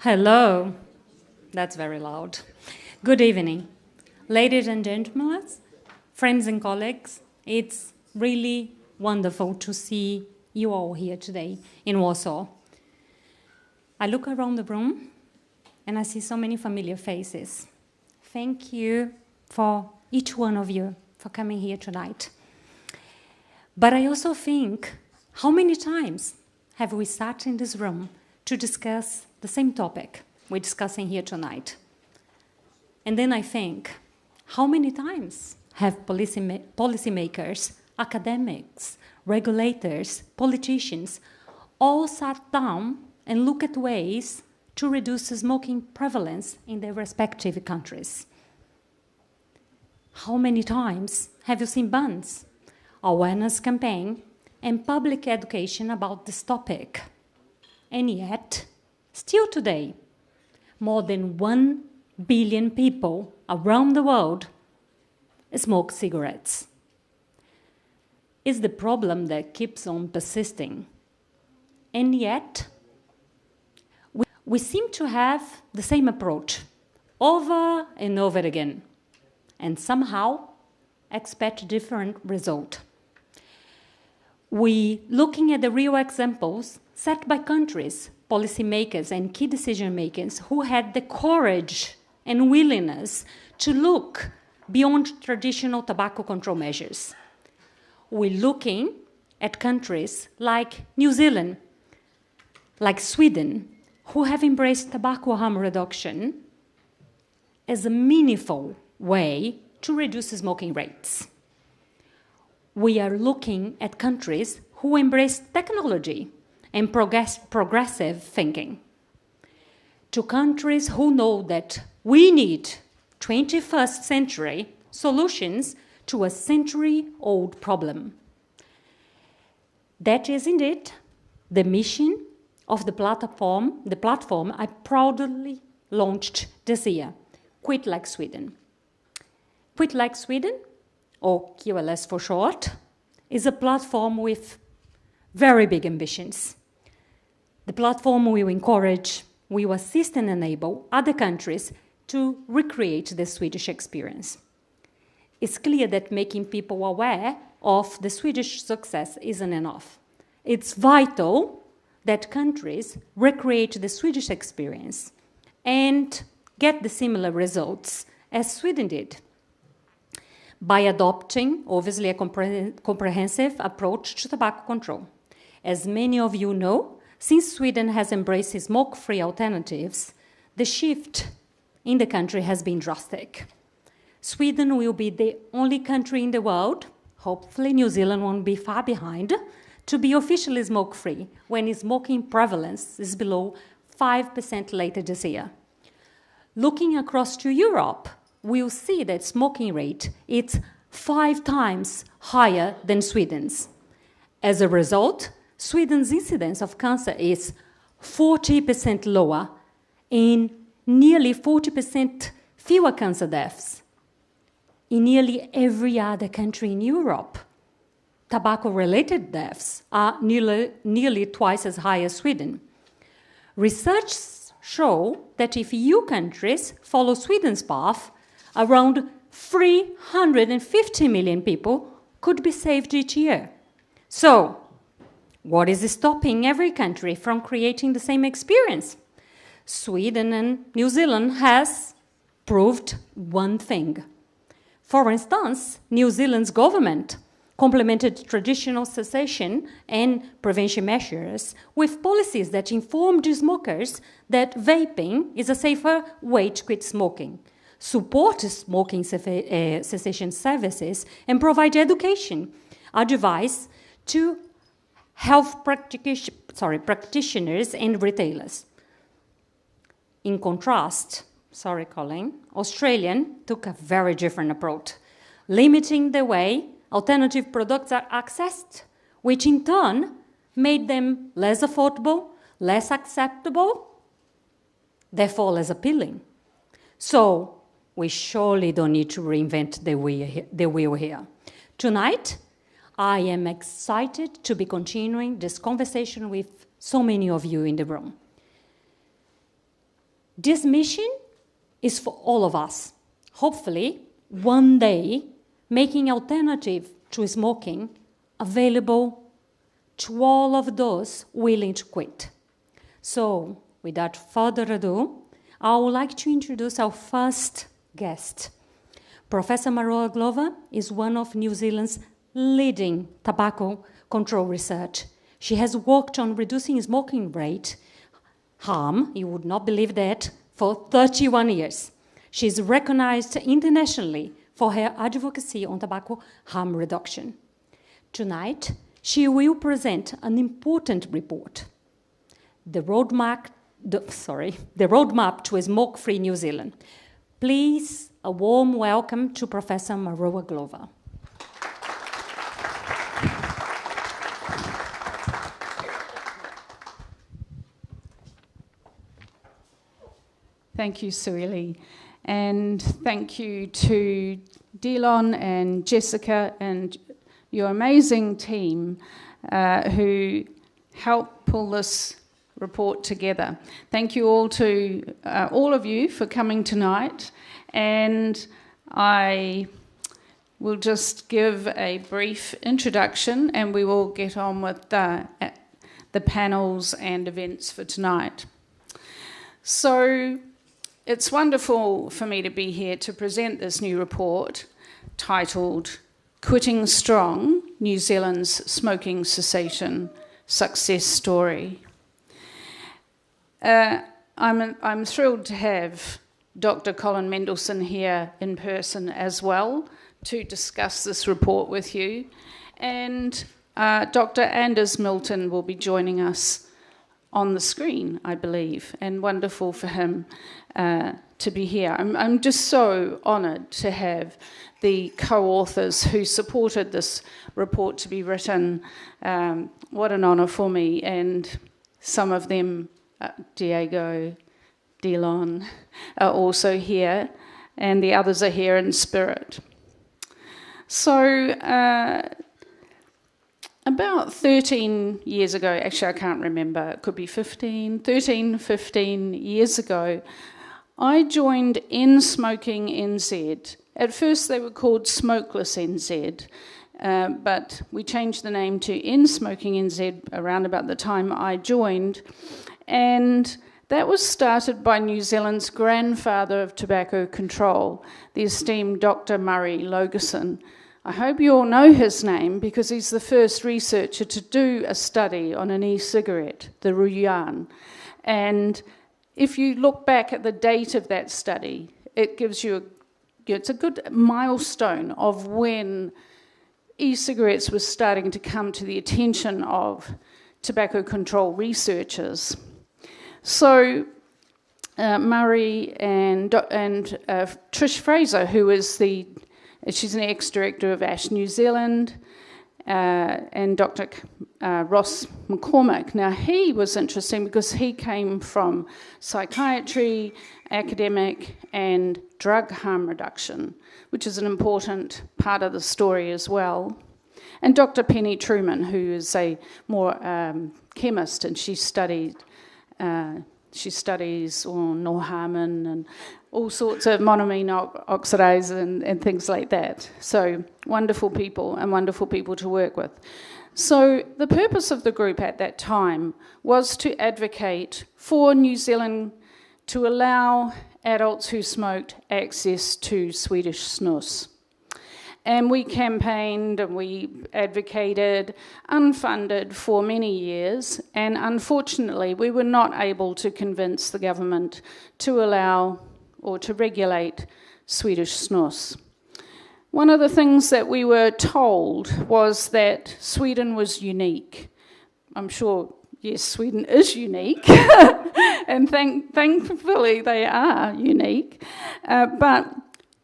Hello. That's very loud. Good evening. Ladies and gentlemen, friends and colleagues, it's really wonderful to see you all here today in Warsaw. I look around the room and I see so many familiar faces. Thank you for each one of you for coming here tonight. But I also think, how many times have we sat in this room to discuss the same topic we're discussing here tonight? And then I think, how many times have policymakers, academics, regulators, politicians all sat down and looked at ways to reduce smoking prevalence in their respective countries? How many times have you seen bans, awareness campaign, and public education about this topic? And yet, still today, more than 1 billion people around the world smoke cigarettes. It's the problem that keeps on persisting. And yet, we seem to have the same approach over and over again, and somehow expect a different result. We looking at the real examples set by countries, policymakers, and key decision makers who had the courage and willingness to look beyond traditional tobacco control measures. We're looking at countries like New Zealand, like Sweden, who have embraced tobacco harm reduction as a meaningful way to reduce smoking rates. We are looking at countries who embrace technology and progressive thinking, to countries who know that we need 21st century solutions to a century-old problem. That is indeed the mission of the platform I proudly launched this year, Quit Like Sweden. Quit Like Sweden, or QLS for short, is a platform with very big ambitions. The platform will encourage, will assist and enable other countries to recreate the Swedish experience. It's clear that making people aware of the Swedish success isn't enough. It's vital that countries recreate the Swedish experience and get the similar results as Sweden did, by adopting, obviously, a comprehensive approach to tobacco control. As many of you know, since Sweden has embraced smoke-free alternatives, the shift in the country has been drastic. Sweden will be the only country in the world, hopefully New Zealand won't be far behind, to be officially smoke-free when smoking prevalence is below 5% later this year. Looking across to Europe, we'll see that smoking rate is 5 times higher than Sweden's. As a result, Sweden's incidence of cancer is 40% lower and nearly 40% fewer cancer deaths. In nearly every other country in Europe, tobacco-related deaths are nearly twice as high as Sweden. Research shows that if EU countries follow Sweden's path, around 350 million people could be saved each year. So, what is stopping every country from creating the same experience? Sweden and New Zealand has proved one thing. For instance, New Zealand's government complemented traditional cessation and prevention measures with policies that informed smokers that vaping is a safer way to quit smoking, support smoking cessation services, and provide education, advice to health practitioners and retailers. In contrast, Australia took a very different approach, limiting the way alternative products are accessed, which in turn made them less affordable, less acceptable, therefore less appealing. So we surely don't need to reinvent the wheel here. Tonight, I am excited to be continuing this conversation with so many of you in the room. This mission is for all of us. Hopefully, one day, making alternative to smoking available to all of those willing to quit. So, without further ado, I would like to introduce our first guest. Professor Maroa Glover is one of New Zealand's leading tobacco control research. She has worked on reducing smoking rate harm, you would not believe that, for 31 years. She is recognized internationally for her advocacy on tobacco harm reduction. Tonight, she will present an important report, the roadmap to a smoke-free New Zealand. Please, a warm welcome to Professor Maroa Glover. Thank you, Sueli, and thank you to Delon and Jessica and your amazing team who helped pull this report together. Thank you all to all of you for coming tonight, and I will just give a brief introduction and we will get on with the panels and events for tonight. So, it's wonderful for me to be here to present this new report titled Quitting Strong, New Zealand's Smoking Cessation Success Story. I'm thrilled to have Dr. Colin Mendelsohn here in person as well to discuss this report with you. And Dr. Anders Milton will be joining us on the screen, I believe, and wonderful for him to be here. I'm just so honoured to have the co-authors who supported this report to be written. What an honour for me, and some of them, Diego, Delon, are also here, and the others are here in spirit. So, about 13 years ago, actually I can't remember, it could be 15 years ago, I joined End Smoking NZ. At first they were called Smokeless NZ, but we changed the name to End Smoking NZ around about the time I joined, and that was started by New Zealand's grandfather of tobacco control, the esteemed Dr. Murray Logerson. I hope you all know his name because he's the first researcher to do a study on an e-cigarette, the Ruyan. And if you look back at the date of that study, it gives you it's a good milestone of when e-cigarettes were starting to come to the attention of tobacco control researchers. So Murray and Trish Fraser, who is she's an ex-director of ASH New Zealand, and Dr. Ross McCormick. Now, he was interesting because he came from psychiatry, academic, and drug harm reduction, which is an important part of the story as well. And Dr. Penny Truman, who is a more chemist, and she studies Norhamen and all sorts of monoamine oxidase and things like that. So wonderful people and wonderful people to work with. So the purpose of the group at that time was to advocate for New Zealand to allow adults who smoked access to Swedish snus. And we campaigned and we advocated unfunded for many years, and unfortunately we were not able to convince the government to allow or to regulate Swedish snus. One of the things that we were told was that Sweden was unique. I'm sure, yes, Sweden is unique, and thankfully they are unique, but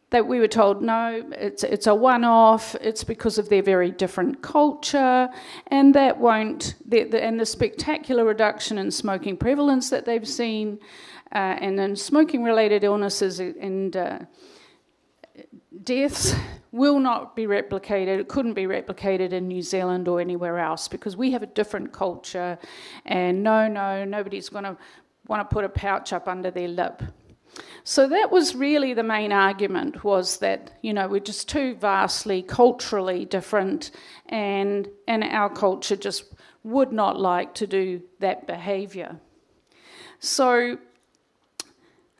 that we were told, no, it's a one-off, it's because of their very different culture, and that won't, and the spectacular reduction in smoking prevalence that they've seen, and in smoking-related illnesses and deaths will not be replicated, it couldn't be replicated in New Zealand or anywhere else, because we have a different culture, and nobody's going to want to put a pouch up under their lip. So that was really the main argument, was that, we're just too vastly culturally different, and our culture just would not like to do that behaviour. So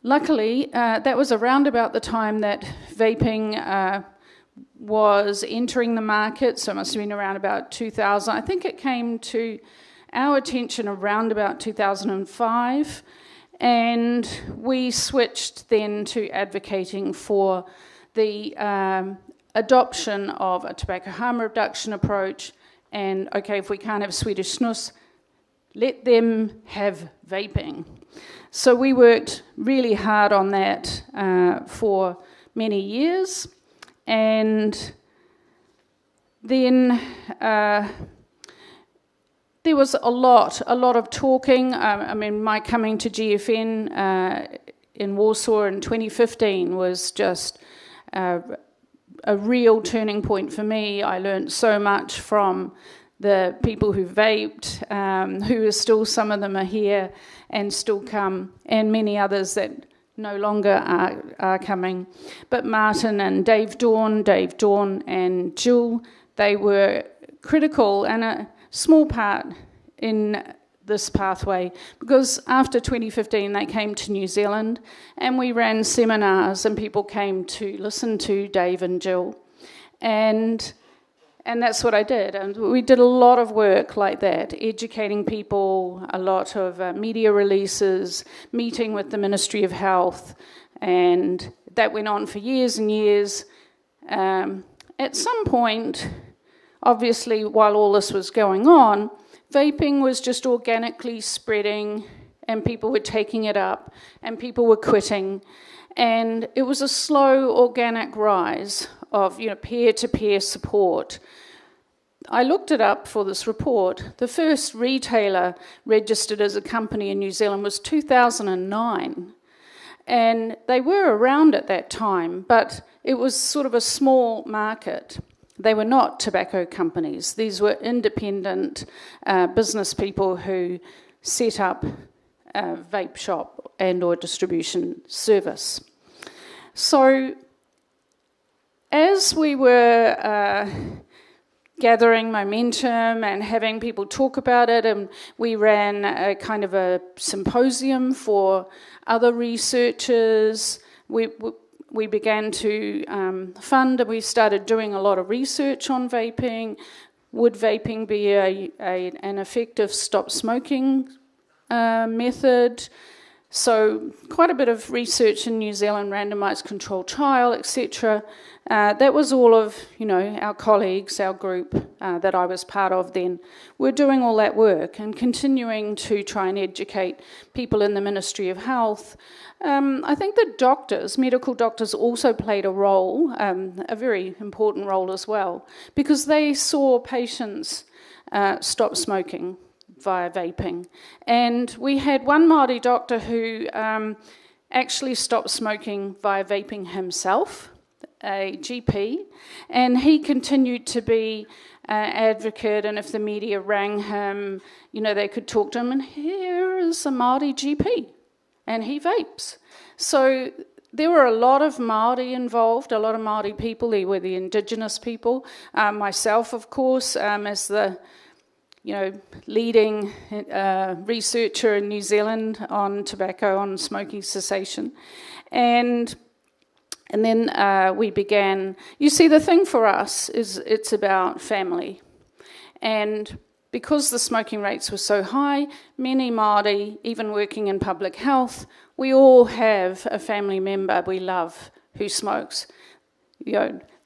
luckily, that was around about the time that vaping was entering the market, so it must have been around about 2000. I think it came to our attention around about 2005, and we switched then to advocating for the adoption of a tobacco harm reduction approach, and okay, if we can't have Swedish snus, let them have vaping. So we worked really hard on that for many years, and then there was a lot of talking. My coming to GFN in Warsaw in 2015 was just a real turning point for me. I learned so much from the people who vaped, who are still, some of them are here and still come, and many others that no longer are coming. But Martin and Dave Dawn and Jill, they were critical and a small part in this pathway, because after 2015 they came to New Zealand and we ran seminars and people came to listen to Dave and Jill, and that's what I did. And we did a lot of work like that, educating people, a lot of media releases, meeting with the Ministry of Health, and that went on for years and years. At some point, obviously, while all this was going on, vaping was just organically spreading, and people were taking it up, and people were quitting. And it was a slow, organic rise of peer-to-peer support. I looked it up for this report. The first retailer registered as a company in New Zealand was 2009. And they were around at that time, but it was sort of a small market. They were not tobacco companies. These were independent business people who set up a vape shop and or distribution service. So as we were gathering momentum and having people talk about it, and we ran a kind of a symposium for other researchers, we began to fund, and we started doing a lot of research on vaping. Would vaping be an effective stop smoking method? So quite a bit of research in New Zealand, randomised controlled trial, etc. That was all of our colleagues, our group that I was part of then. We're doing all that work and continuing to try and educate people in the Ministry of Health. I think the doctors, medical doctors, also played a role, a very important role as well, because they saw patients stop smoking via vaping. And we had one Māori doctor who actually stopped smoking via vaping himself, a GP, and he continued to be an advocate, and if the media rang him, they could talk to him, and here is a Māori GP, and he vapes. So there were a lot of Māori involved, a lot of Māori people. They were the Indigenous people. Myself, of course, as the leading researcher in New Zealand on tobacco, on smoking cessation. And then we began, the thing for us is it's about family. And because the smoking rates were so high, many Māori, even working in public health, we all have a family member we love who smokes.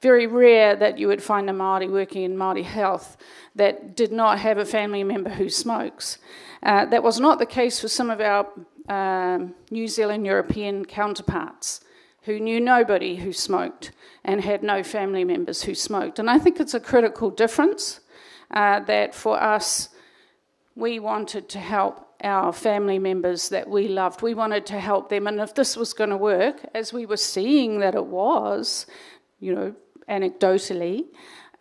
Very rare that you would find a Māori working in Māori health that did not have a family member who smokes. That was not the case for some of our New Zealand European counterparts who knew nobody who smoked and had no family members who smoked. And I think it's a critical difference that for us, we wanted to help our family members that we loved. We wanted to help them. And if this was going to work, as we were seeing that it was, anecdotally,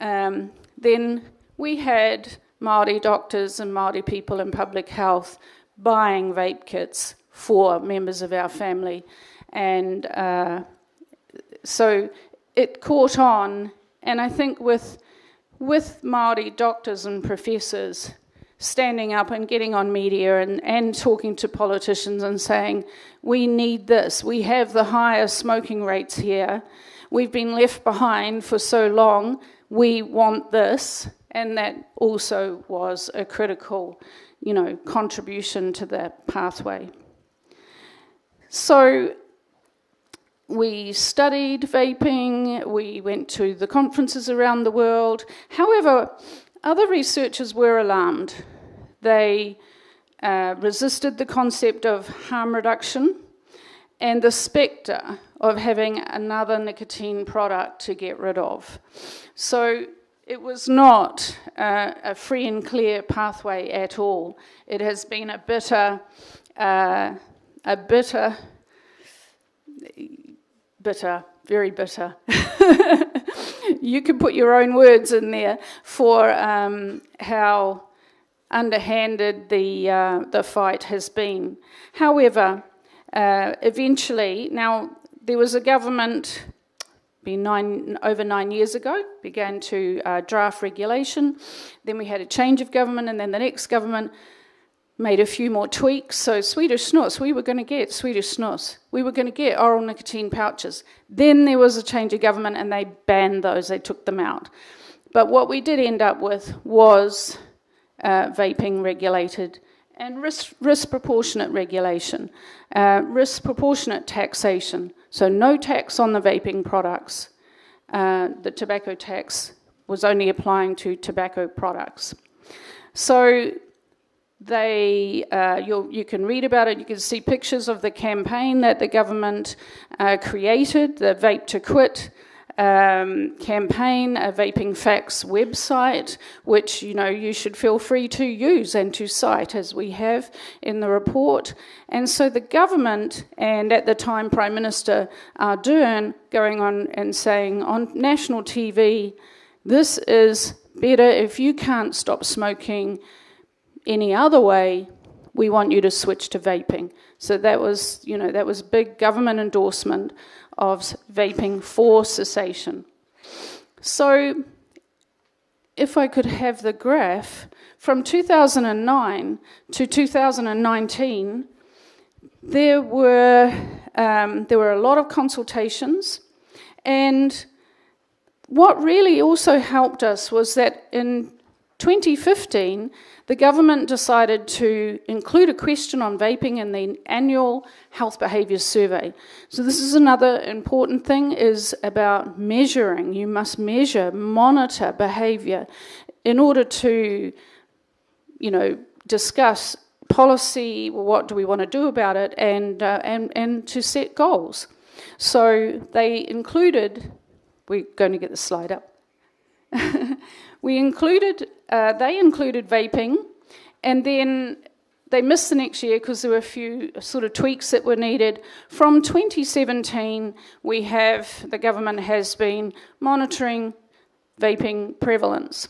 then we had Māori doctors and Māori people in public health buying vape kits for members of our family. And so it caught on, and I think with Māori doctors and professors standing up and getting on media and talking to politicians and saying, we need this, we have the highest smoking rates here, we've been left behind for so long, we want this, and that also was a critical, contribution to the pathway. So we studied vaping, we went to the conferences around the world. However, other researchers were alarmed. They resisted the concept of harm reduction and the spectre of having another nicotine product to get rid of. So it was not a free and clear pathway at all. It has been a bitter, very bitter. You can put your own words in there for how underhanded the fight has been. However, eventually, now there was a government over 9 years ago, began to draft regulation. Then we had a change of government, and then the next government made a few more tweaks. So Swedish snus, we were going to get Swedish snus. We were going to get oral nicotine pouches. Then there was a change of government and they banned those, they took them out. But what we did end up with was vaping regulated and risk proportionate regulation, risk proportionate taxation. So no tax on the vaping products. The tobacco tax was only applying to tobacco products. So you can read about it, you can see pictures of the campaign that the government created, the Vape to Quit campaign, a Vaping Facts website, which you should feel free to use and to cite, as we have in the report. And so the government, and at the time Prime Minister Ardern, going on and saying on national TV, this is better. If you can't stop smoking any other way, we want you to switch to vaping. So that was big government endorsement of vaping for cessation. So if I could have the graph, from 2009 to 2019, there were a lot of consultations, and what really also helped us was that in 2015, the government decided to include a question on vaping in the annual health behaviours survey. So this is another important thing, is about measuring. You must measure, monitor behaviour in order to, discuss policy, what do we want to do about it, and to set goals. So they included, we're going to get the slide up. They included vaping, and then they missed the next year because there were a few sort of tweaks that were needed. From 2017, the government has been monitoring vaping prevalence.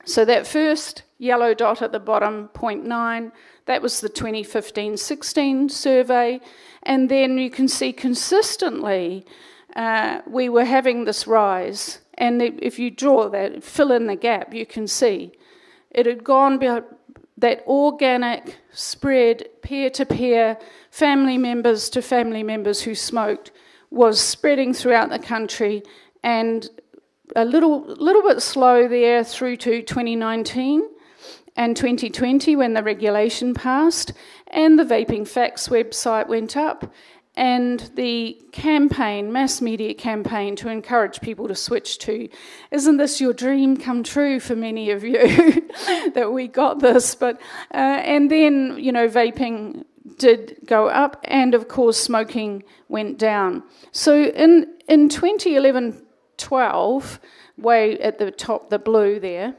So that first yellow dot at the bottom, 0.9, that was the 2015-16 survey, and then you can see consistently we were having this rise. And if you draw that, fill in the gap, you can see it had gone beyond that organic spread, peer-to-peer, family members to family members who smoked, was spreading throughout the country, and a little bit slow there through to 2019 and 2020 when the regulation passed, and the Vaping Facts website went up, and the campaign, mass media campaign, to encourage people to switch to, isn't this your dream come true for many of you, that we got this? But and then, vaping did go up, and of course smoking went down. So in 2011-12, way at the top, the blue there,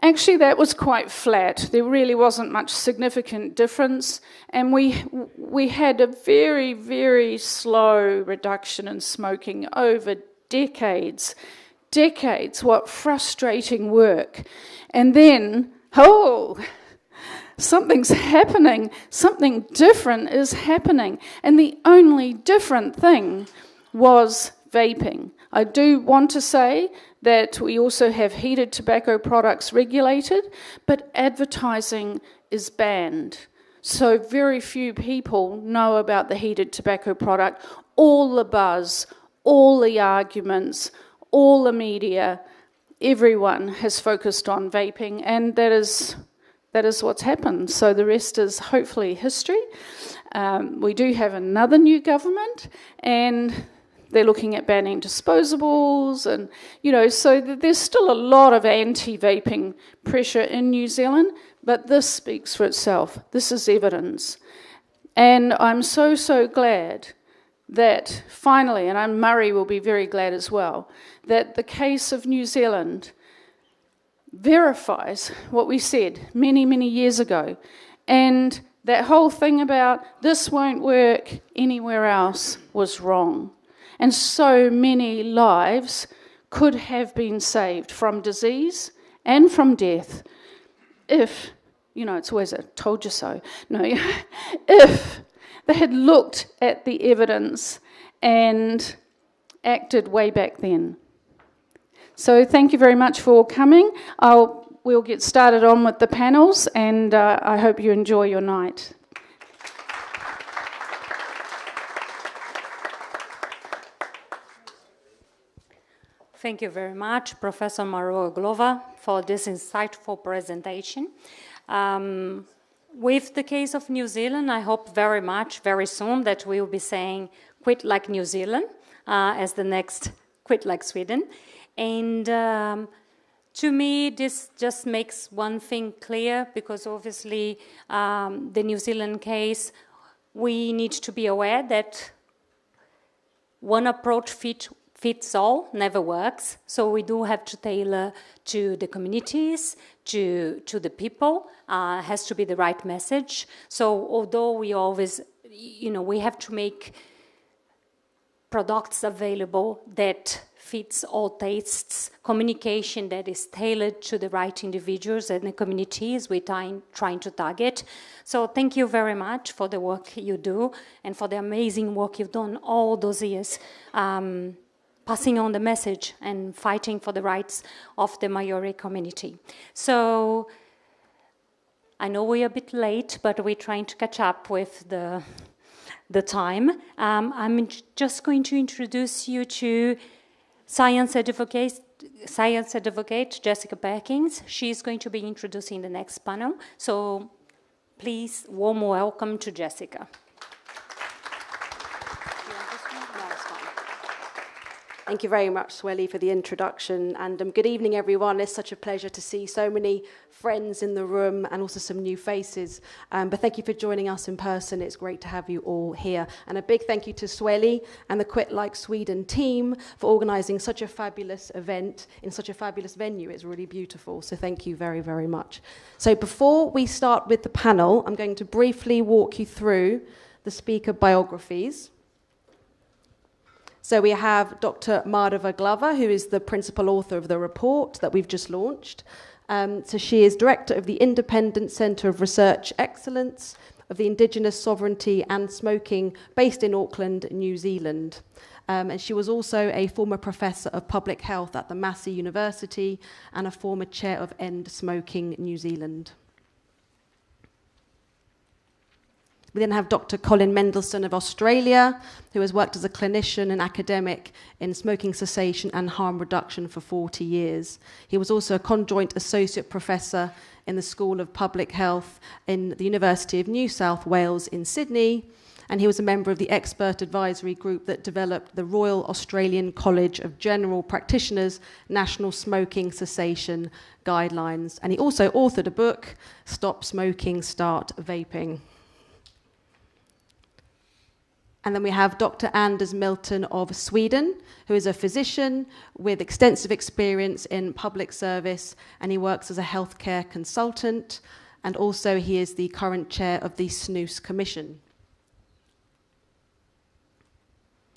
actually, that was quite flat. There really wasn't much significant difference, and we had a very, very slow reduction in smoking over decades. What frustrating work. And then, something's happening, something different is happening. And the only different thing was vaping. I do want to say that we also have heated tobacco products regulated, but advertising is banned. So very few people know about the heated tobacco product. All the buzz, all the arguments, all the media, everyone has focused on vaping, and that is what's happened. So the rest is hopefully history. We do have another new government, and they're looking at banning disposables, and so there's still a lot of anti-vaping pressure in New Zealand, but this speaks for itself. This is evidence. And I'm so glad that finally, and Murray will be very glad as well, that the case of New Zealand verifies what we said many years ago. And that whole thing about this won't work anywhere else was wrong. And so many lives could have been saved from disease and from death if, it's always a told you so. No, if they had looked at the evidence and acted way back then. So thank you very much for coming. We'll get started on with the panels, and I hope you enjoy your night. Thank you very much, Professor Maroa Glover, for this insightful presentation. With the case of New Zealand, I hope very much, very soon, that we will be saying quit like New Zealand as the next quit like Sweden. And to me, this just makes one thing clear, because obviously the New Zealand case, we need to be aware that one approach fits all never works. So we do have to tailor to the communities, to the people. Has to be the right message. So although we always, we have to make products available that fits all tastes, communication that is tailored to the right individuals and the communities we're trying to target. So thank you very much for the work you do and for the amazing work you've done all those years, passing on the message and fighting for the rights of the Maori community. So I know we're a bit late, but we're trying to catch up with the time. I'm just going to introduce you to Science advocate Jessica Perkins. She's going to be introducing the next panel. So please, warm welcome to Jessica. Thank you very much, Swelly, for the introduction. And good evening, everyone. It's such a pleasure to see so many friends in the room and also some new faces. But thank you for joining us in person. It's great to have you all here. And a big thank you to Swelly and the Quit Like Sweden team for organising such a fabulous event in such a fabulous venue. It's really beautiful. So thank you very, very much. So before we start with the panel, I'm going to briefly walk you through the speaker biographies. So we have Dr. Madhava Glover, who is the principal author of the report that we've just launched. So she is director of the Independent Centre of Research Excellence of the Indigenous Sovereignty and Smoking, based in Auckland, New Zealand. And she was also a former professor of public health at the Massey University and a former chair of End Smoking New Zealand. We then have Dr. Colin Mendelsohn of Australia, who has worked as a clinician and academic in smoking cessation and harm reduction for 40 years. He was also a conjoint associate professor in the School of Public Health in the University of New South Wales in Sydney, and he was a member of the expert advisory group that developed the Royal Australian College of General Practitioners National Smoking Cessation Guidelines. And he also authored a book, Stop Smoking, Start Vaping. And then we have Dr. Anders Milton of Sweden, who is a physician with extensive experience in public service, and he works as a healthcare consultant, and also he is the current chair of the Snus Commission.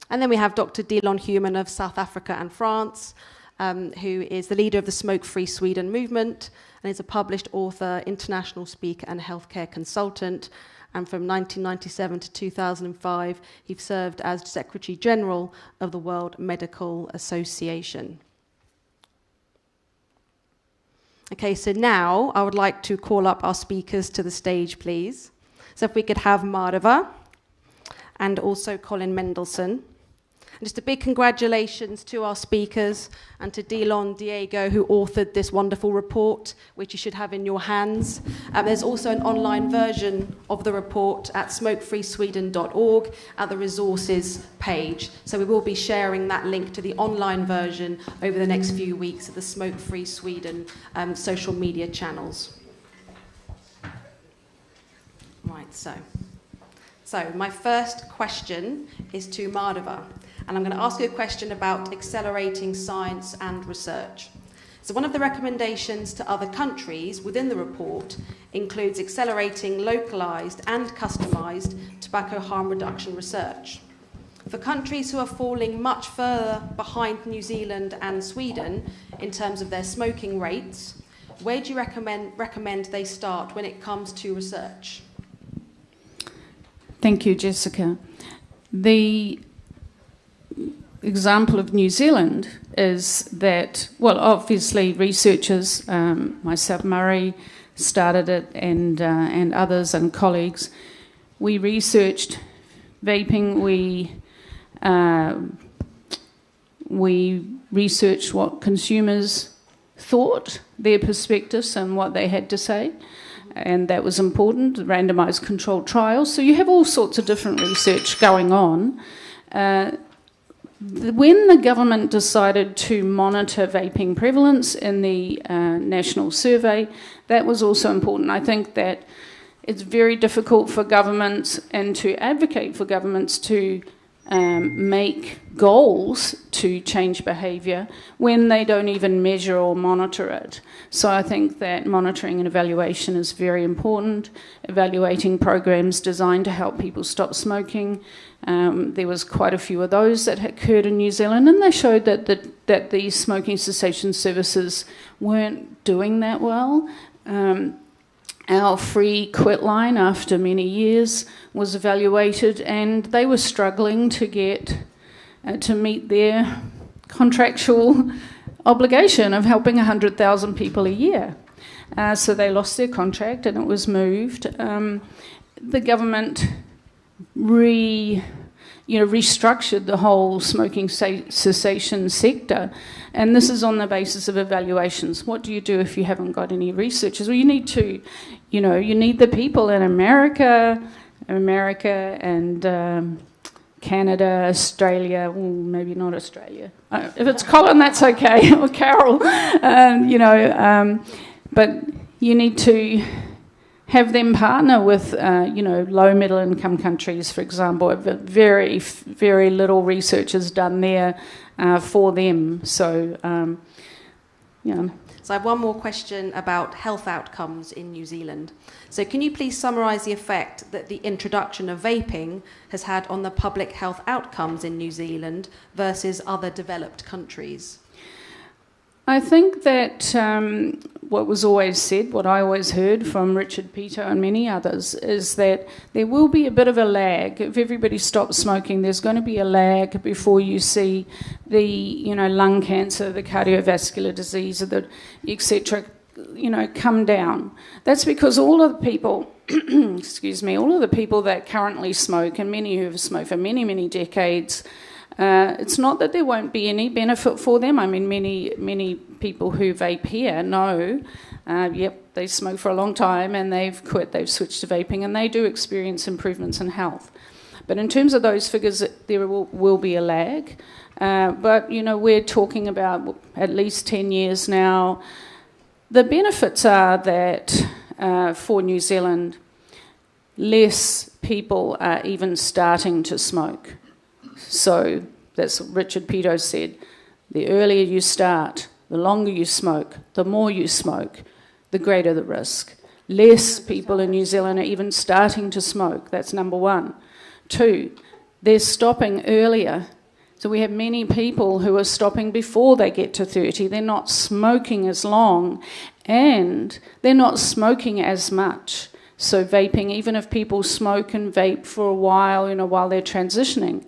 And then we have Dr. Delon Human of South Africa and France, who is the leader of the Smoke Free Sweden movement and is a published author, international speaker and healthcare consultant. And from 1997 to 2005, he served as Secretary General of the World Medical Association. Okay, so now I would like to call up our speakers to the stage, please. So if we could have Madhava and also Colin Mendelsohn. And just a big congratulations to our speakers and to Delon Diego, who authored this wonderful report, which you should have in your hands. There's also an online version of the report at smokefreesweden.org at the resources page. So we will be sharing that link to the online version over the next few weeks at the Smoke Free Sweden social media channels. Right, so my first question is to Madhava. And I'm going to ask you a question about accelerating science and research. So one of the recommendations to other countries within the report includes accelerating localised and customised tobacco harm reduction research. For countries who are falling much further behind New Zealand and Sweden in terms of their smoking rates, where do you recommend they start when it comes to research? Thank you, Jessica. The example of New Zealand is that, well, obviously researchers, myself, Murray, started it, and others and colleagues. We researched vaping. We researched what consumers thought, their perspectives, and what they had to say. And that was important, randomised controlled trials. So you have all sorts of different research going on. When the government decided to monitor vaping prevalence in the national survey, that was also important. I think that it's very difficult for governments and to advocate for governments to make goals to change behaviour when they don't even measure or monitor it. So I think that monitoring and evaluation is very important. Evaluating programs designed to help people stop smoking. There was quite a few of those that had occurred in New Zealand, and they showed that the smoking cessation services weren't doing that well. Our free quit line, after many years, was evaluated, and they were struggling to get to meet their contractual obligation of helping 100,000 people a year. So they lost their contract, and it was moved. The government restructured the whole smoking cessation sector, and this is on the basis of evaluations. What do you do if you haven't got any researchers? Well, you need to, you need the people in America and Canada, Australia. Well, maybe not Australia. If it's Colin, that's okay, or Carol. But you need to have them partner with, low middle income countries, for example. Very, very little research is done there for them. So, So I have one more question about health outcomes in New Zealand. So can you please summarise the effect that the introduction of vaping has had on the public health outcomes in New Zealand versus other developed countries? I think that what was always said, what I always heard from Richard Peto and many others, is that there will be a bit of a lag. If everybody stops smoking, there's going to be a lag before you see the, lung cancer, the cardiovascular disease, etc., come down. That's because all of the people, all of the people that currently smoke, and many who have smoked for many, many decades, it's not that there won't be any benefit for them. I mean, many people who vape here know, they smoke for a long time and they've quit, they've switched to vaping, and they do experience improvements in health. But in terms of those figures, there will be a lag. But, we're talking about at least 10 years now. The benefits are that for New Zealand, less people are even starting to smoke. So that's what Richard Peto said. The earlier you start, the longer you smoke, the more you smoke, the greater the risk. Less people in New Zealand are even starting to smoke. That's number one. Two, they're stopping earlier. So we have many people who are stopping before they get to 30. They're not smoking as long, and they're not smoking as much. So vaping, even if people smoke and vape for a while, while they're transitioning,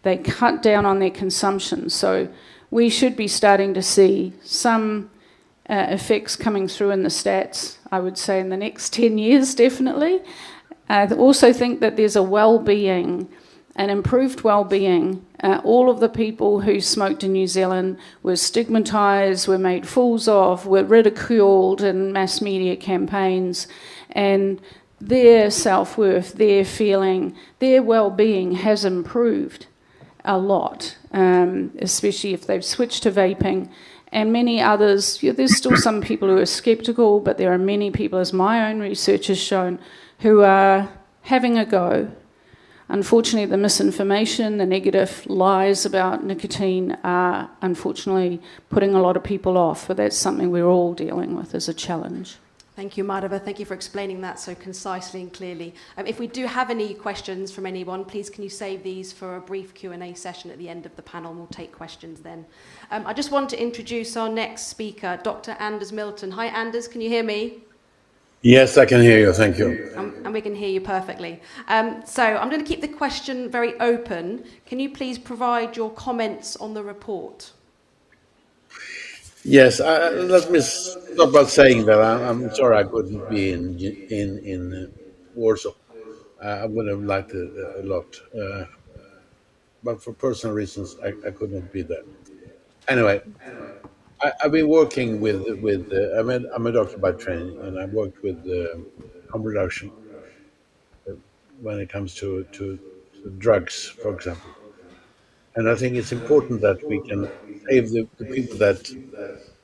they cut down on their consumption. So we should be starting to see some effects coming through in the stats, I would say, in the next 10 years, definitely. I also think that there's a well-being, an improved well-being. All of the people who smoked in New Zealand were stigmatised, were made fools of, were ridiculed in mass media campaigns, and their self-worth, their feeling, their well-being has improved a lot, especially if they've switched to vaping. And many others, there's still some people who are sceptical, but there are many people, as my own research has shown, who are having a go. Unfortunately, the misinformation, the negative lies about nicotine are unfortunately putting a lot of people off, but that's something we're all dealing with as a challenge. Thank you, Madhava. Thank you for explaining that so concisely and clearly. If we do have any questions from anyone, please can you save these for a brief Q&A session at the end of the panel, and we'll take questions then. I just want to introduce our next speaker, Dr. Anders Milton. Hi, Anders, can you hear me? Yes, I can hear you. Thank you. And we can hear you perfectly. So I'm going to keep the question very open. Can you please provide your comments on the report? Yes, let me start by saying that I'm sorry I couldn't be in Warsaw. I would have liked it a lot, but for personal reasons, I could not be there. Anyway, I've been working with I'm a doctor by training, and I worked with harm reduction when it comes to drugs, for example. And I think it's important that we can save the people, that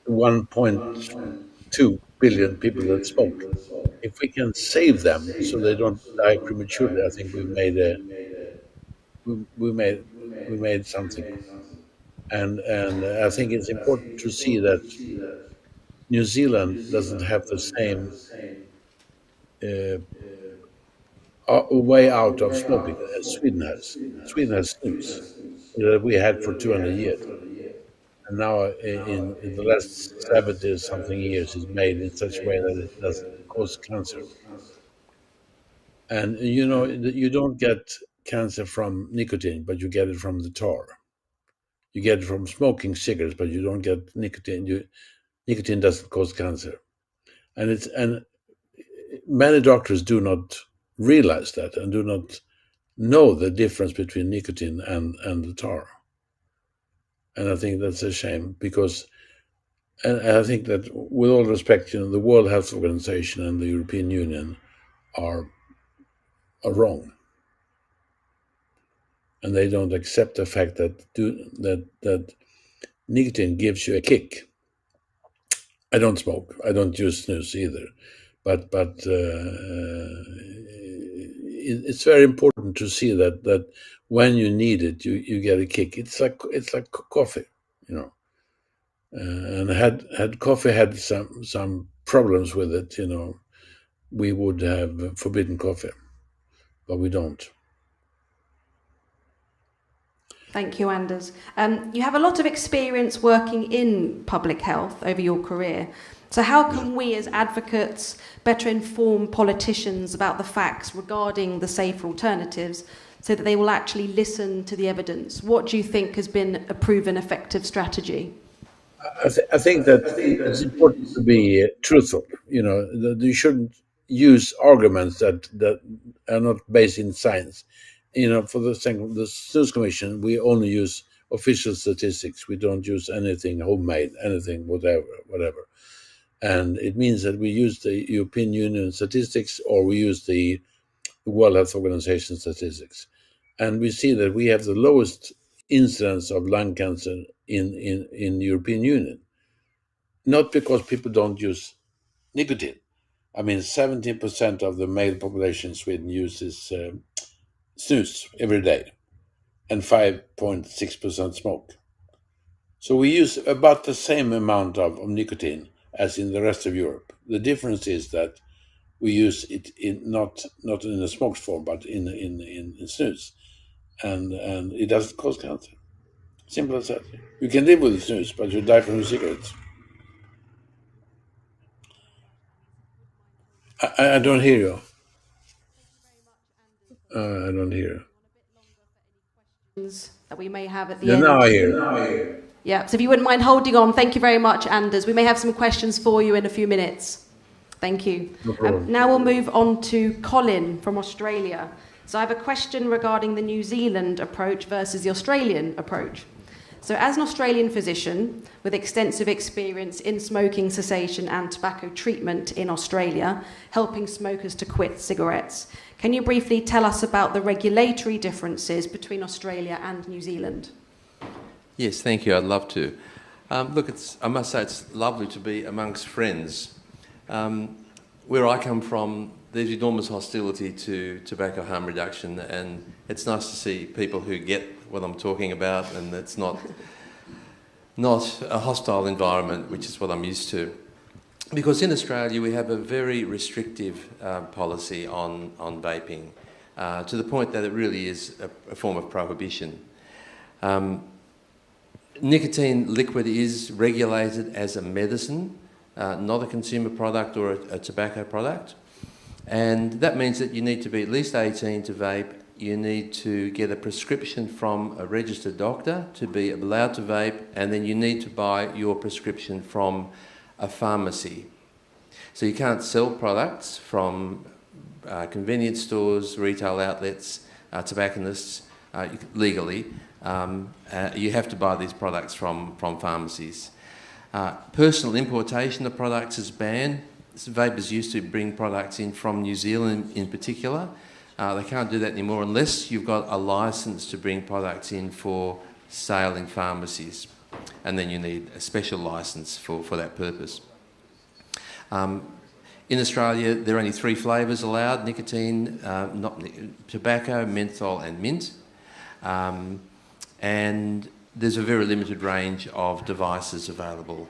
1.2 billion people that smoke. If we can save them so they don't die prematurely, I think we made something. And I think it's important to see that New Zealand doesn't have the same way out of smoking as Sweden has. Sweden has snus that we had for 200 years. And now in the last 70 something years is made in such a way that it doesn't cause cancer. And you don't get cancer from nicotine, but you get it from the tar. You get it from smoking cigarettes, but you don't get nicotine. Nicotine doesn't cause cancer. And many doctors do not realize that and do not know the difference between nicotine and the tar. And I think that's a shame, because and I think that, with all respect, the World Health Organization and the European Union are wrong, and they don't accept the fact that nicotine gives you a kick. I don't smoke. I don't use snus either, but it's very important to see that when you need it, you get a kick. It's like coffee, and had coffee had some problems with it, we would have forbidden coffee, but we don't. Thank you, Anders. You have a lot of experience working in public health over your career. So how can we as advocates better inform politicians about the facts regarding the safer alternatives so that they will actually listen to the evidence? What do you think has been a proven effective strategy? I think that it's important to be truthful. That you shouldn't use arguments that are not based in science. For the Snus Commission, we only use official statistics. We don't use anything homemade, anything whatever. And it means that we use the European Union statistics, or we use the World Health Organization statistics. And we see that we have the lowest incidence of lung cancer in the European Union. Not because people don't use nicotine. 17% of the male population in Sweden uses snus every day, and 5.6% smoke. So we use about the same amount of nicotine as in the rest of Europe. The difference is that we use it not in a smoked form, but in snus, and it doesn't cause cancer. Simple as that. You can live with snus, but you die from the cigarettes. I don't hear you. I don't hear you. That we may have at the Yeah, end. now I hear. Yeah, so if you wouldn't mind holding on, thank you very much, Anders. We may have some questions for you in a few minutes. Thank you. No problem. Now we'll move on to Colin from Australia. So I have a question regarding the New Zealand approach versus the Australian approach. So as an Australian physician with extensive experience in smoking cessation and tobacco treatment in Australia, helping smokers to quit cigarettes, can you briefly tell us about the regulatory differences between Australia and New Zealand? Yes, thank you. I'd love to. Look, I must say it's lovely to be amongst friends. Where I come from, there's enormous hostility to tobacco harm reduction, and it's nice to see people who get what I'm talking about, and it's not a hostile environment, which is what I'm used to. Because in Australia we have a very restrictive policy on vaping, to the point that it really is a form of prohibition. Nicotine liquid is regulated as a medicine, not a consumer product or a tobacco product. And that means that you need to be at least 18 to vape. You need to get a prescription from a registered doctor to be allowed to vape, and then you need to buy your prescription from a pharmacy. So you can't sell products from convenience stores, retail outlets, tobacconists legally. You have to buy these products from pharmacies. Personal importation of products is banned. Vapers used to bring products in from New Zealand in particular. They can't do that anymore unless you've got a licence to bring products in for sale in pharmacies. And then you need a special licence for that purpose. In Australia, there are only 3 flavours allowed: nicotine, tobacco, menthol and mint. And there's a very limited range of devices available.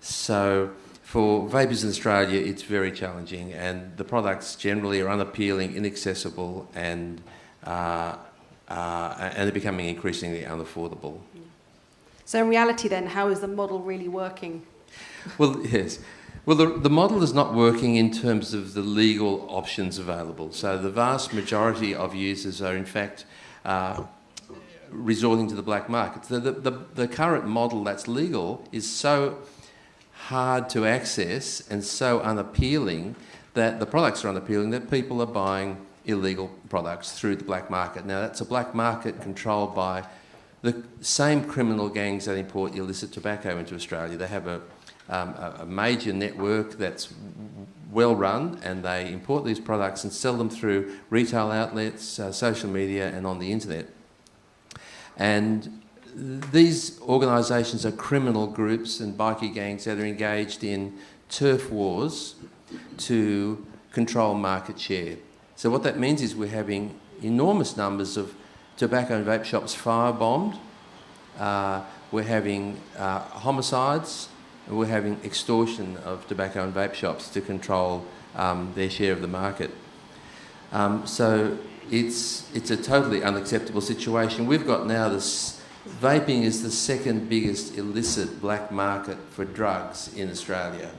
So for vapers in Australia, it's very challenging, and the products generally are unappealing, inaccessible, and they're becoming increasingly unaffordable. So in reality then, how is the model really working? Well, yes. Well, the model is not working in terms of the legal options available. So the vast majority of users are in fact resorting to the black market. The current model that's legal is so hard to access and so unappealing that the products are unappealing that people are buying illegal products through the black market. Now, that's a black market controlled by the same criminal gangs that import illicit tobacco into Australia. They have a major network that's well run, and they import these products and sell them through retail outlets, social media and on the internet. And these organisations are criminal groups and bikie gangs that are engaged in turf wars to control market share. So what that means is we're having enormous numbers of tobacco and vape shops firebombed, we're having homicides, and we're having extortion of tobacco and vape shops to control their share of the market. So it's a totally unacceptable situation. We've got now this. Vaping is the second biggest illicit black market for drugs in Australia,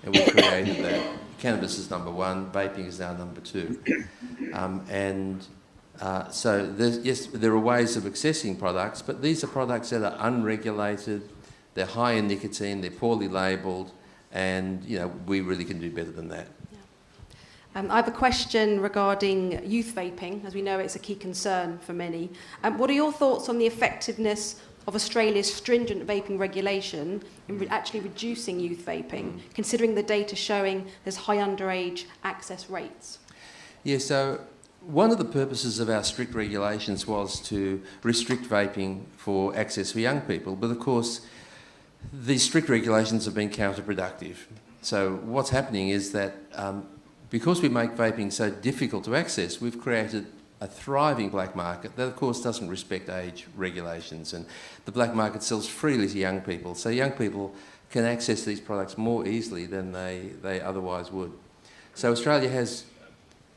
and we created that. Cannabis is number 1, vaping is now number 2. So yes, there are ways of accessing products, but these are products that are unregulated, they're high in nicotine, they're poorly labelled, and we really can do better than that. I have a question regarding youth vaping. As we know, it's a key concern for many. What are your thoughts on the effectiveness of Australia's stringent vaping regulation in actually reducing youth vaping, considering the data showing there's high underage access rates? Yeah, so one of the purposes of our strict regulations was to restrict vaping for access for young people, but of course these strict regulations have been counterproductive. So what's happening is that because we make vaping so difficult to access, we've created a thriving black market that, of course, doesn't respect age regulations. And the black market sells freely to young people, so young people can access these products more easily than they otherwise would. So Australia has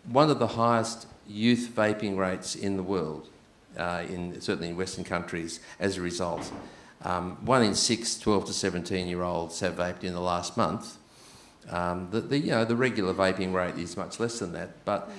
one of the highest youth vaping rates in the world. certainly in Western countries as a result. 1 in 6 12 to 17-year-olds have vaped in the last month. The regular vaping rate is much less than that, but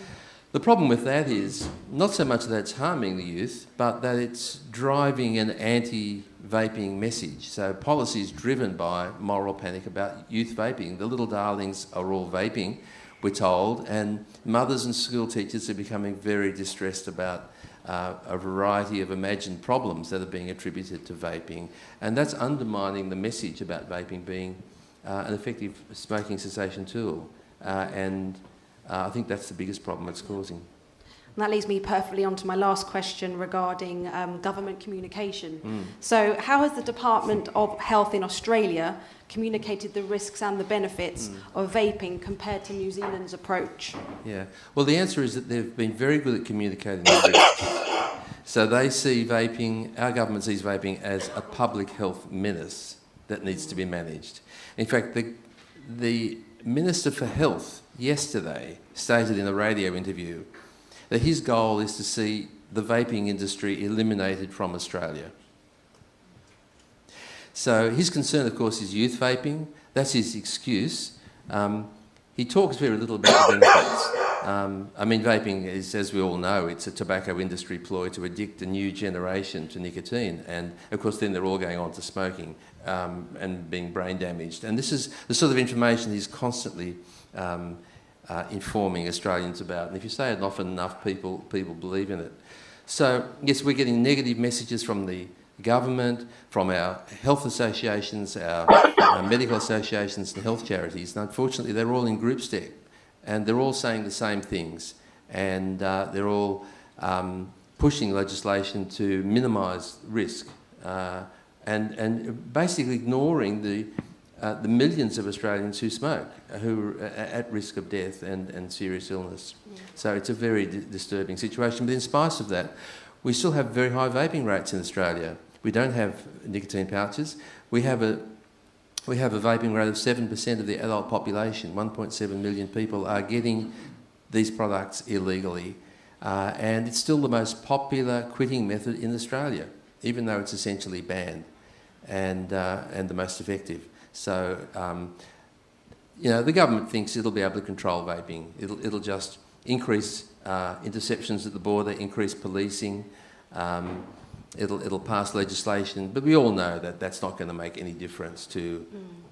the problem with that is not so much that it's harming the youth, but that it's driving an anti-vaping message. So policy is driven by moral panic about youth vaping. The little darlings are all vaping, we're told, and mothers and school teachers are becoming very distressed about a variety of imagined problems that are being attributed to vaping, and that's undermining the message about vaping being an effective smoking cessation tool, and I think that's the biggest problem it's causing. And that leads me perfectly on to my last question regarding government communication. So how has the Department of Health in Australia communicated the risks and the benefits of vaping compared to New Zealand's approach? Yeah, well, the answer is that they've been very good at communicating the risks. So they see vaping, our government sees vaping as a public health menace that needs to be managed. In fact, the Minister for Health yesterday stated in a radio interview that his goal is to see the vaping industry eliminated from Australia. So his concern, of course, is youth vaping. That's his excuse. He talks very little about the benefits. Vaping is, as we all know, it's a tobacco industry ploy to addict a new generation to nicotine. And, of course, then they're all going on to smoking and being brain damaged. And this is the sort of information he's constantly informing Australians about. And if you say it often enough, people believe in it. So, yes, we're getting negative messages from the government, from our health associations, our medical associations and health charities. And unfortunately, they're all in group step. And they're all saying the same things. And they're all pushing legislation to minimise risk and basically ignoring the millions of Australians who smoke, who are at risk of death and serious illness. So it's a very disturbing situation. But in spite of that, we still have very high vaping rates in Australia. We don't have nicotine pouches. We have a vaping rate of 7% of the adult population. 1.7 million people are getting these products illegally. And it's still the most popular quitting method in Australia, even though it's essentially banned and the most effective. So, the government thinks it'll be able to control vaping. It'll just increase interceptions at the border, increase policing. It'll pass legislation, but we all know that that's not going to make any difference to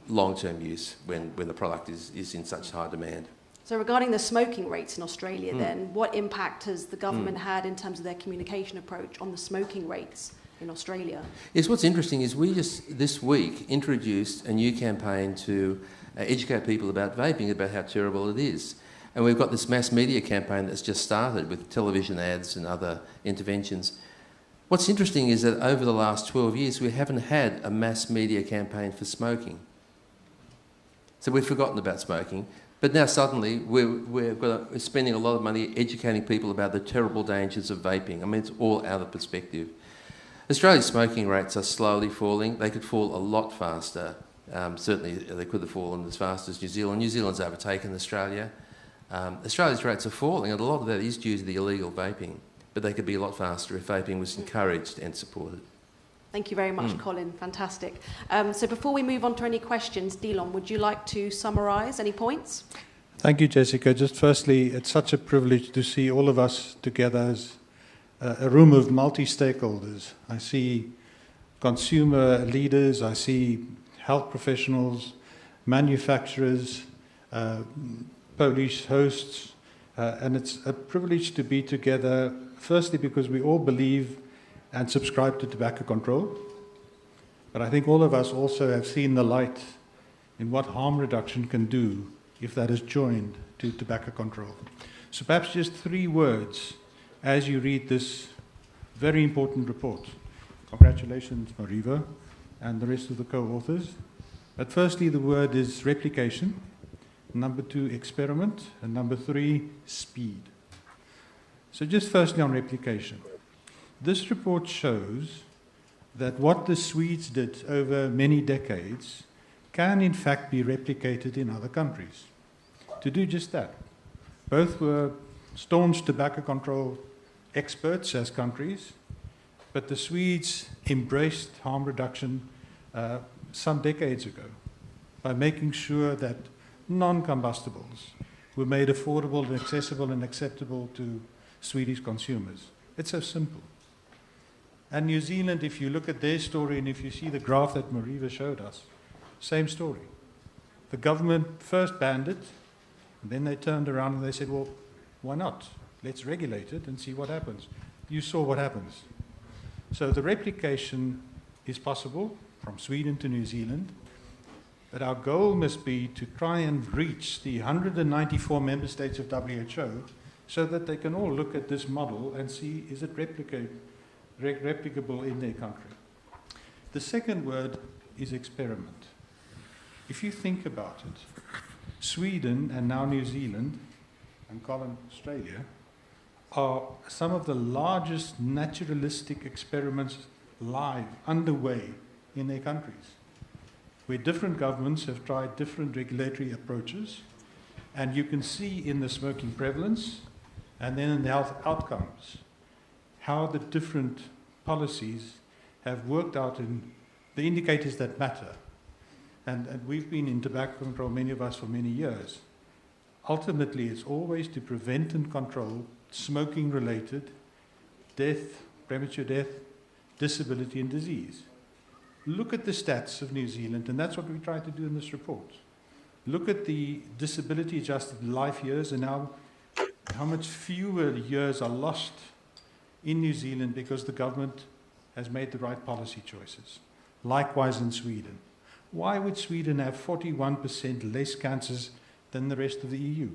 long-term use when the product is in such high demand. So regarding the smoking rates in Australia then, what impact has the government had in terms of their communication approach on the smoking rates in Australia? Yes, what's interesting is we just this week introduced a new campaign to educate people about vaping, about how terrible it is. And we've got this mass media campaign that's just started with television ads and other interventions. What's interesting is that over the last 12 years, we haven't had a mass media campaign for smoking. So we've forgotten about smoking, but now suddenly we're spending a lot of money educating people about the terrible dangers of vaping. I mean, it's all out of perspective. Australia's smoking rates are slowly falling. They could fall a lot faster. Certainly they could have fallen as fast as New Zealand. New Zealand's overtaken Australia. Australia's rates are falling, and a lot of that is due to the illegal vaping. But they could be a lot faster if vaping was encouraged and supported. Thank you very much, Colin. Fantastic. So before we move on to any questions, Delon, would you like to summarise any points? Thank you, Jessica. Just firstly, it's such a privilege to see all of us together as a room of multi-stakeholders. I see consumer leaders, I see health professionals, manufacturers, police hosts, and it's a privilege to be together, firstly because we all believe and subscribe to tobacco control, but I think all of us also have seen the light in what harm reduction can do if that is joined to tobacco control. So perhaps just 3 words as you read this very important report. Congratulations, Mariva, and the rest of the co-authors. But firstly, the word is replication. Number 2, experiment. And number 3, speed. So just firstly on replication. This report shows that what the Swedes did over many decades can in fact be replicated in other countries. To do just that. Both were staunch tobacco control experts as countries, But the Swedes embraced harm reduction some decades ago by making sure that non-combustibles were made affordable and accessible and acceptable to Swedish consumers. It's so simple. And New Zealand, if you look at their story and if you see the graph that Mariva showed us, same story. The government first banned it, and then they turned around and they said, well, why not? Let's regulate it and see what happens. You saw what happens. So the replication is possible from Sweden to New Zealand, but our goal must be to try and reach the 194 member states of WHO so that they can all look at this model and see, is it replicable in their country? The second word is experiment. If you think about it, Sweden and now New Zealand, and Colin, Australia, are some of the largest naturalistic experiments live, underway in their countries, where different governments have tried different regulatory approaches, and you can see in the smoking prevalence and then in the health outcomes how the different policies have worked out in the indicators that matter. And we've been in tobacco control, many of us, for many years. Ultimately, it's always to prevent and control smoking-related death, premature death, disability, and disease. Look at the stats of New Zealand, and that's what we try to do in this report. Look at the disability-adjusted life years and how much fewer years are lost in New Zealand because the government has made the right policy choices. Likewise in Sweden. Why would Sweden have 41% less cancers than the rest of the EU?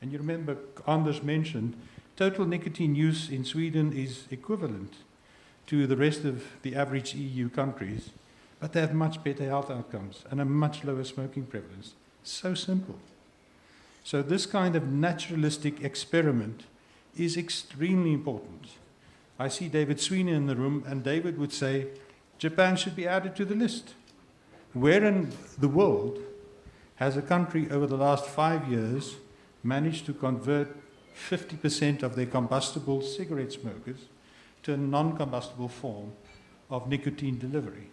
And you remember Anders mentioned total nicotine use in Sweden is equivalent to the rest of the average EU countries, but they have much better health outcomes and a much lower smoking prevalence. So simple. So this kind of naturalistic experiment is extremely important. I see David Sweeney in the room, and David would say Japan should be added to the list. Where in the world has a country over the last 5 years managed to convert 50% of their combustible cigarette smokers to a non-combustible form of nicotine delivery?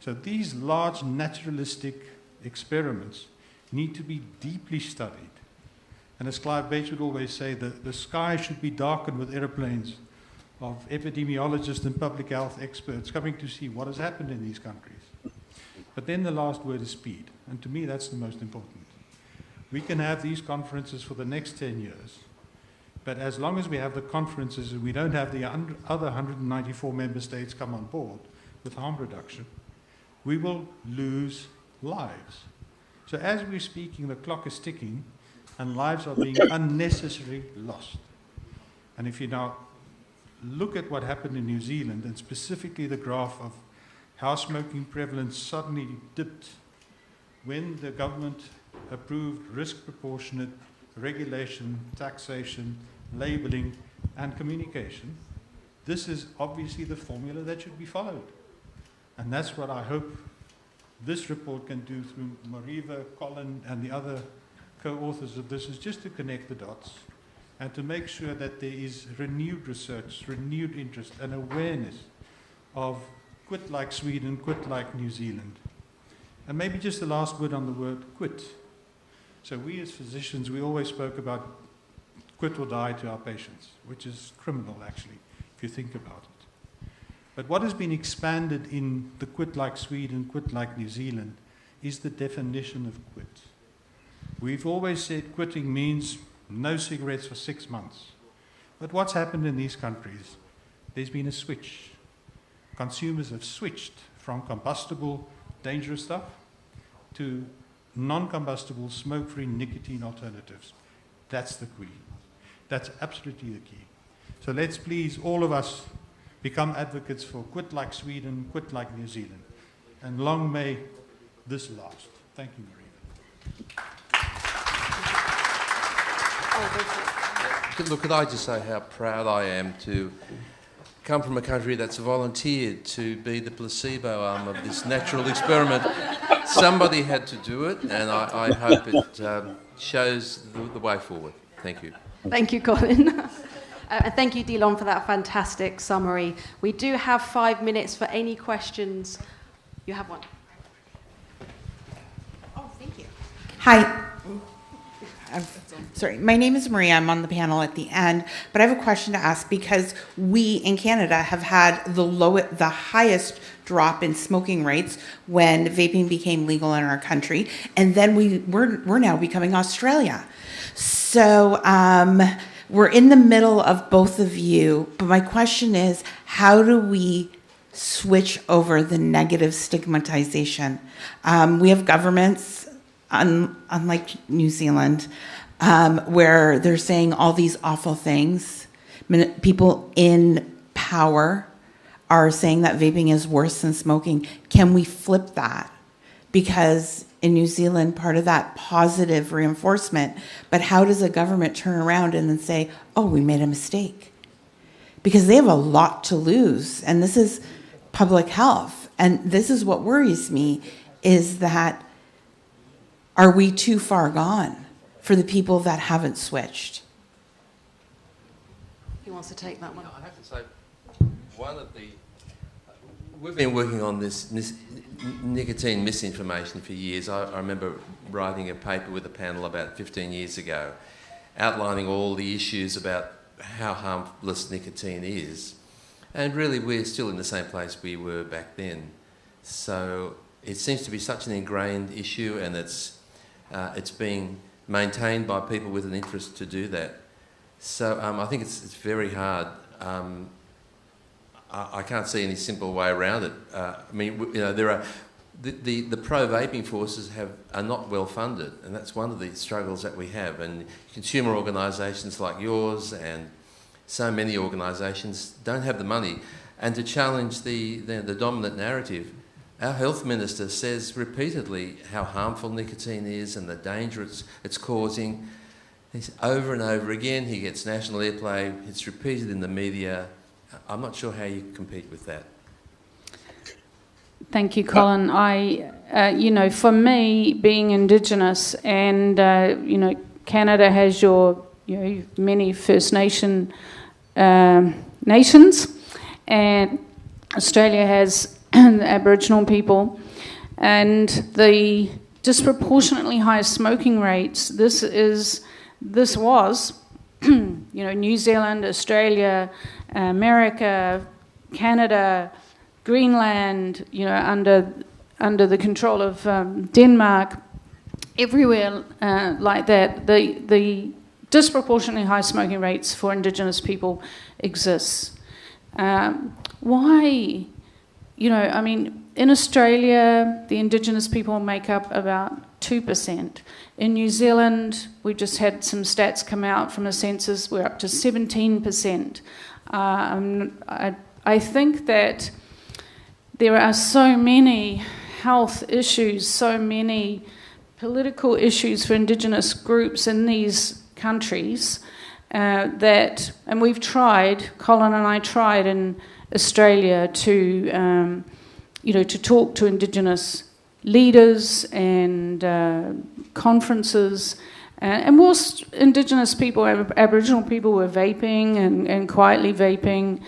So these large naturalistic experiments need to be deeply studied. And as Clive Bates would always say, the sky should be darkened with aeroplanes of epidemiologists and public health experts coming to see what has happened in these countries. But then the last word is speed, and to me that's the most important. We can have these conferences for the next 10 years, but as long as we have the conferences and we don't have the other 194 member states come on board with harm reduction, we will lose lives. So as we're speaking, the clock is ticking, and lives are being unnecessarily lost. And if you now look at what happened in New Zealand, and specifically the graph of how smoking prevalence suddenly dipped when the government approved risk proportionate regulation, taxation, labeling, and communication, this is obviously the formula that should be followed. And that's what I hope this report can do through Mariva, Colin, and the other co-authors of this, is just to connect the dots and to make sure that there is renewed research, renewed interest, and awareness of quit like Sweden, quit like New Zealand. And maybe just the last word on the word quit. So we as physicians, we always spoke about quit or die to our patients, which is criminal actually, if you think about it. But what has been expanded in the quit like Sweden, quit like New Zealand, is the definition of quit. We've always said quitting means no cigarettes for 6 months. But what's happened in these countries? There's been a switch. Consumers have switched from combustible, dangerous stuff to non-combustible, smoke-free nicotine alternatives. That's the key. That's absolutely the key. So let's please, all of us, become advocates for quit like Sweden, quit like New Zealand. And long may this last. Thank you, Mariva. Look, could I just say how proud I am to come from a country that's volunteered to be the placebo arm of this natural experiment. Somebody had to do it, and I hope it shows the way forward. Thank you. Thank you, Colin. And thank you, Delon, for that fantastic summary. We do have 5 minutes for any questions. You have one. Oh, thank you. Hi. Sorry, my name is Maria. I'm on the panel at the end, but I have a question to ask because we in Canada have had the highest drop in smoking rates when vaping became legal in our country, and then we're now becoming Australia. So we're in the middle of both of you, but my question is, how do we switch over the negative stigmatization? We have governments, unlike New Zealand, where they're saying all these awful things. People in power are saying that vaping is worse than smoking. Can we flip that? Because in New Zealand, part of that positive reinforcement, but how does a government turn around and then say, oh, we made a mistake? Because they have a lot to lose, and this is public health. And this is what worries me, is that are we too far gone for the people that haven't switched? Who wants to take that one? I have to say, we've been working on this nicotine misinformation for years. I remember writing a paper with a panel about 15 years ago, outlining all the issues about how harmless nicotine is. And really, we're still in the same place we were back then. So it seems to be such an ingrained issue, and it's being maintained by people with an interest to do that. So I think it's very hard. I can't see any simple way around it. I mean, there are the pro-vaping forces are not well funded, and that's one of the struggles that we have. And consumer organisations like yours and so many organisations don't have the money. And to challenge the dominant narrative, our health minister says repeatedly how harmful nicotine is and the danger it's causing. Over and over again, he gets national airplay. It's repeated in the media. I'm not sure how you compete with that. Thank you, Colin. For me, being Indigenous, and Canada has many First nations, and Australia has the Aboriginal people, and the disproportionately high smoking rates. This was, New Zealand, Australia, America, Canada, Greenland, under the control of Denmark, everywhere like that, the disproportionately high smoking rates for Indigenous people exists. Why? In Australia, the Indigenous people make up about 2%. In New Zealand, we just had some stats come out from a census, we're up to 17%. I think that there are so many health issues, so many political issues for Indigenous groups in these countries and we've tried, Colin and I tried in Australia to talk to Indigenous leaders and conferences. And whilst Indigenous people, Aboriginal people were vaping and quietly vaping,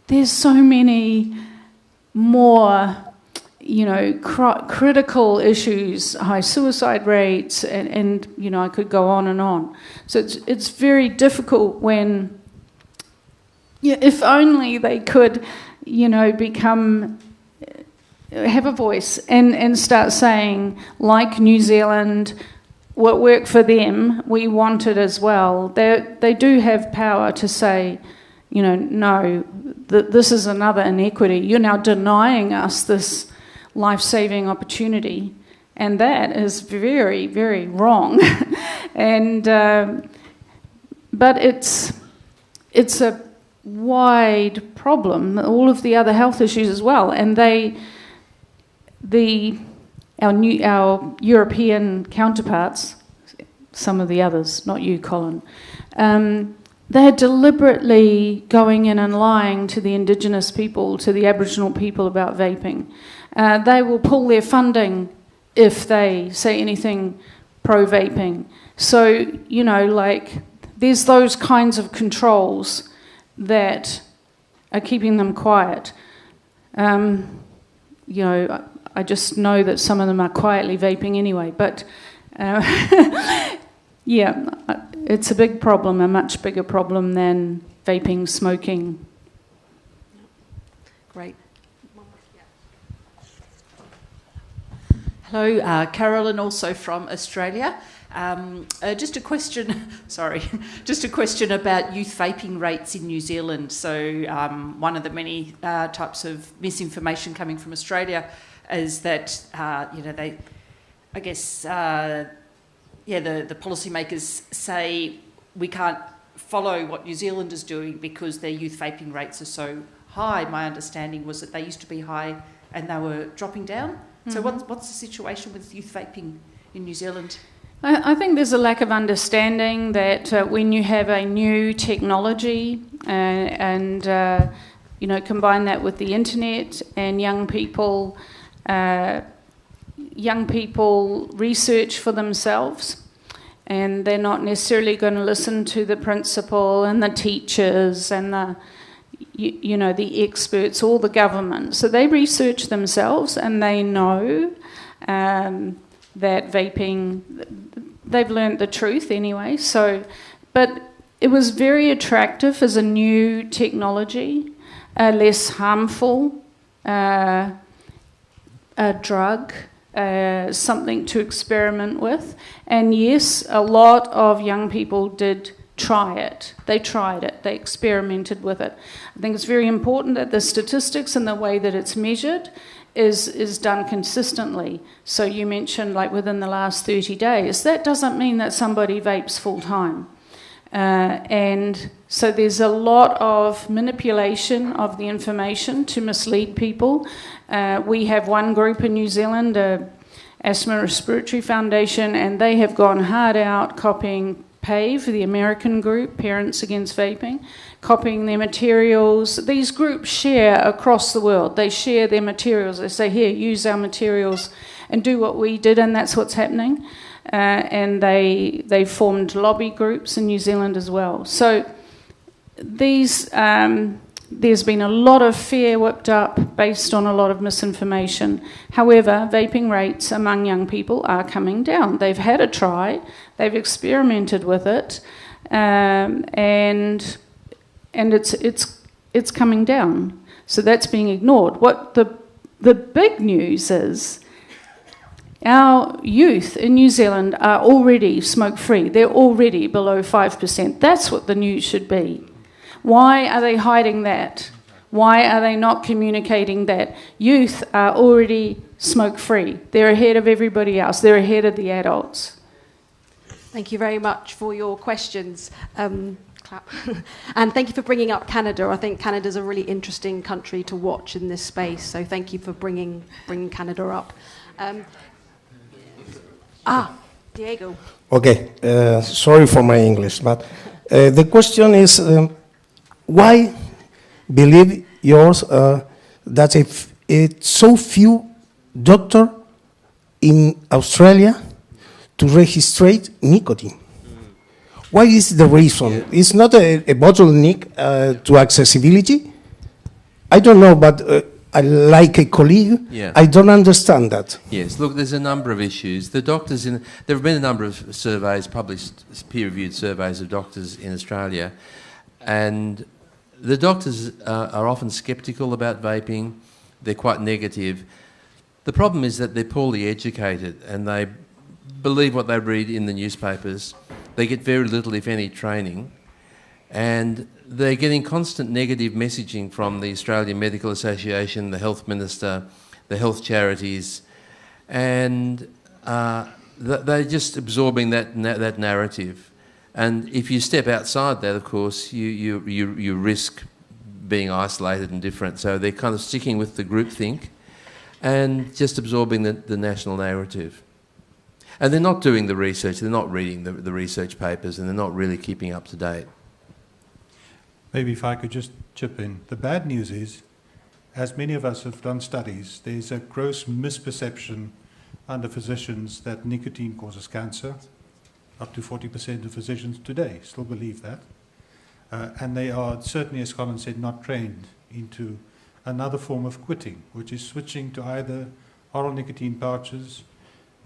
there's so many more, critical issues, high suicide rates, and I could go on and on. So it's very difficult when, if only they could, have a voice and start saying, like New Zealand, what worked for them, we want it as well. They do have power to say, no, this is another inequity. You're now denying us this life-saving opportunity, and that is very, very wrong. But it's a wide problem. All of the other health issues as well, and our European counterparts, some of the others, not you, Colin, they're deliberately going in and lying to the Indigenous people, to the Aboriginal people about vaping. They will pull their funding if they say anything pro-vaping. So, there's those kinds of controls that are keeping them quiet. You know, I just know that some of them are quietly vaping anyway, but yeah, it's a big problem, a much bigger problem than vaping, smoking. Great. Hello, Carolyn, also from Australia. Just a question, sorry, just a question about youth vaping rates in New Zealand. So one of the many types of misinformation coming from Australia is that, you know, they, I guess, the policymakers say we can't follow what New Zealand is doing because their youth vaping rates are so high. My understanding was that they used to be high and they were dropping down. Mm-hmm. So what's the situation with youth vaping in New Zealand? I think there's a lack of understanding that when you have a new technology and you know, combine that with the internet and young people research for themselves, and they're not necessarily going to listen to the principal and the teachers and the you know, the experts or the government. So they research themselves and they know that vaping, they've learnt the truth anyway. So, but it was very attractive as a new technology, a less harmful a drug, something to experiment with. And yes, a lot of young people did try it. They tried it. They experimented with it. I think it's very important that the statistics and the way that it's measured is done consistently. So you mentioned like within the last 30 days. That doesn't mean that somebody vapes full time. And so there's a lot of manipulation of the information to mislead people. We have one group in New Zealand, Asthma Respiratory Foundation, and they have gone hard out copying PAVE, the American group, Parents Against Vaping, copying their materials. These groups share across the world. They share their materials. They say, here, use our materials and do what we did, and that's what's happening. And they formed lobby groups in New Zealand as well. So these there's been a lot of fear whipped up based on a lot of misinformation. However, vaping rates among young people are coming down. They've had a try, they've experimented with it, and it's coming down. So that's being ignored. What the big news is, our youth in New Zealand are already smoke-free. They're already below 5%. That's what the news should be. Why are they hiding that? Why are they not communicating that? Youth are already smoke-free. They're ahead of everybody else. They're ahead of the adults. Thank you very much for your questions. Clap. And thank you for bringing up Canada. I think Canada's a really interesting country to watch in this space. So thank you for bringing Canada up. Diego. Okay, sorry for my English, but the question is, why believe yours that if it's so few doctors in Australia to register nicotine? Why is the reason? Yeah. It's not a bottleneck to accessibility? I don't know, but like a colleague, yeah. I don't understand that. Yes, look, there's a number of issues. The doctors there have been a number of surveys, published peer-reviewed surveys of doctors in Australia, and the doctors are often sceptical about vaping. They're quite negative. The problem is that they're poorly educated and they believe what they read in the newspapers. They get very little, if any, training, and they're getting constant negative messaging from the Australian Medical Association, the Health Minister, the health charities, and they're just absorbing that narrative. And if you step outside that, of course, you risk being isolated and different. So they're kind of sticking with the groupthink and just absorbing the national narrative. And they're not doing the research, they're not reading the research papers, and they're not really keeping up to date. Maybe if I could just chip in. The bad news is, as many of us have done studies, there's a gross misperception under physicians that nicotine causes cancer. Up to 40% of physicians today still believe that. And they are certainly, as Colin said, not trained into another form of quitting, which is switching to either oral nicotine pouches,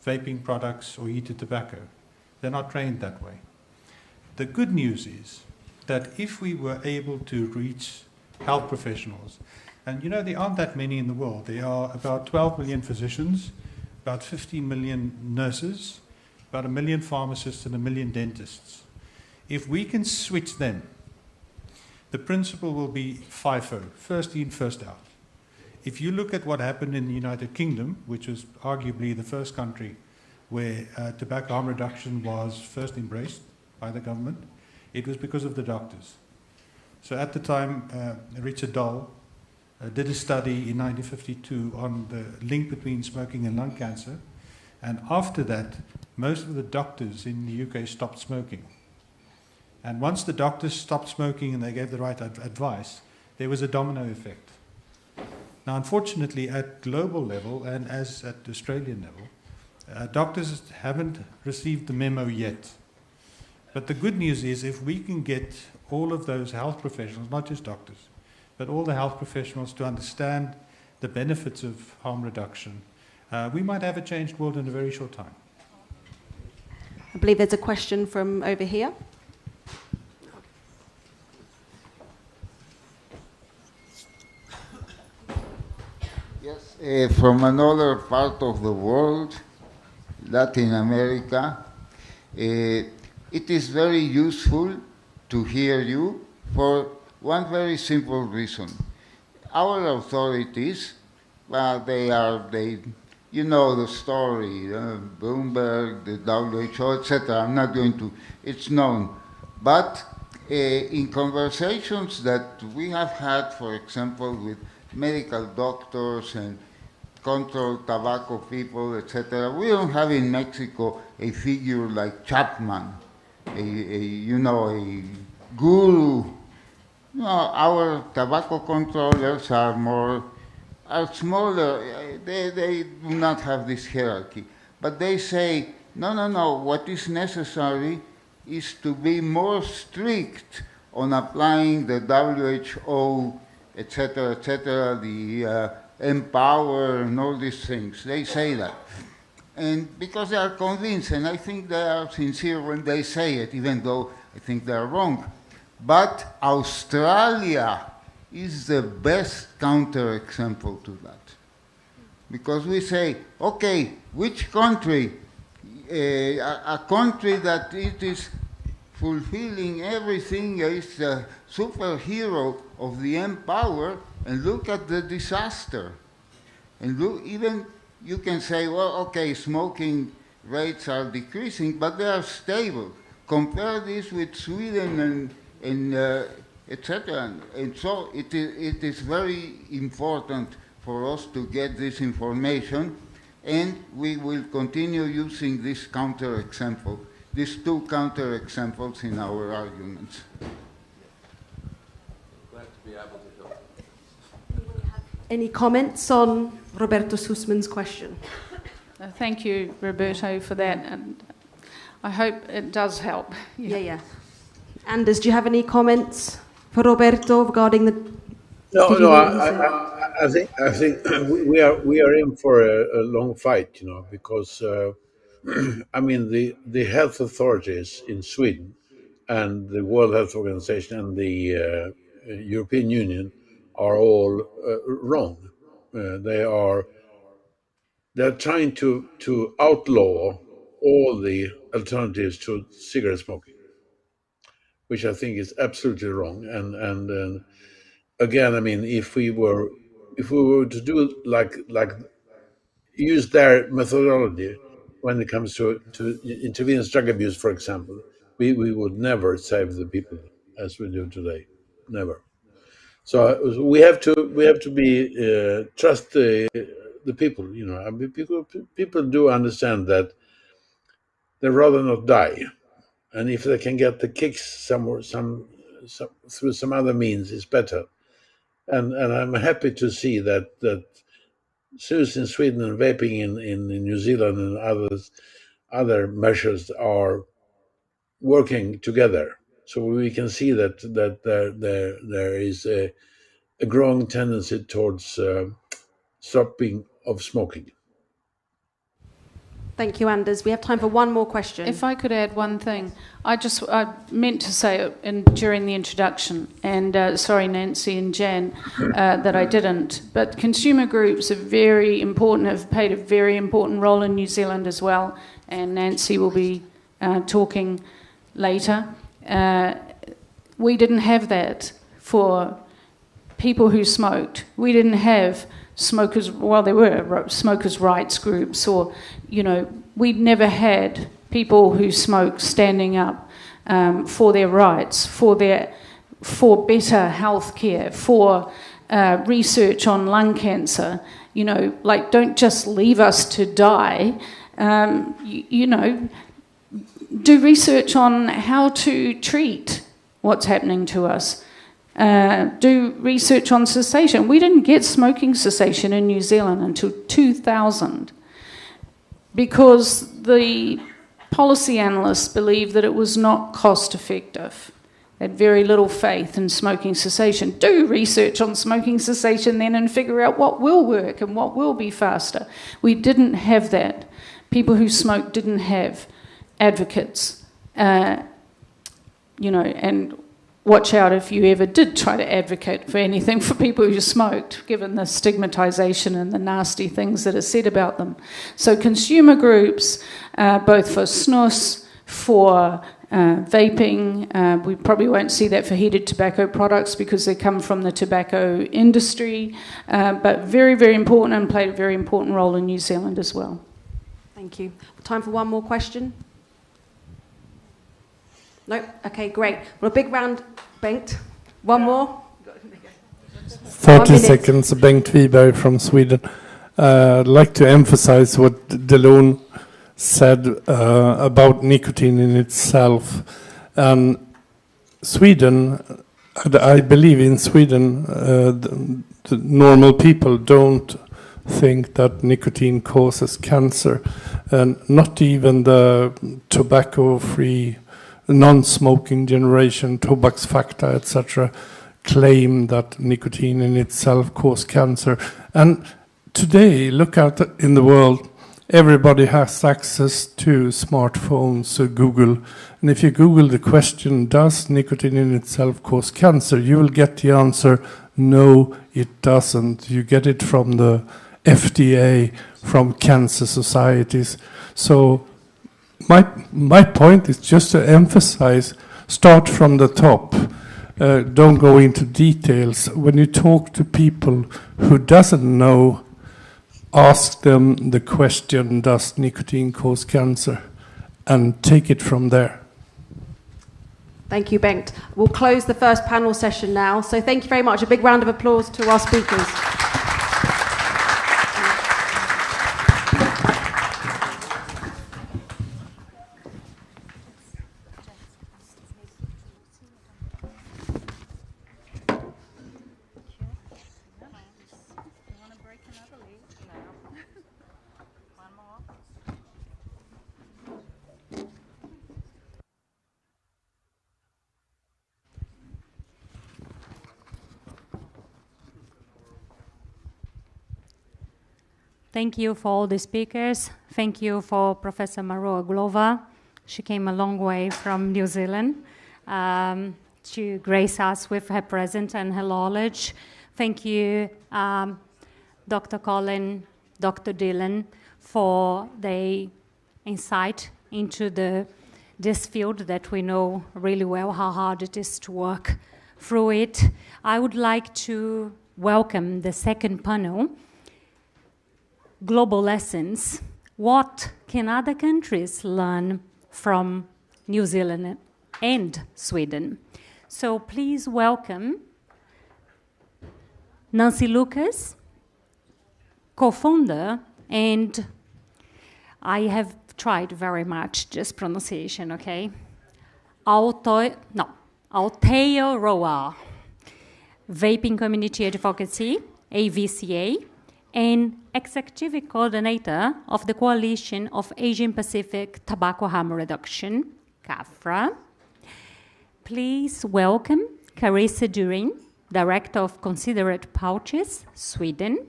vaping products, or heated tobacco. They're not trained that way. The good news is that if we were able to reach health professionals, and you know there aren't that many in the world, there are about 12 million physicians, about 15 million nurses, about 1 million pharmacists and 1 million dentists. If we can switch them, the principle will be FIFO, first in, first out. If you look at what happened in the United Kingdom, which was arguably the first country where tobacco harm reduction was first embraced by the government, it was because of the doctors. So at the time, Richard Doll did a study in 1952 on the link between smoking and lung cancer, and after that, most of the doctors in the UK stopped smoking. And once the doctors stopped smoking and they gave the right advice, there was a domino effect. Now, unfortunately, at global level and as at Australian level, doctors haven't received the memo yet. But the good news is if we can get all of those health professionals, not just doctors, but all the health professionals to understand the benefits of harm reduction, we might have a changed world in a very short time. I believe there's a question from over here. Yes, from another part of the world, Latin America, it is very useful to hear you for one very simple reason. Our authorities, well, you know the story, Bloomberg, the WHO, etc. I'm not going to, it's known. But in conversations that we have had, for example, with medical doctors and controlled tobacco people, etc., we don't have in Mexico a figure like Chapman, a guru. No, our tobacco controllers are smaller. They do not have this hierarchy. But they say, no, what is necessary is to be more strict on applying the WHO, etc., the empower and all these things. They say that. And because they are convinced, and I think they are sincere when they say it, even though I think they are wrong. But Australia is the best counterexample to that. Because we say, okay, which country? A country that it is fulfilling everything, is the superhero of the empower, and look at the disaster. And look, even you can say, well, okay, smoking rates are decreasing, but they are stable. Compare this with Sweden and etc. And so it is very important for us to get this information, and we will continue using this counterexample, these two counterexamples in our arguments. Glad to be able to help. Any comments on Roberto Sussman's question? Thank you, Roberto, for that, and I hope it does help. Yeah. Anders, do you have any comments for Roberto regarding the? No. I think we are in for a long fight, because I mean the health authorities in Sweden and the World Health Organization and the European Union are all wrong. They're trying to outlaw all the alternatives to cigarette smoking, which I think is absolutely wrong. And again, I mean, if we were to do like use their methodology when it comes to intravenous drug abuse, for example, we would never save the people as we do today, never. So we have to be trust the people. I mean, people do understand that they rather not die, and if they can get the kicks somewhere, some through some other means, it's better. And I'm happy to see that snus in Sweden and vaping in New Zealand and other measures are working together. So we can see that there is a growing tendency towards stopping of smoking. Thank you, Anders. We have time for one more question. If I could add one thing, I meant to say it during the introduction, and sorry, Nancy and Jan, that I didn't. But consumer groups are very important, have played a very important role in New Zealand as well, and Nancy will be talking later. We didn't have that for people who smoked. We didn't have smokers, well, there were smokers' rights groups, or, we'd never had people who smoke standing up for their rights, for better health care, for research on lung cancer. Don't just leave us to die. Do research on how to treat what's happening to us. Do research on cessation. We didn't get smoking cessation in New Zealand until 2000 because the policy analysts believed that it was not cost effective. They had very little faith in smoking cessation. Do research on smoking cessation then and figure out what will work and what will be faster. We didn't have that. People who smoke didn't have advocates, and watch out if you ever did try to advocate for anything for people who smoked, given the stigmatisation and the nasty things that are said about them. So consumer groups, both for snus, for vaping, we probably won't see that for heated tobacco products because they come from the tobacco industry, but very, very important and played a very important role in New Zealand as well. Thank you. Time for one more question? No? Okay, great. Well, a big round, Bengt. One more? 30 seconds, Bengt Wiberg from Sweden. I'd like to emphasize what Delon said about nicotine in itself. And Sweden, I believe in Sweden, the normal people don't think that nicotine causes cancer. And not even the tobacco-free non-smoking generation, Tobaksfakta, etc., claim that nicotine in itself causes cancer. And today, look out in the world, everybody has access to smartphones, Google. And if you Google the question, does nicotine in itself cause cancer? You will get the answer, no, it doesn't. You get it from the FDA, from cancer societies. So my point is just to emphasize, start from the top. Don't go into details. When you talk to people who doesn't know, ask them the question, does nicotine cause cancer? And take it from there. Thank you, Bengt. We'll close the first panel session now. So thank you very much. A big round of applause to our speakers. Thank you for all the speakers. Thank you for Professor Maroa Glova. She came a long way from New Zealand to grace us with her presence and her knowledge. Thank you, Dr. Colin, Dr. Dylan, for the insight into this field that we know really well how hard it is to work through it. I would like to welcome the second panel, Global Lessons. What can other countries learn from New Zealand and Sweden? So please welcome Nancy Lucas, co-founder, and I have tried very much just pronunciation, okay? Aotearoa, Vaping Community Advocacy, AVCA, and Executive Coordinator of the Coalition of Asian Pacific Tobacco Harm Reduction, CAFRA. Please welcome Carissa Durin, Director of Considerate Pouches, Sweden.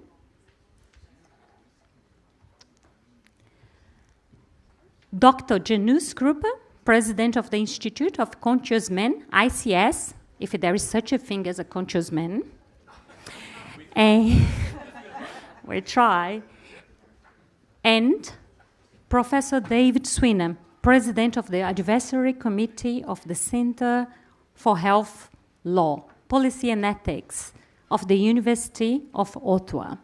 Dr. Janus Gruppe, President of the Institute of Conscious Men, ICS, if there is such a thing as a conscious man. We try. And Professor David Sweenham, President of the Advisory Committee of the Center for Health Law, Policy and Ethics of the University of Ottawa.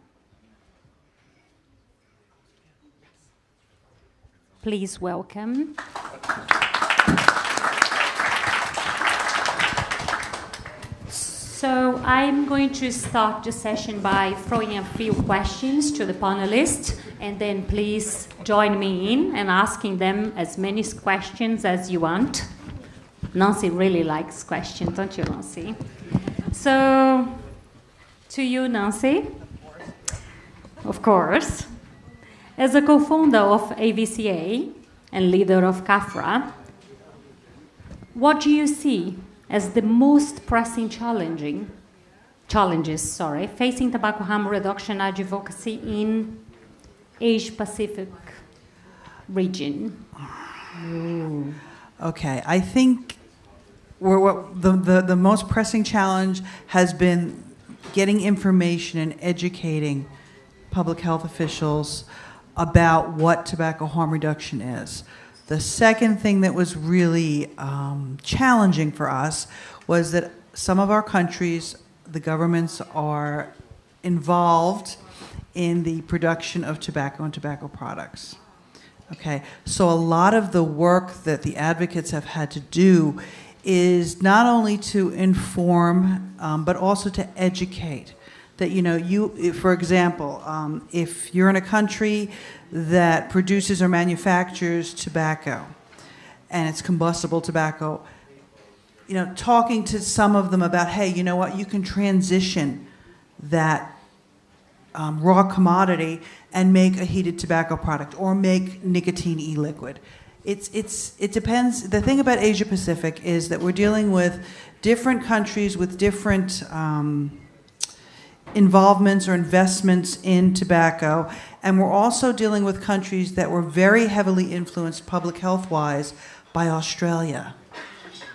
Please welcome. So I'm going to start the session by throwing a few questions to the panelists, and then please join me in and asking them as many questions as you want. Nancy really likes questions, don't you, Nancy? So, to you, Nancy. Of course. As a co-founder of AVCA and leader of CAFRA, what do you see as the most pressing challenges facing tobacco harm reduction advocacy in Asia-Pacific region? Okay, I think the most pressing challenge has been getting information and educating public health officials about what tobacco harm reduction is. The second thing that was really challenging for us was that some of our countries, the governments are involved in the production of tobacco and tobacco products. Okay, so a lot of the work that the advocates have had to do is not only to inform, but also to educate. That, you know, for example, if you're in a country that produces or manufactures tobacco, and it's combustible tobacco, you know, talking to some of them about, hey, you know what, you can transition that raw commodity and make a heated tobacco product or make nicotine e-liquid. It depends. The thing about Asia Pacific is that we're dealing with different countries with different involvements or investments in tobacco, and we're also dealing with countries that were very heavily influenced public health-wise by Australia,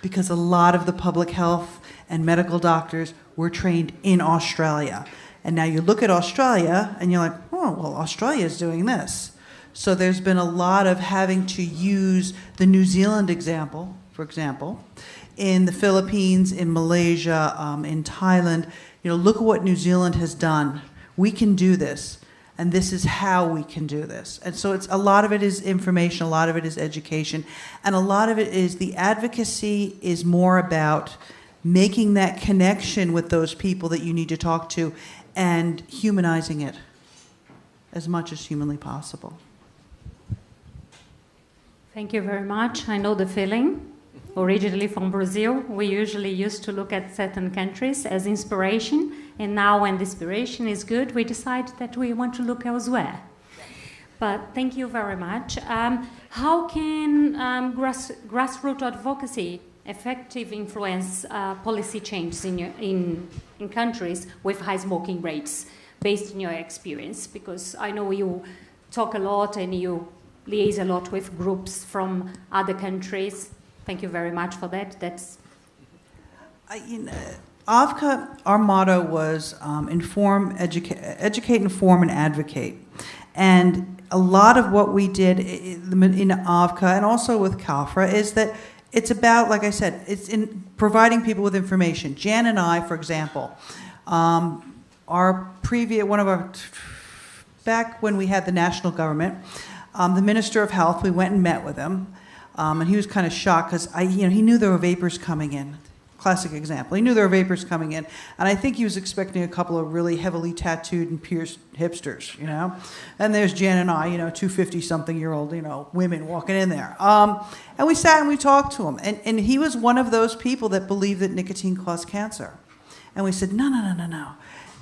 because a lot of the public health and medical doctors were trained in Australia. And now you look at Australia and you're like, oh, well, Australia is doing this. So there's been a lot of having to use the New Zealand example, for example, in the Philippines, in Malaysia, in Thailand. You know, look at what New Zealand has done. We can do this, and this is how we can do this. And so a lot of it is information, a lot of it is education, and a lot of it is the advocacy is more about making that connection with those people that you need to talk to and humanizing it as much as humanly possible. Thank you very much. I know the feeling. Originally from Brazil, we usually used to look at certain countries as inspiration, and now when the inspiration is good, we decide that we want to look elsewhere. But thank you very much. How can grassroots advocacy effective influence policy changes in countries with high smoking rates, based on your experience? Because I know you talk a lot and you liaise a lot with groups from other countries. Thank you very much for that. AVCA, our motto was educate, inform, and advocate. And a lot of what we did in AVCA and also with CAFRA is that it's about, like I said, it's in providing people with information. Jan and I, for example, back when we had the national government, the Minister of Health, we went and met with him. And he was kind of shocked because he knew there were vapors coming in. Classic example. He knew there were vapors coming in, and I think he was expecting a couple of really heavily tattooed and pierced hipsters, you know. And there's Jan and I, 250-something-year-old, women walking in there. And we sat and we talked to him, and he was one of those people that believed that nicotine caused cancer. And we said, no.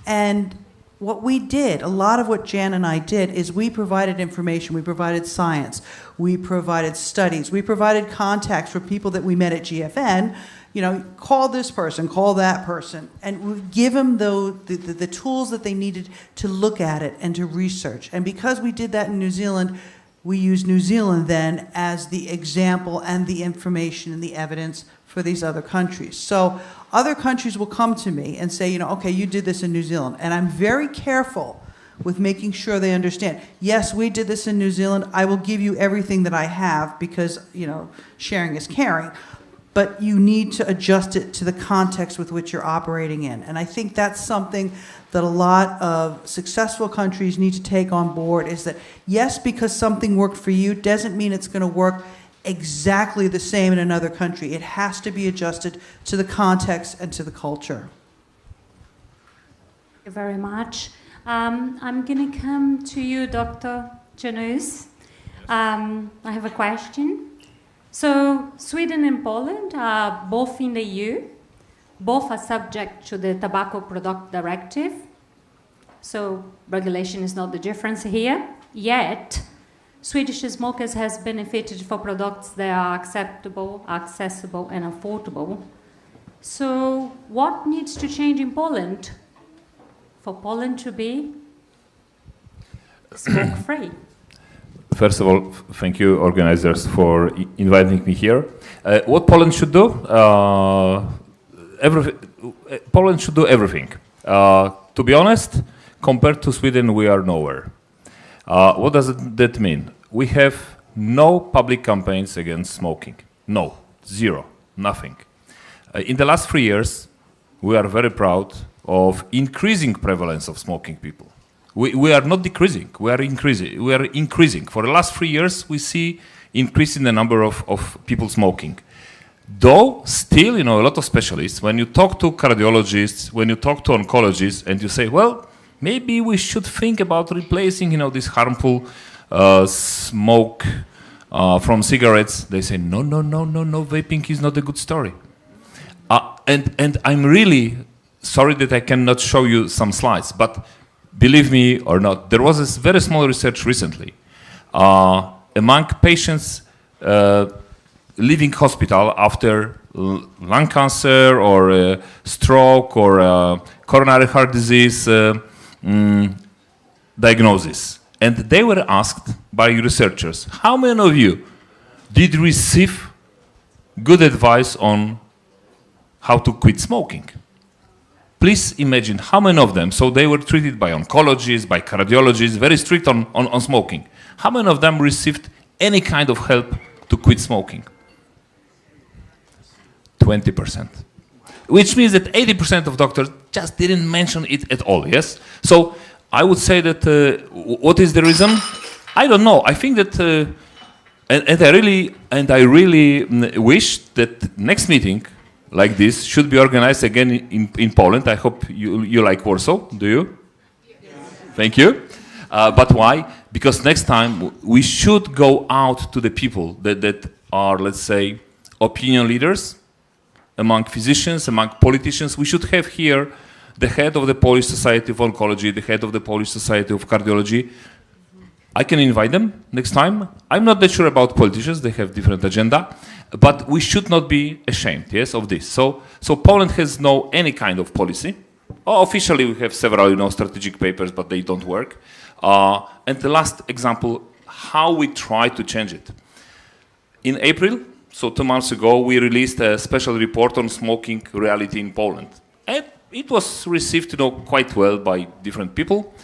And what we did, a lot of what Jan and I did, is we provided information, we provided science, we provided studies, we provided contacts for people that we met at GFN. You know, call this person, call that person, and we give them the tools that they needed to look at it and to research. And because we did that in New Zealand, we used New Zealand then as the example and the information and the evidence for these other countries. So other countries will come to me and say, you know, okay, you did this in New Zealand. And I'm very careful with making sure they understand, yes, we did this in New Zealand. I will give you everything that I have because, you know, sharing is caring. But you need to adjust it to the context with which you're operating in. And I think that's something that a lot of successful countries need to take on board, is that, yes, because something worked for you doesn't mean it's going to work exactly the same in another country. It has to be adjusted to the context and to the culture. Thank you very much. I'm going to come to you, Dr. Janus. I have a question. So Sweden and Poland are both in the EU, both are subject to the Tobacco Product Directive, so regulation is not the difference here, yet Swedish smokers has benefited for products that are acceptable, accessible and affordable. So what needs to change in Poland for Poland to be smoke-free? First of all, thank you, organizers, for inviting me here. What Poland should do? Poland should do everything. To be honest, compared to Sweden, we are nowhere. What does that mean? We have no public campaigns against smoking. No, zero, nothing. In the last 3 years, we are very proud of increasing prevalence of smoking people. We are not decreasing, we are increasing. For the last 3 years, we see increase in the number of people smoking. Though, still, you know, a lot of specialists, when you talk to cardiologists, when you talk to oncologists, and you say, well, maybe we should think about replacing, you know, this harmful smoke from cigarettes, they say, no, vaping is not a good story. And I'm really sorry that I cannot show you some slides, but believe me or not, there was a very small research recently among patients leaving hospital after lung cancer or stroke or coronary heart disease diagnosis. And they were asked by researchers, how many of you did receive good advice on how to quit smoking? Please imagine how many of them, so they were treated by oncologists, by cardiologists, very strict on smoking. How many of them received any kind of help to quit smoking? 20%. Which means that 80% of doctors just didn't mention it at all, yes? So I would say that, what is the reason? I don't know. I think that, and I really wish that next meeting, like this should be organized again in Poland. I hope you like Warsaw. Do you? Yes. Thank you. But why? Because next time we should go out to the people that are, let's say, opinion leaders, among physicians, among politicians. We should have here the head of the Polish Society of Oncology, the head of the Polish Society of Cardiology. I can invite them next time. I'm not that sure about politicians. They have different agenda. But we should not be ashamed, yes, of this. So Poland has no any kind of policy. Officially, we have several, you know, strategic papers, but they don't work. And the last example, how we try to change it. In April, so 2 months ago, we released a special report on smoking reality in Poland. And it was received, you know, quite well by different people.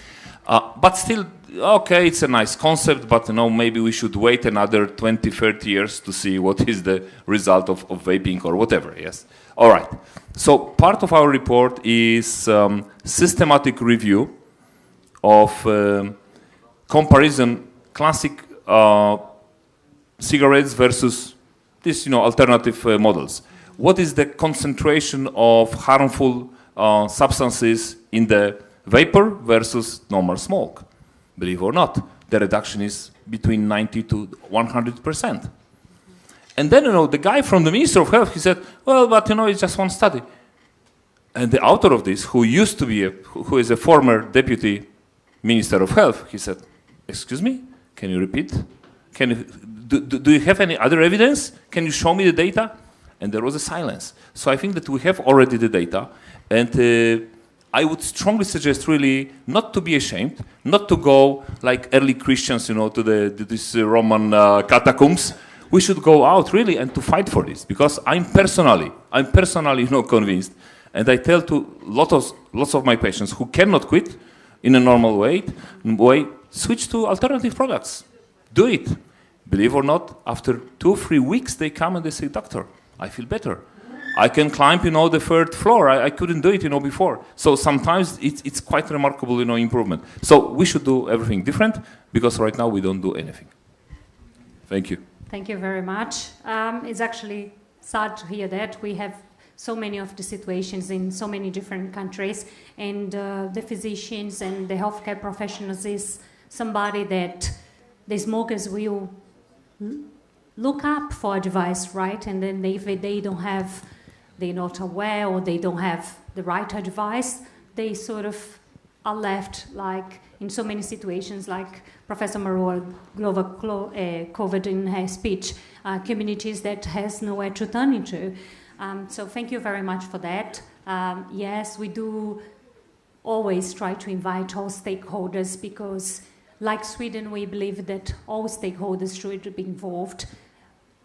But still, okay, it's a nice concept, but you know, maybe we should wait another 20, 30 years to see what is the result of vaping or whatever, yes? All right. So part of our report is systematic review of comparison classic cigarettes versus these, you know, alternative models. What is the concentration of harmful substances in the vapor versus normal smoke? Believe it or not, the reduction is between 90 to 100%. And then, you know, the guy from the Ministry of Health, he said, well, but, you know, it's just one study. And the author of this, who used to be who is a former deputy minister of health, he said, "Excuse me, can you repeat? Do you have any other evidence? Can you show me the data?" And there was a silence. So I think that we have already the data, and I would strongly suggest really not to be ashamed, not to go like early Christians, to this Roman catacombs. We should go out really and to fight for this, because I'm personally convinced, and I tell to lots of my patients who cannot quit in a normal way, switch to alternative products. Do it. Believe or not, after 2 or 3 weeks, they come and they say, "Doctor, I feel better. I can climb, the 3rd floor. I couldn't do it, before." So sometimes it's quite remarkable, improvement. So we should do everything different, because right now we don't do anything. Thank you. Thank you very much. It's actually sad to hear that. We have so many of the situations in so many different countries, and the physicians and the healthcare professionals is somebody that the smokers will look up for advice, right? And then if they're not aware or they don't have the right advice, they sort of are left like in so many situations, like Professor Maroa Glover covered in her speech, communities that has nowhere to turn into. So thank you very much for that. Yes, we do always try to invite all stakeholders, because like Sweden, we believe that all stakeholders should be involved.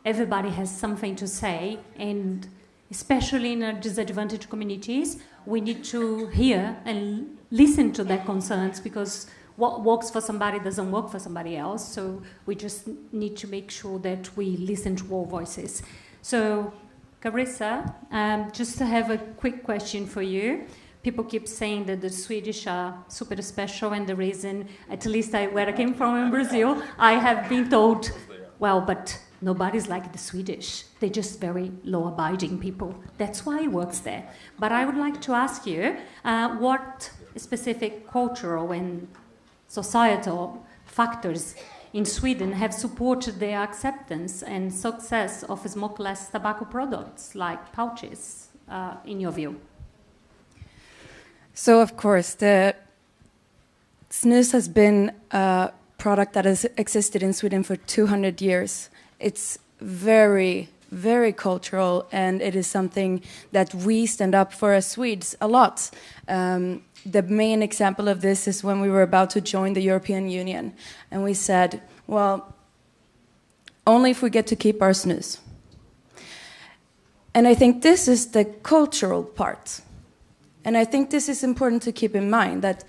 Everybody has something to say, and especially in disadvantaged communities, we need to hear and listen to their concerns, because what works for somebody doesn't work for somebody else. So we just need to make sure that we listen to all voices. So, Carissa, just to have a quick question for you. People keep saying that the Swedish are super special, and the reason, at least where I came from in Brazil, I have been told, well, but nobody's like the Swedish. They're just very law-abiding people. That's why it works there. But I would like to ask you, what specific cultural and societal factors in Sweden have supported the acceptance and success of smokeless tobacco products like pouches, in your view? So, of course, the snus has been a product that has existed in Sweden for 200 years. It's very, very cultural, and it is something that we stand up for as Swedes a lot. The main example of this is when we were about to join the European Union, and we said, well, only if we get to keep our snus. And I think this is the cultural part. And I think this is important to keep in mind, that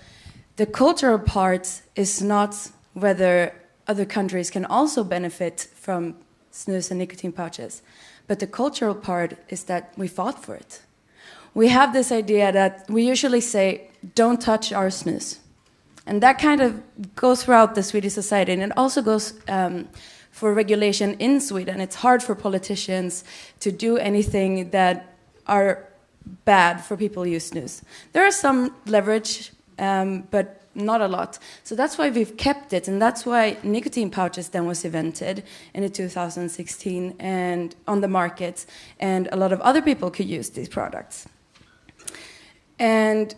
the cultural part is not whether other countries can also benefit from snus and nicotine pouches, but the cultural part is that we fought for it. We have this idea that we usually say, don't touch our snus. And that kind of goes throughout the Swedish society, and it also goes for regulation in Sweden. It's hard for politicians to do anything that are bad for people who use snus. There is some leverage, but not a lot. So that's why we've kept it, and that's why nicotine pouches then was invented in 2016 and on the market, and a lot of other people could use these products. And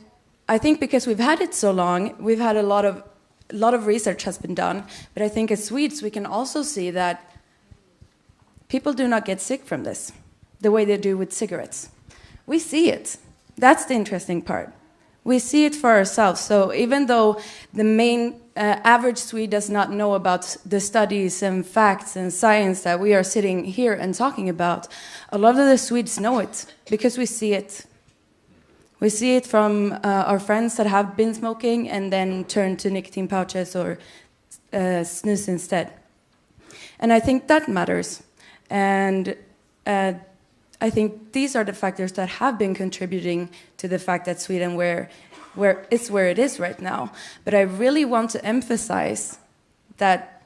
I think because we've had it so long, we've had a lot of research has been done, but I think as Swedes we can also see that people do not get sick from this the way they do with cigarettes. We see it. That's the interesting part. We see it for ourselves. So even though the main average Swede does not know about the studies and facts and science that we are sitting here and talking about, a lot of the Swedes know it because we see it. We see it from our friends that have been smoking and then turn to nicotine pouches or snus instead. And I think that matters. And I think these are the factors that have been contributing to the fact that Sweden where it is right now. But I really want to emphasize that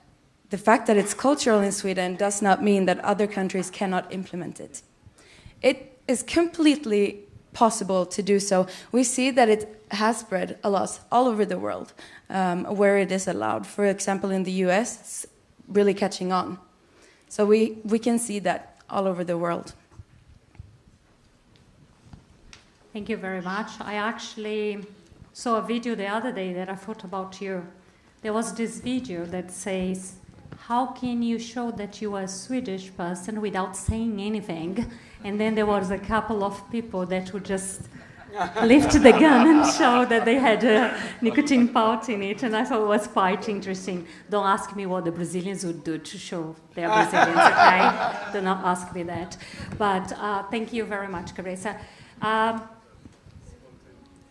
the fact that it's cultural in Sweden does not mean that other countries cannot implement it. It is completely possible to do so. We see that it has spread a lot all over the world where it is allowed. For example, in the US, it's really catching on. So we can see that all over the world. Thank you very much. I actually saw a video the other day that I thought about you. There was this video that says, how can you show that you are a Swedish person without saying anything? And then there was a couple of people that would just lift the gun and show that they had a nicotine pouch in it, and I thought it was quite interesting. Don't ask me what the Brazilians would do to show they're Brazilians, okay? Do not ask me that. But thank you very much, Carissa.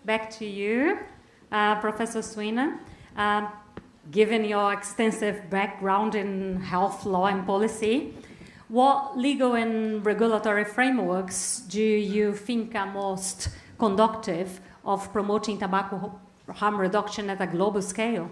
Back to you, Professor Sweeney. Given your extensive background in health law and policy, what legal and regulatory frameworks do you think are most conducive of promoting tobacco harm reduction at a global scale?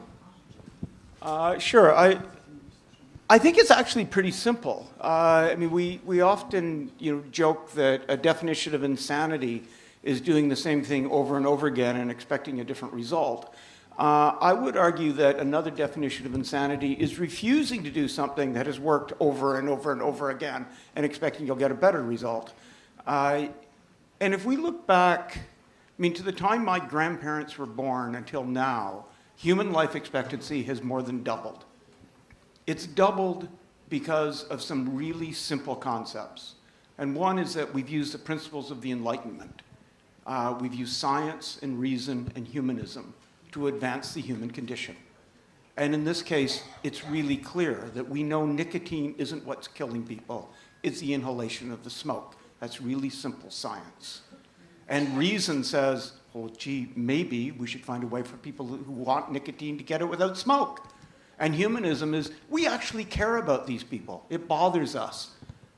Sure. I think it's actually pretty simple. I mean, we often joke that a definition of insanity is doing the same thing over and over again and expecting a different result. I would argue that another definition of insanity is refusing to do something that has worked over and over and over again and expecting you'll get a better result. And if we look back, I mean, to the time my grandparents were born until now, human life expectancy has more than doubled. It's doubled because of some really simple concepts. And one is that we've used the principles of the Enlightenment. We've used science and reason and humanism to advance the human condition. And in this case, it's really clear that we know nicotine isn't what's killing people, it's the inhalation of the smoke. That's really simple science. And reason says, well, gee, maybe we should find a way for people who want nicotine to get it without smoke. And humanism is, we actually care about these people. It bothers us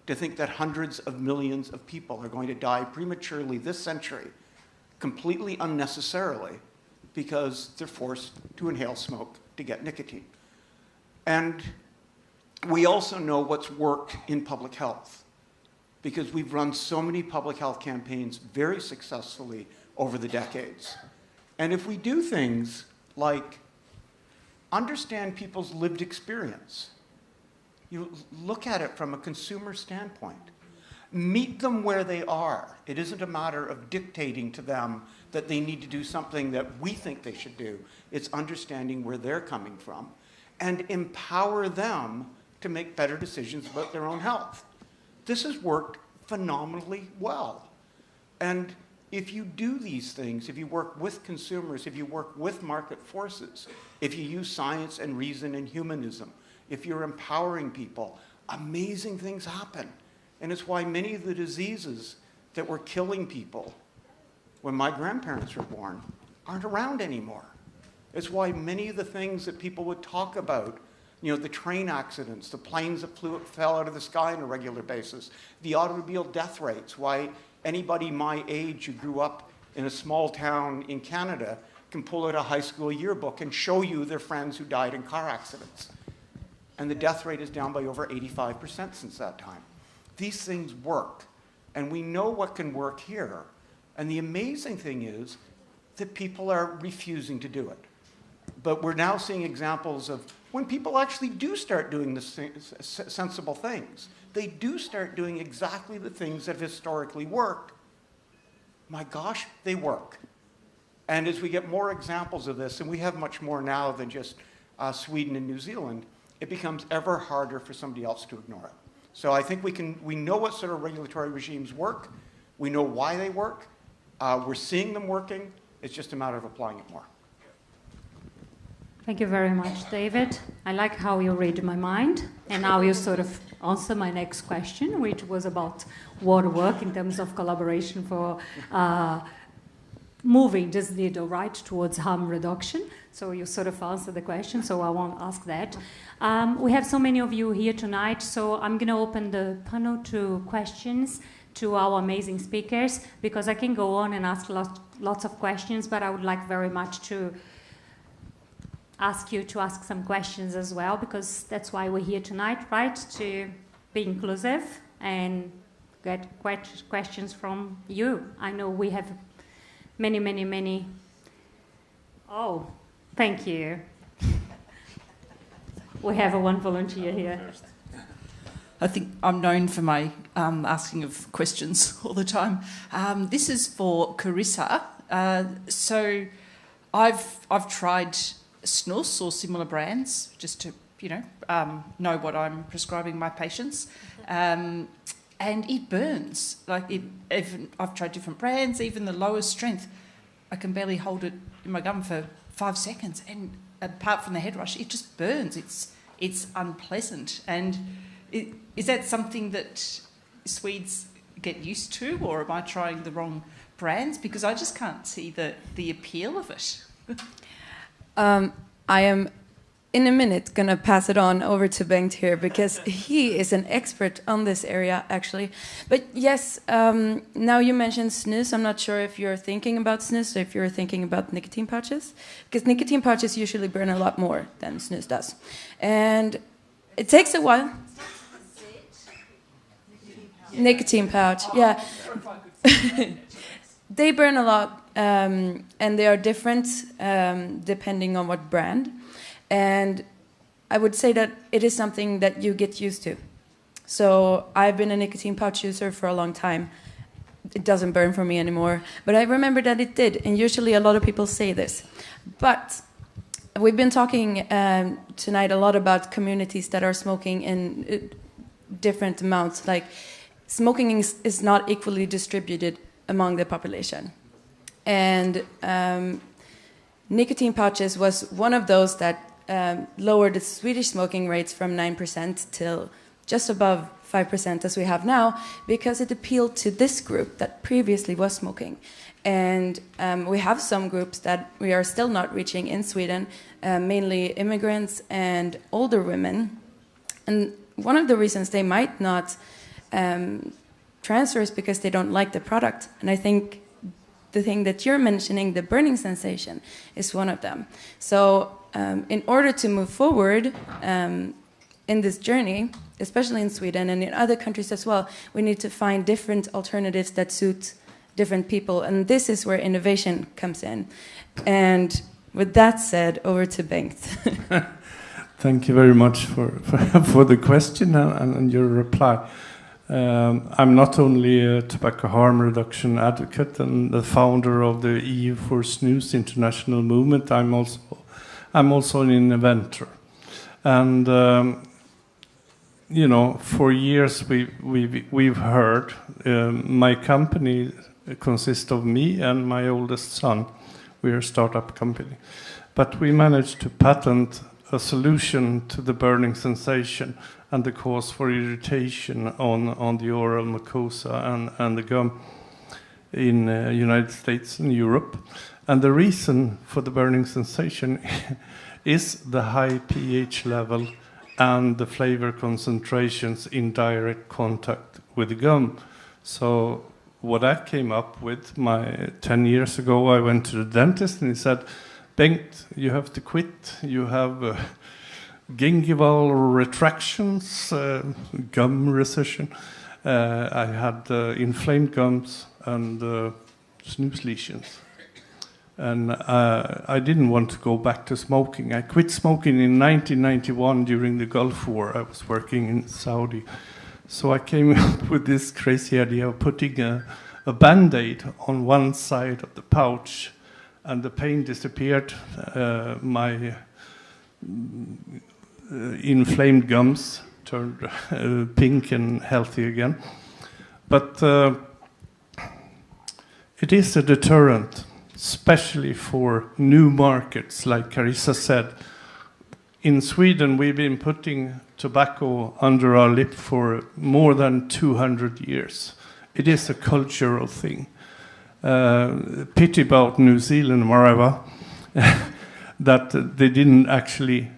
to think that hundreds of millions of people are going to die prematurely this century, completely unnecessarily, because they're forced to inhale smoke to get nicotine. And we also know what's worked in public health, because we've run so many public health campaigns very successfully over the decades. And if we do things like understand people's lived experience, you look at it from a consumer standpoint, meet them where they are. It isn't a matter of dictating to them that they need to do something that we think they should do. It's understanding where they're coming from and empower them to make better decisions about their own health. This has worked phenomenally well. And if you do these things, if you work with consumers, if you work with market forces, if you use science and reason and humanism, if you're empowering people, amazing things happen. And it's why many of the diseases that were killing people when my grandparents were born aren't around anymore. It's why many of the things that people would talk about, the train accidents, the planes that fell out of the sky on a regular basis, the automobile death rates, why anybody my age who grew up in a small town in Canada can pull out a high school yearbook and show you their friends who died in car accidents. And the death rate is down by over 85% since that time. These things work, and we know what can work here. And the amazing thing is that people are refusing to do it. But we're now seeing examples of when people actually do start doing the sensible things, they do start doing exactly the things that have historically worked. My gosh, they work. And as we get more examples of this, and we have much more now than just Sweden and New Zealand, it becomes ever harder for somebody else to ignore it. So I think we know what sort of regulatory regimes work. We know why they work. We're seeing them working. It's just a matter of applying it more. Thank you very much, David. I like how you read my mind, and how you sort of answer my next question, which was about what work in terms of collaboration for moving this needle right towards harm reduction. So you sort of answered the question, so I won't ask that. We have so many of you here tonight, so I'm going to open the panel to questions to our amazing speakers, because I can go on and ask lots of questions, but I would like very much to ask you to ask some questions as well, because that's why we're here tonight, right? To be inclusive and get questions from you. I know we have many. Oh, thank you. We have one volunteer here. I think I'm known for my asking of questions all the time. This is for Carissa. So I've tried snus or similar brands just to know what I'm prescribing my patients, and it burns. Even I've tried different brands, even the lowest strength, I can barely hold it in my gum for 5 seconds, and apart from the head rush, it just burns. It's unpleasant. And is that something that Swedes get used to, or am I trying the wrong brands? Because I just can't see the appeal of it. I am, in a minute, going to pass it on over to Bengt here, because he is an expert on this area, actually. But yes, now you mentioned snus. I'm not sure if you're thinking about snus or if you're thinking about nicotine pouches, because nicotine pouches usually burn a lot more than snus does. And it takes a while. Nicotine pouch, yeah. They burn a lot, and they are different depending on what brand. And I would say that it is something that you get used to. So I've been a nicotine pouch user for a long time. It doesn't burn for me anymore. But I remember that it did, and usually a lot of people say this. But we've been talking tonight a lot about communities that are smoking in different amounts. Like, smoking is not equally distributed among the population. And nicotine pouches was one of those that lowered the Swedish smoking rates from 9% till just above 5% as we have now, because it appealed to this group that previously was smoking. And we have some groups that we are still not reaching in Sweden, mainly immigrants and older women. And one of the reasons they might not transfer is because they don't like the product. And I think the thing that you're mentioning, the burning sensation, is one of them. So in order to move forward in this journey, especially in Sweden and in other countries as well, we need to find different alternatives that suit different people. And this is where innovation comes in. And with that said, over to Bengt. Thank you very much for the question and your reply. I'm not only a tobacco harm reduction advocate and the founder of the EU for Snus international movement. I'm also an inventor, and for years we've heard. My company consists of me and my oldest son. We're a startup company, but we managed to patent a solution to the burning sensation and the cause for irritation on the oral mucosa and the gum in United States and Europe. And the reason for the burning sensation is the high pH level and the flavor concentrations in direct contact with the gum. So what I came up with 10 years ago, I went to the dentist and he said, Bengt, you have to quit. You have gingival retractions, gum recession. I had inflamed gums and snus lesions. And I didn't want to go back to smoking. I quit smoking in 1991 during the Gulf War. I was working in Saudi. So I came up with this crazy idea of putting a Band-Aid on one side of the pouch, and the pain disappeared. My inflamed gums turned pink and healthy again. But it is a deterrent, especially for new markets, like Carissa said. In Sweden, we've been putting tobacco under our lip for more than 200 years. It is a cultural thing. Pity about New Zealand, wherever, that they didn't actually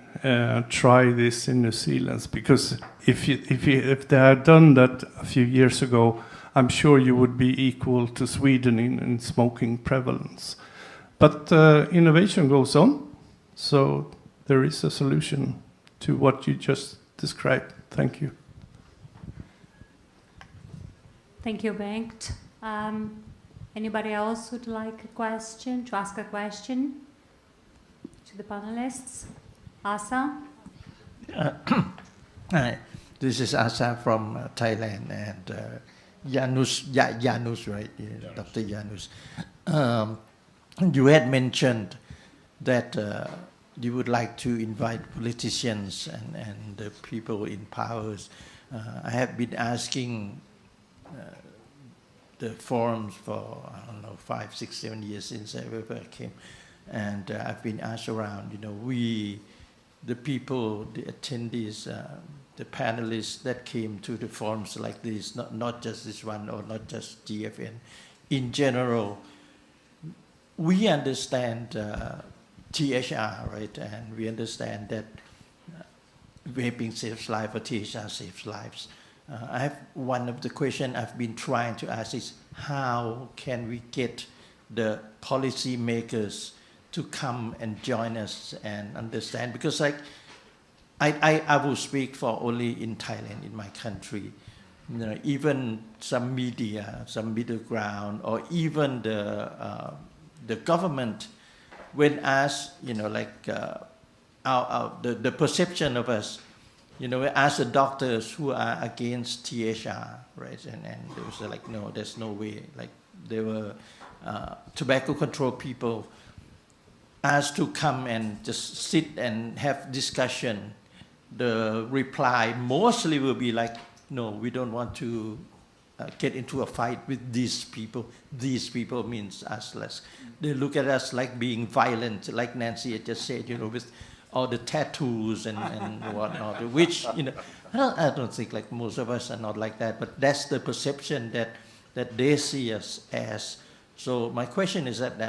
try this in New Zealand, because if they had done that a few years ago, I'm sure you would be equal to Sweden in smoking prevalence. But innovation goes on, so there is a solution to what you just described. Thank you. Thank you, Bengt. Anybody else would like to ask a question to the panelists? Asa? This This is Asa from Thailand, and Janus, right? Yeah, Dr. Janus. You had mentioned that you would like to invite politicians and the people in powers. I have been asking the forums for, I don't know, 5, 6, 7 years since I ever came. And I've been asked around, you know, the people, the attendees, the panelists that came to the forums like this, not just this one or not just GFN, in general, we understand THR, right? And we understand that vaping saves lives or THR saves lives. I have one of the questions I've been trying to ask is how can we get the policy makers to come and join us and understand? Because like I will speak for only in Thailand, in my country. You know, even some media, some middle ground, or even the government, when asked, you know, like the perception of us, you know, as the doctors who are against THR, right? And they was like, no, there's no way. Like there were tobacco control people asked to come and just sit and have discussion. The reply mostly will be like, no, we don't want to get into a fight with these people. These people means us less. They look at us like being violent, like Nancy had just said, you know, with all the tattoos and whatnot, which, you know, I don't think like most of us are not like that, but that's the perception that they see us as. So my question is that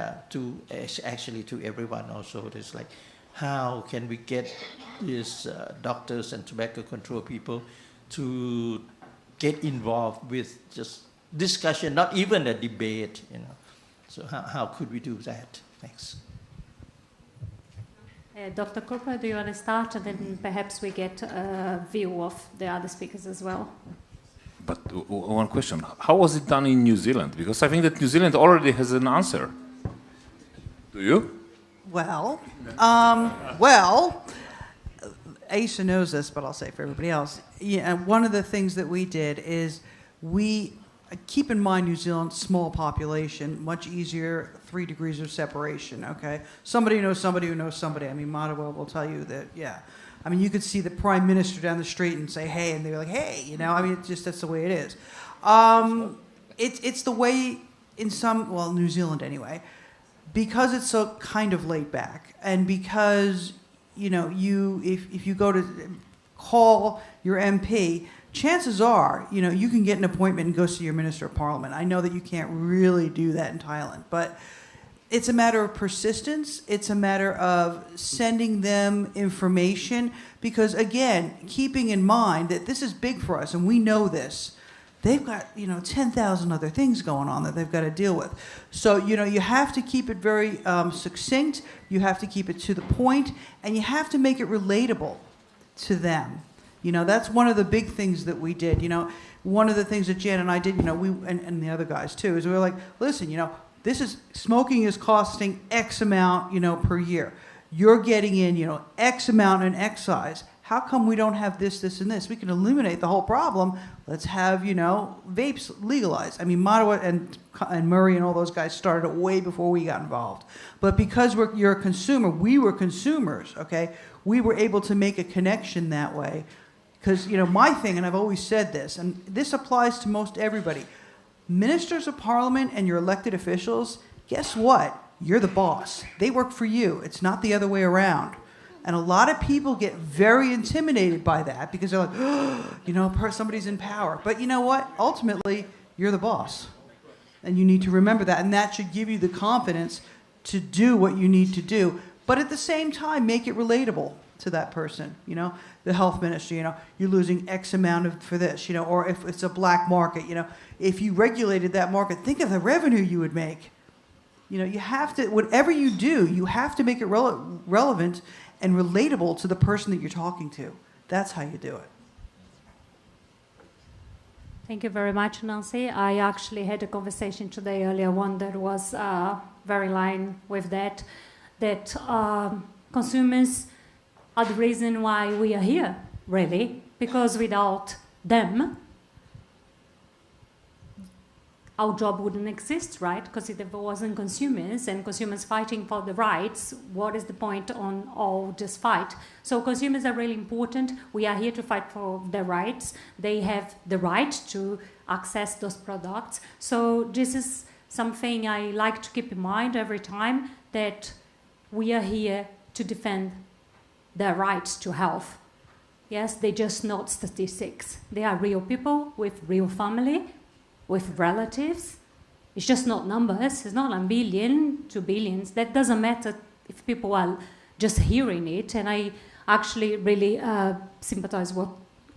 actually to everyone also, it's like, how can we get these doctors and tobacco control people to get involved with just discussion, not even a debate, you know? So how could we do that? Thanks. Dr. Cooper, do you want to start, and then perhaps we get a view of the other speakers as well? But one question, how was it done in New Zealand? Because I think that New Zealand already has an answer. Do you? Well, Aisha knows this, but I'll say for everybody else. Yeah, one of the things that we did is we keep in mind New Zealand, small population, much easier, 3 degrees of separation, okay? Somebody knows somebody who knows somebody. I mean, Madawa will tell you that, yeah. I mean, you could see the prime minister down the street and say, hey, and they're like, hey, you know? I mean, it's just, that's the way it is. It's the way in some, well, New Zealand anyway, because it's so kind of laid back, and because, you know, if you go to call your MP, chances are, you know, you can get an appointment and go see your Minister of Parliament. I know that you can't really do that in Thailand, but it's a matter of persistence. It's a matter of sending them information because, again, keeping in mind that this is big for us and we know this. They've got, you know, 10,000 other things going on that they've got to deal with. So, you know, you have to keep it very succinct. You have to keep it to the point, and you have to make it relatable to them. You know, that's one of the big things that we did. You know, one of the things that Jan and I did, you know, and the other guys too, is we were like, listen, you know, smoking is costing X amount, you know, per year. You're getting in, you know, X amount in excise. How come we don't have this, this, and this? We can eliminate the whole problem. Let's have, you know, vapes legalized. I mean, Madawa and Murray and all those guys started it way before we got involved. But because you're a consumer, we were consumers, okay? We were able to make a connection that way. Because, you know, my thing, and I've always said this, and this applies to most everybody, ministers of parliament and your elected officials, guess what? You're the boss. They work for you. It's not the other way around. And a lot of people get very intimidated by that because they're like, oh, you know, somebody's in power. But you know what? Ultimately, you're the boss. And you need to remember that. And that should give you the confidence to do what you need to do. But at the same time, make it relatable to that person. You know, the health ministry, you know, you're losing X amount for this, you know, or if it's a black market, you know, if you regulated that market, think of the revenue you would make. You know, you have to, whatever you do, you have to make it relevant and relatable to the person that you're talking to. That's how you do it. Thank you very much, Nancy. I actually had a conversation today, earlier one, that was very in line with that consumers are the reason why we are here, really. because without them, our job wouldn't exist, right? Because if there wasn't consumers and consumers fighting for the rights, what is the point on all this fight? So consumers are really important. We are here to fight for their rights. They have the right to access those products. So this is something I like to keep in mind every time, that we are here to defend their rights to health. Yes, they're just not statistics. They are real people with real family, with relatives. It's just not numbers. It's not 1 billion, 2 billions. That doesn't matter if people are just hearing it. And I actually really sympathize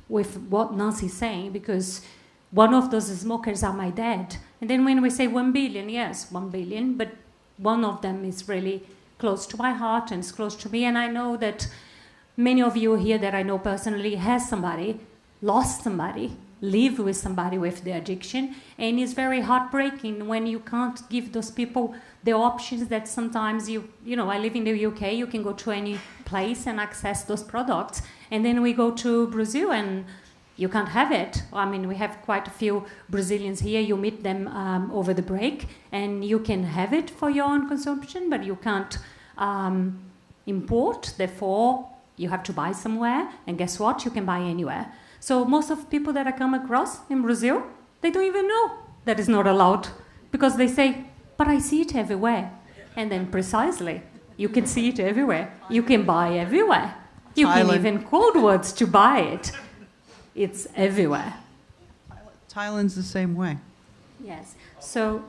with what Nancy's saying, because one of those smokers are my dad. And then when we say 1 billion, yes, 1 billion, but one of them is really close to my heart and it's close to me. And I know that many of you here that I know personally has somebody, lost somebody, live with somebody with the addiction, and it's very heartbreaking when you can't give those people the options that sometimes you know, I live in the UK, you can go to any place and access those products, and then we go to Brazil and you can't have it. I mean, we have quite a few Brazilians here, you meet them over the break, and you can have it for your own consumption, but you can't import, therefore you have to buy somewhere, and guess what, you can buy anywhere. So most of the people that I come across in Brazil, they don't even know that it's not allowed, because they say, but I see it everywhere. And then precisely, you can see it everywhere. You can buy everywhere. You can even code words to buy it. It's everywhere. Thailand's the same way. Yes. So,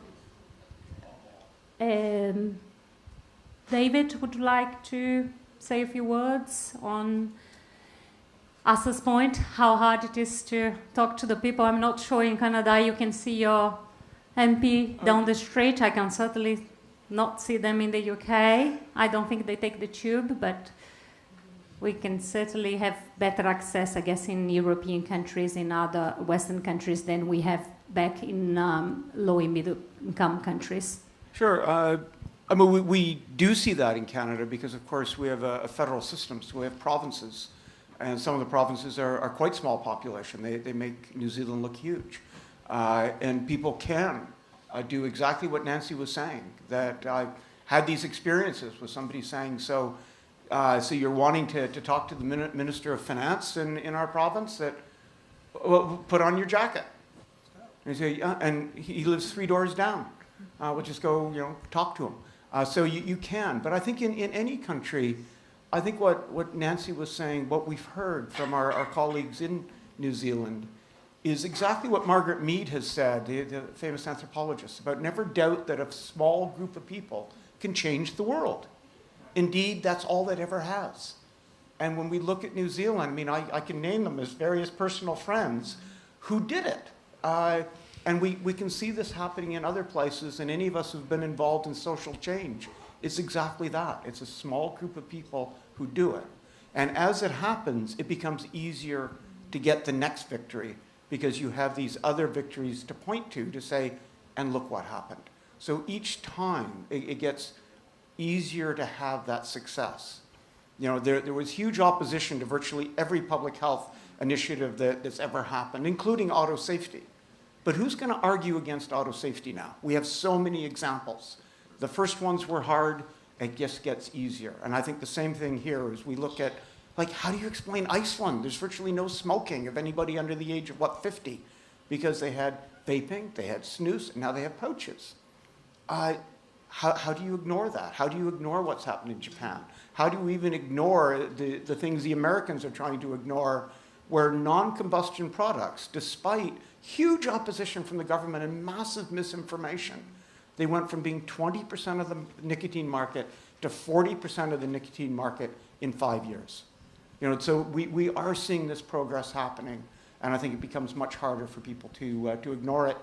David, would you like to say a few words on Asa's point, how hard it is to talk to the people? I'm not sure in Canada you can see your MP down the street. I can certainly not see them in the UK. I don't think they take the tube, but we can certainly have better access, I guess, in European countries, in other Western countries than we have back in low and middle income countries. Sure. I mean, we do see that in Canada because, of course, we have a federal system, so we have provinces. And some of the provinces are quite small population. They make New Zealand look huge. And people can do exactly what Nancy was saying, that I had these experiences with somebody saying, so you're wanting to talk to the Minister of Finance in our province, that, well, put on your jacket. And, say, yeah, and he lives 3 doors down. We'll just go, talk to him. So you can. But I think in any country, I think what Nancy was saying, what we've heard from our colleagues in New Zealand, is exactly what Margaret Mead has said, the famous anthropologist, about never doubt that a small group of people can change the world. Indeed, that's all that ever has. And when we look at New Zealand, I mean, I can name them as various personal friends who did it. And we can see this happening in other places, and any of us who've been involved in social change, it's exactly that. It's a small group of people who do it. And as it happens, it becomes easier to get the next victory because you have these other victories to point to say, and look what happened. So each time it gets easier to have that success. There was huge opposition to virtually every public health initiative that's ever happened, including auto safety. But who's going to argue against auto safety now? We have so many examples. The first ones were hard, it just gets easier. And I think the same thing here is we look at, like, how do you explain Iceland? There's virtually no smoking of anybody under the age of, 50? Because they had vaping, they had snus, and now they have pouches. How do you ignore that? How do you ignore what's happened in Japan? How do you even ignore the things the Americans are trying to ignore, where non-combustion products, despite huge opposition from the government and massive misinformation, they went from being 20% of the nicotine market to 40% of the nicotine market in 5 years. So we are seeing this progress happening, and I think it becomes much harder for people to ignore it,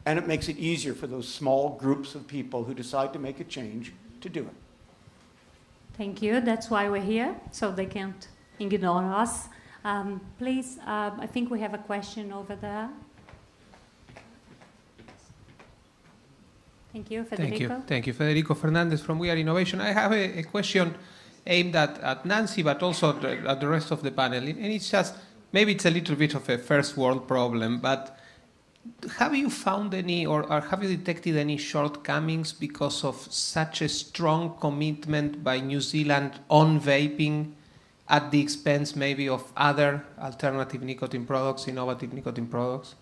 and it makes it easier for those small groups of people who decide to make a change to do it. Thank you. That's why we're here, so they can't ignore us. Please, I think we have a question over there. Thank you, Federico. Thank you. Federico Fernandez from We Are Innovation. I have a question aimed at Nancy, but also at the rest of the panel. And it's just, maybe it's a little bit of a first world problem, but have you found any, or have you detected any shortcomings because of such a strong commitment by New Zealand on vaping at the expense maybe of other alternative nicotine products, innovative nicotine products?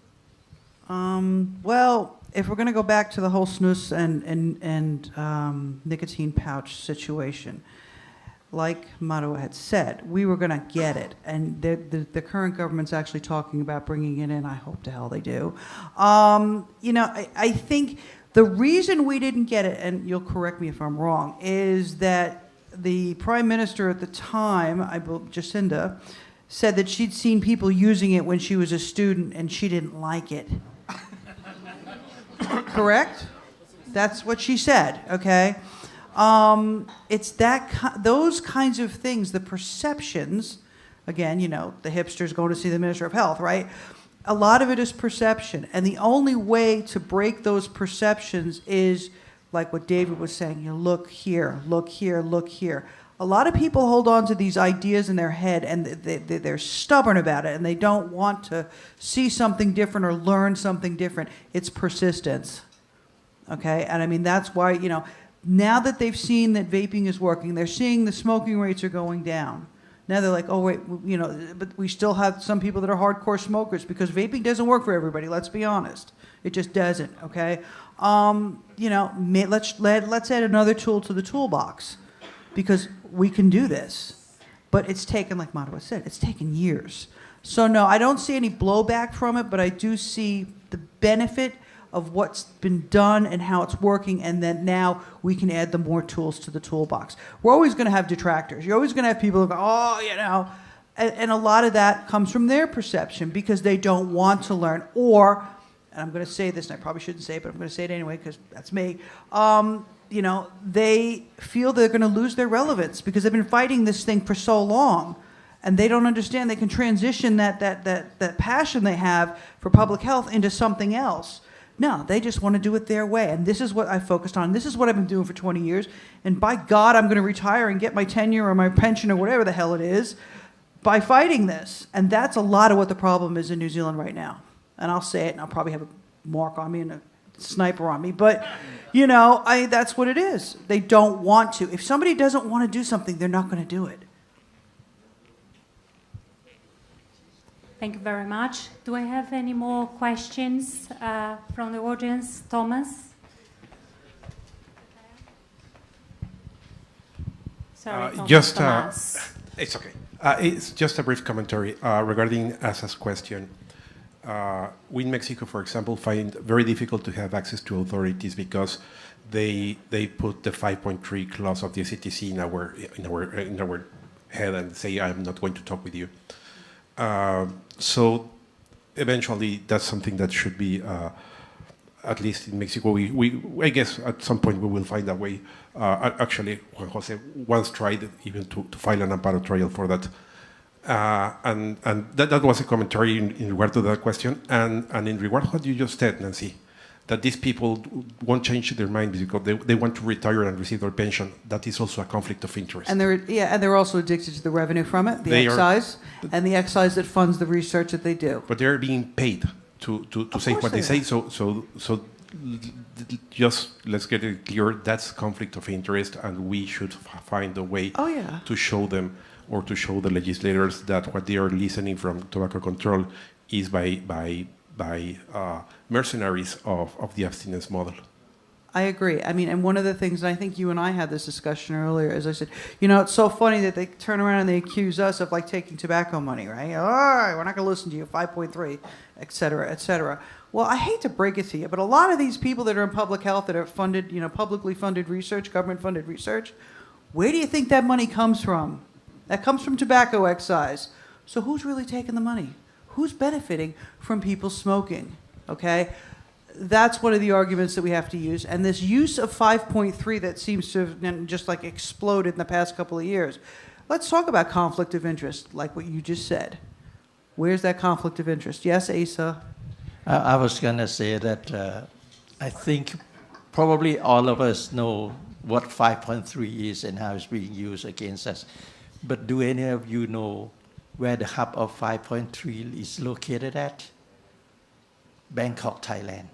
Well, if we're going to go back to the whole snus and nicotine pouch situation, like Maru had said, we were going to get it. And the current government's actually talking about bringing it in. I hope to hell they do. I think the reason we didn't get it, and you'll correct me if I'm wrong, is that the Prime Minister at the time, I believe Jacinda, said that she'd seen people using it when she was a student and she didn't like it. Correct? That's what she said, okay? It's those kinds of things, the perceptions, again, the hipsters going to see the Minister of Health, right? A lot of it is perception. And the only way to break those perceptions is, like what David was saying, look here, look here, look here. A lot of people hold on to these ideas in their head and they're stubborn about it and they don't want to see something different or learn something different. It's persistence, okay? And I mean, that's why, now that they've seen that vaping is working, they're seeing the smoking rates are going down. Now they're like, oh, wait, but we still have some people that are hardcore smokers because vaping doesn't work for everybody, let's be honest. It just doesn't, okay? Let's add another tool to the toolbox because we can do this. But it's taken, like Madhva said, it's taken years. So no, I don't see any blowback from it, but I do see the benefit of what's been done and how it's working, and then now we can add the more tools to the toolbox. We're always going to have detractors. You're always going to have people who go, oh, and a lot of that comes from their perception because they don't want to learn, or, and I'm going to say this, and I probably shouldn't say it, but I'm going to say it anyway because that's me, they feel they're going to lose their relevance because they've been fighting this thing for so long, and they don't understand they can transition that passion they have for public health into something else. No, they just want to do it their way. And this is what I focused on. This is what I've been doing for 20 years. And by God, I'm going to retire and get my tenure or my pension or whatever the hell it is by fighting this. And that's a lot of what the problem is in New Zealand right now. And I'll say it, and I'll probably have a mark on me and a sniper on me. But, that's what it is. They don't want to. If somebody doesn't want to do something, they're not going to do it. Thank you very much. Do I have any more questions from the audience? Thomas? Sorry, Thomas. It's okay. It's just a brief commentary regarding Asa's question. We in Mexico, for example, find it very difficult to have access to authorities because they put the 5.3 clause of the CTC in our head and say, I'm not going to talk with you. So eventually that's something that should be, at least in Mexico, I guess at some point we will find a way. Actually, Juan Jose once tried even to file an amparo trial for that. And that was a commentary in regard to that question. And in regard to what you just said, Nancy, that these people won't change their mind because they want to retire and receive their pension. That is also a conflict of interest. And they're also addicted to the revenue from it, the excise, and the excise that funds the research that they do. But they're being paid to say what they say. So just let's get it clear. That's conflict of interest, and we should find a way to show them or to show the legislators that what they are listening from tobacco control is by mercenaries of the abstinence model. I agree. I mean, and one of the things, and I think you and I had this discussion earlier, as I said, it's so funny that they turn around and they accuse us of taking tobacco money, right? All right, we're not going to listen to you, 5.3, et cetera, et cetera. Well, I hate to break it to you, but a lot of these people that are in public health that are funded, publicly funded research, government funded research, where do you think that money comes from? That comes from tobacco excise. So who's really taking the money? Who's benefiting from people smoking? Okay? That's one of the arguments that we have to use. And this use of 5.3 that seems to have just exploded in the past couple of years. Let's talk about conflict of interest, like what you just said. Where's that conflict of interest? Yes, Asa? I was going to say that I think probably all of us know what 5.3 is and how it's being used against us. But do any of you know where the hub of 5.3 is located at? Bangkok, Thailand.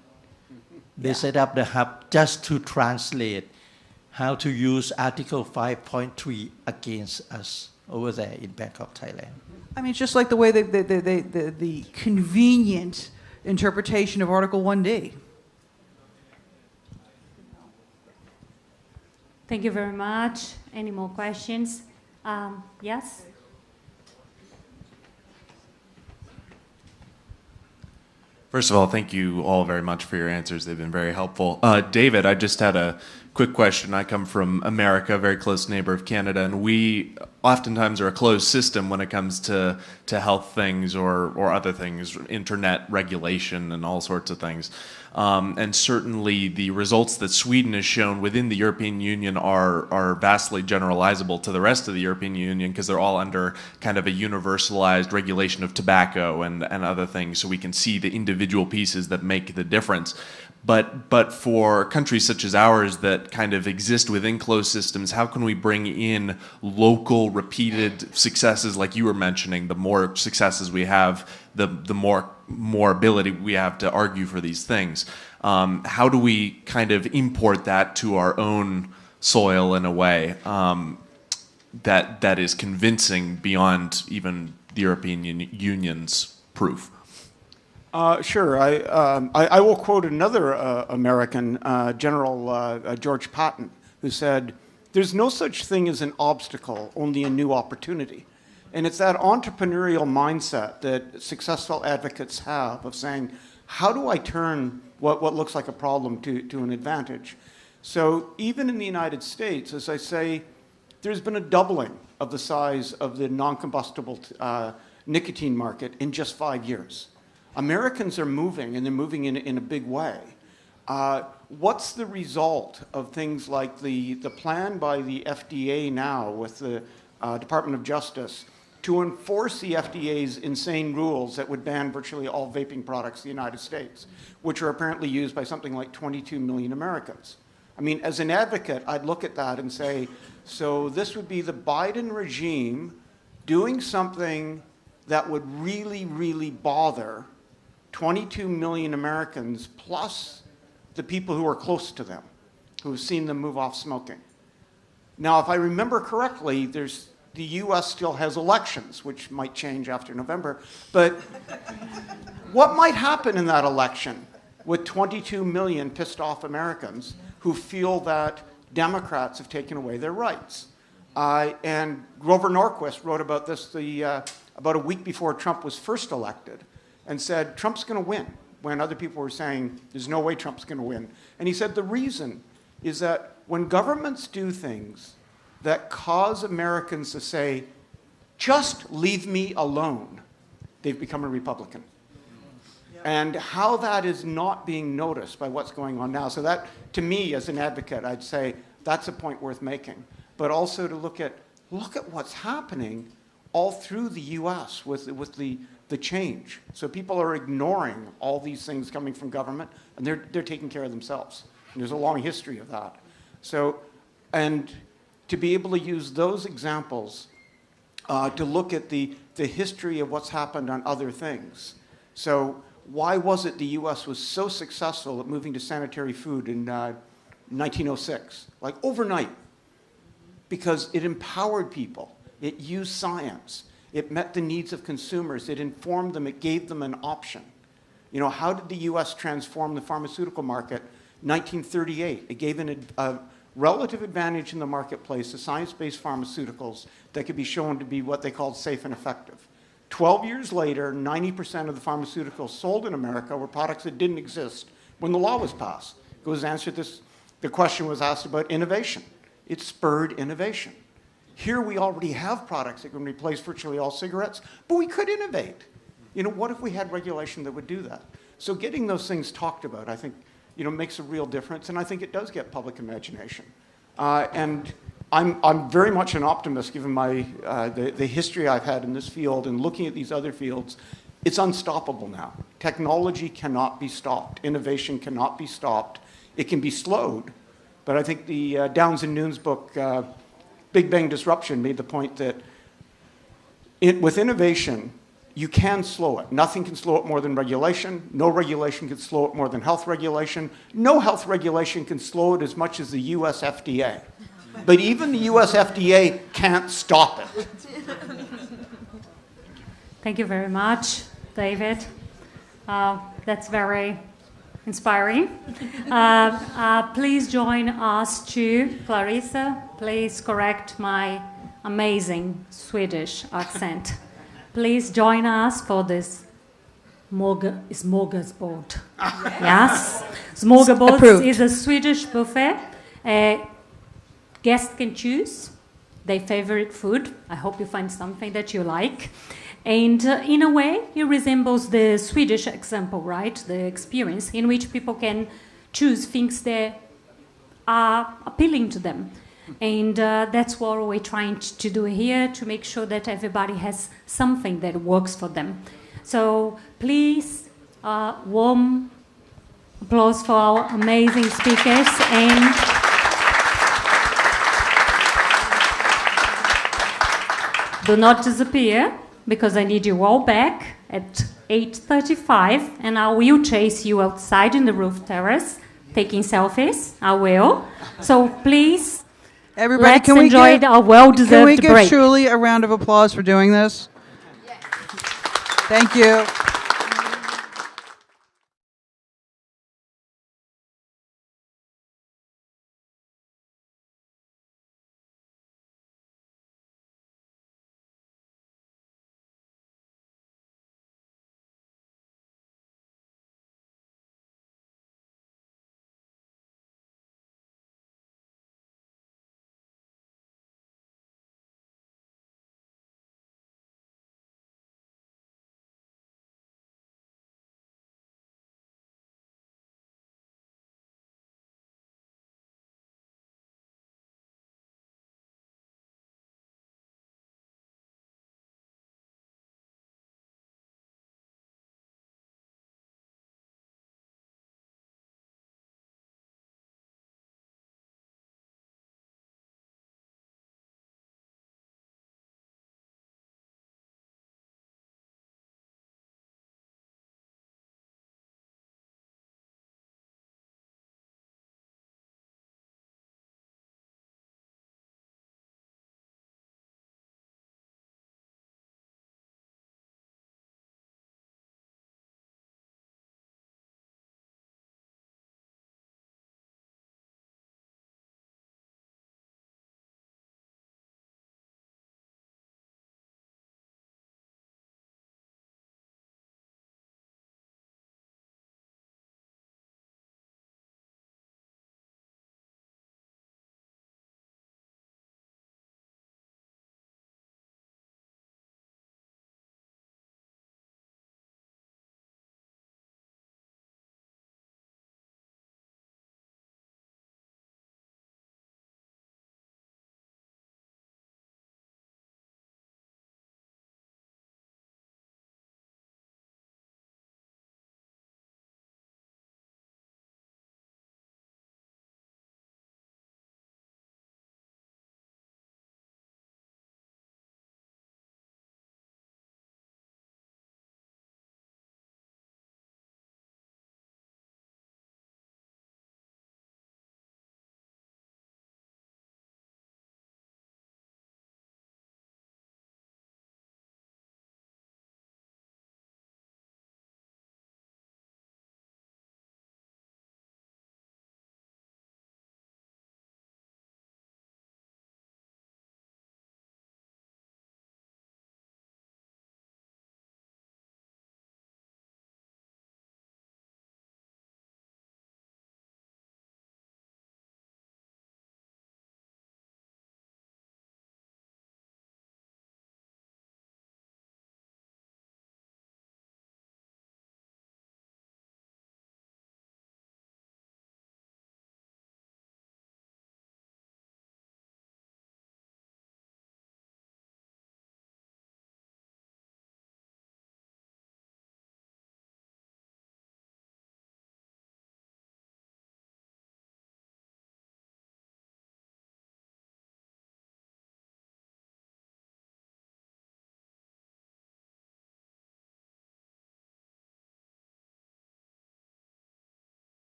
They set up the hub just to translate how to use Article 5.3 against us over there in Bangkok, Thailand. I mean, it's just like the way the convenient interpretation of Article 1D. Thank you very much. Any more questions? Yes? First of all, thank you all very much for your answers. They've been very helpful. David, I just had a quick question. I come from America, a very close neighbor of Canada, and we oftentimes are a closed system when it comes to health things or other things, internet regulation and all sorts of things. And certainly the results that Sweden has shown within the European Union are vastly generalizable to the rest of the European Union because they're all under kind of a universalized regulation of tobacco and other things, so we can see the individual pieces that make the difference. But for countries such as ours that kind of exist within closed systems, how can we bring in local repeated successes like you were mentioning? The more successes we have, the more ability we have to argue for these things. How do we kind of import that to our own soil in a way that is convincing beyond even the European Union's proof? Sure. I will quote another American, General George Patton, who said, "There's no such thing as an obstacle, only a new opportunity." And it's that entrepreneurial mindset that successful advocates have of saying, how do I turn what looks like a problem to an advantage? So even in the United States, as I say, there's been a doubling of the size of the non-combustible nicotine market in just 5 years. Americans are moving, and they're moving in a big way. What's the result of things like the plan by the FDA now with the Department of Justice to enforce the FDA's insane rules that would ban virtually all vaping products in the United States, which are apparently used by something like 22 million Americans? I mean, as an advocate, I'd look at that and say, so this would be the Biden regime doing something that would really, really bother 22 million Americans, plus the people who are close to them, who have seen them move off smoking. Now, if I remember correctly, the U.S. still has elections, which might change after November, but what might happen in that election with 22 million pissed off Americans who feel that Democrats have taken away their rights? And Grover Norquist wrote about this about a week before Trump was first elected, and said, Trump's going to win, when other people were saying, there's no way Trump's going to win. And he said the reason is that when governments do things that cause Americans to say, just leave me alone, they've become a Republican. And how that is not being noticed by what's going on now. So that, to me, as an advocate, I'd say that's a point worth making. But also to look at what's happening all through the U.S. with the change. So people are ignoring all these things coming from government, and they're taking care of themselves. And there's a long history of that. So, and to be able to use those examples to look at the history of what's happened on other things. So why was it the U.S. was so successful at moving to sanitary food in 1906? Like overnight. Because it empowered people. It used science. It met the needs of consumers. It informed them. It gave them an option. You know, how did the U.S. transform the pharmaceutical market? 1938. It gave a relative advantage in the marketplace to science-based pharmaceuticals that could be shown to be what they called safe and effective. 12 years later, 90% of the pharmaceuticals sold in America were products that didn't exist when the law was passed. It was answered this, the question was asked about innovation. It spurred innovation. Here we already have products that can replace virtually all cigarettes, but we could innovate. You know, what if we had regulation that would do that? So getting those things talked about, I think, you know, makes a real difference, and I think it does get public imagination. And I'm very much an optimist, given my the history I've had in this field and looking at these other fields. It's unstoppable now. Technology cannot be stopped. Innovation cannot be stopped. It can be slowed, but I think the Downs and Nunes book, Big Bang Disruption, made the point that with innovation, you can slow it. Nothing can slow it more than regulation. No regulation can slow it more than health regulation. No health regulation can slow it as much as the US FDA. But even the US FDA can't stop it. Thank you very much, David. That's very inspiring. Please join us too. Clarissa, please correct my amazing Swedish accent. Please join us for this smorgasbord. Yes? Smorgasbord is a Swedish buffet. Guests can choose their favorite food. I hope you find something that you like. And in a way, it resembles the Swedish example, right? The experience in which people can choose things that are appealing to them. And that's what we're trying to do here, to make sure that everybody has something that works for them. So please, warm applause for our amazing speakers. And do not disappear, because I need you all back at 8:35, and I will chase you outside in the roof terrace, taking selfies. I will. So please, everybody, let's enjoy our well-deserved break. Can we give Shuli a round of applause for doing this? Yes. Thank you.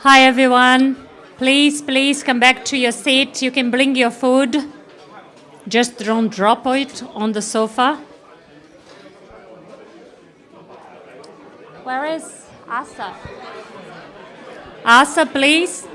Hi, everyone. Please come back to your seat. You can bring your food. Just don't drop it on the sofa. Where is Asa? Asa, please.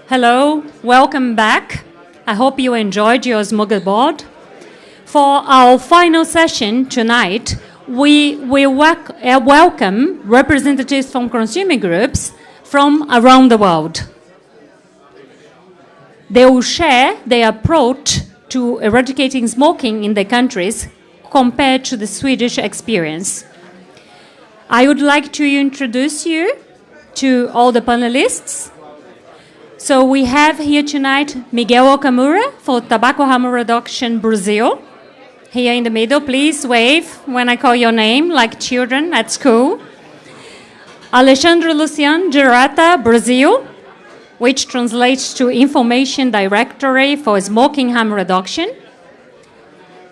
Hello, welcome back. I hope you enjoyed your smorgasbord. For our final session tonight, we welcome representatives from consumer groups from around the world. They will share their approach to eradicating smoking in their countries compared to the Swedish experience. I would like to introduce you to all the panelists. So we have here tonight Miguel Okamura for Tobacco Harm Reduction Brazil. Here in the middle, please wave when I call your name, like children at school. Alexandre Lucian Gerata, Brazil, which translates to Information Directory for Smoking Harm Reduction.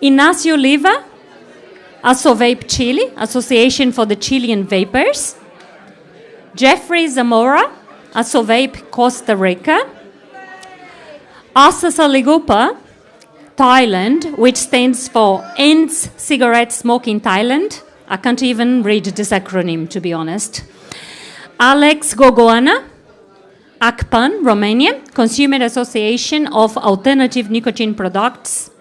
Inácio Oliva, Asovape Chile, Association for the Chilean Vapers. Jeffrey Zamora, Asovape Costa Rica. Asa Saligupa, Thailand, which stands for Ends Cigarette Smoking Thailand. I can't even read this acronym, to be honest. Alex Gogoana, ACPAN, Romania, Consumer Association of Alternative Nicotine Products.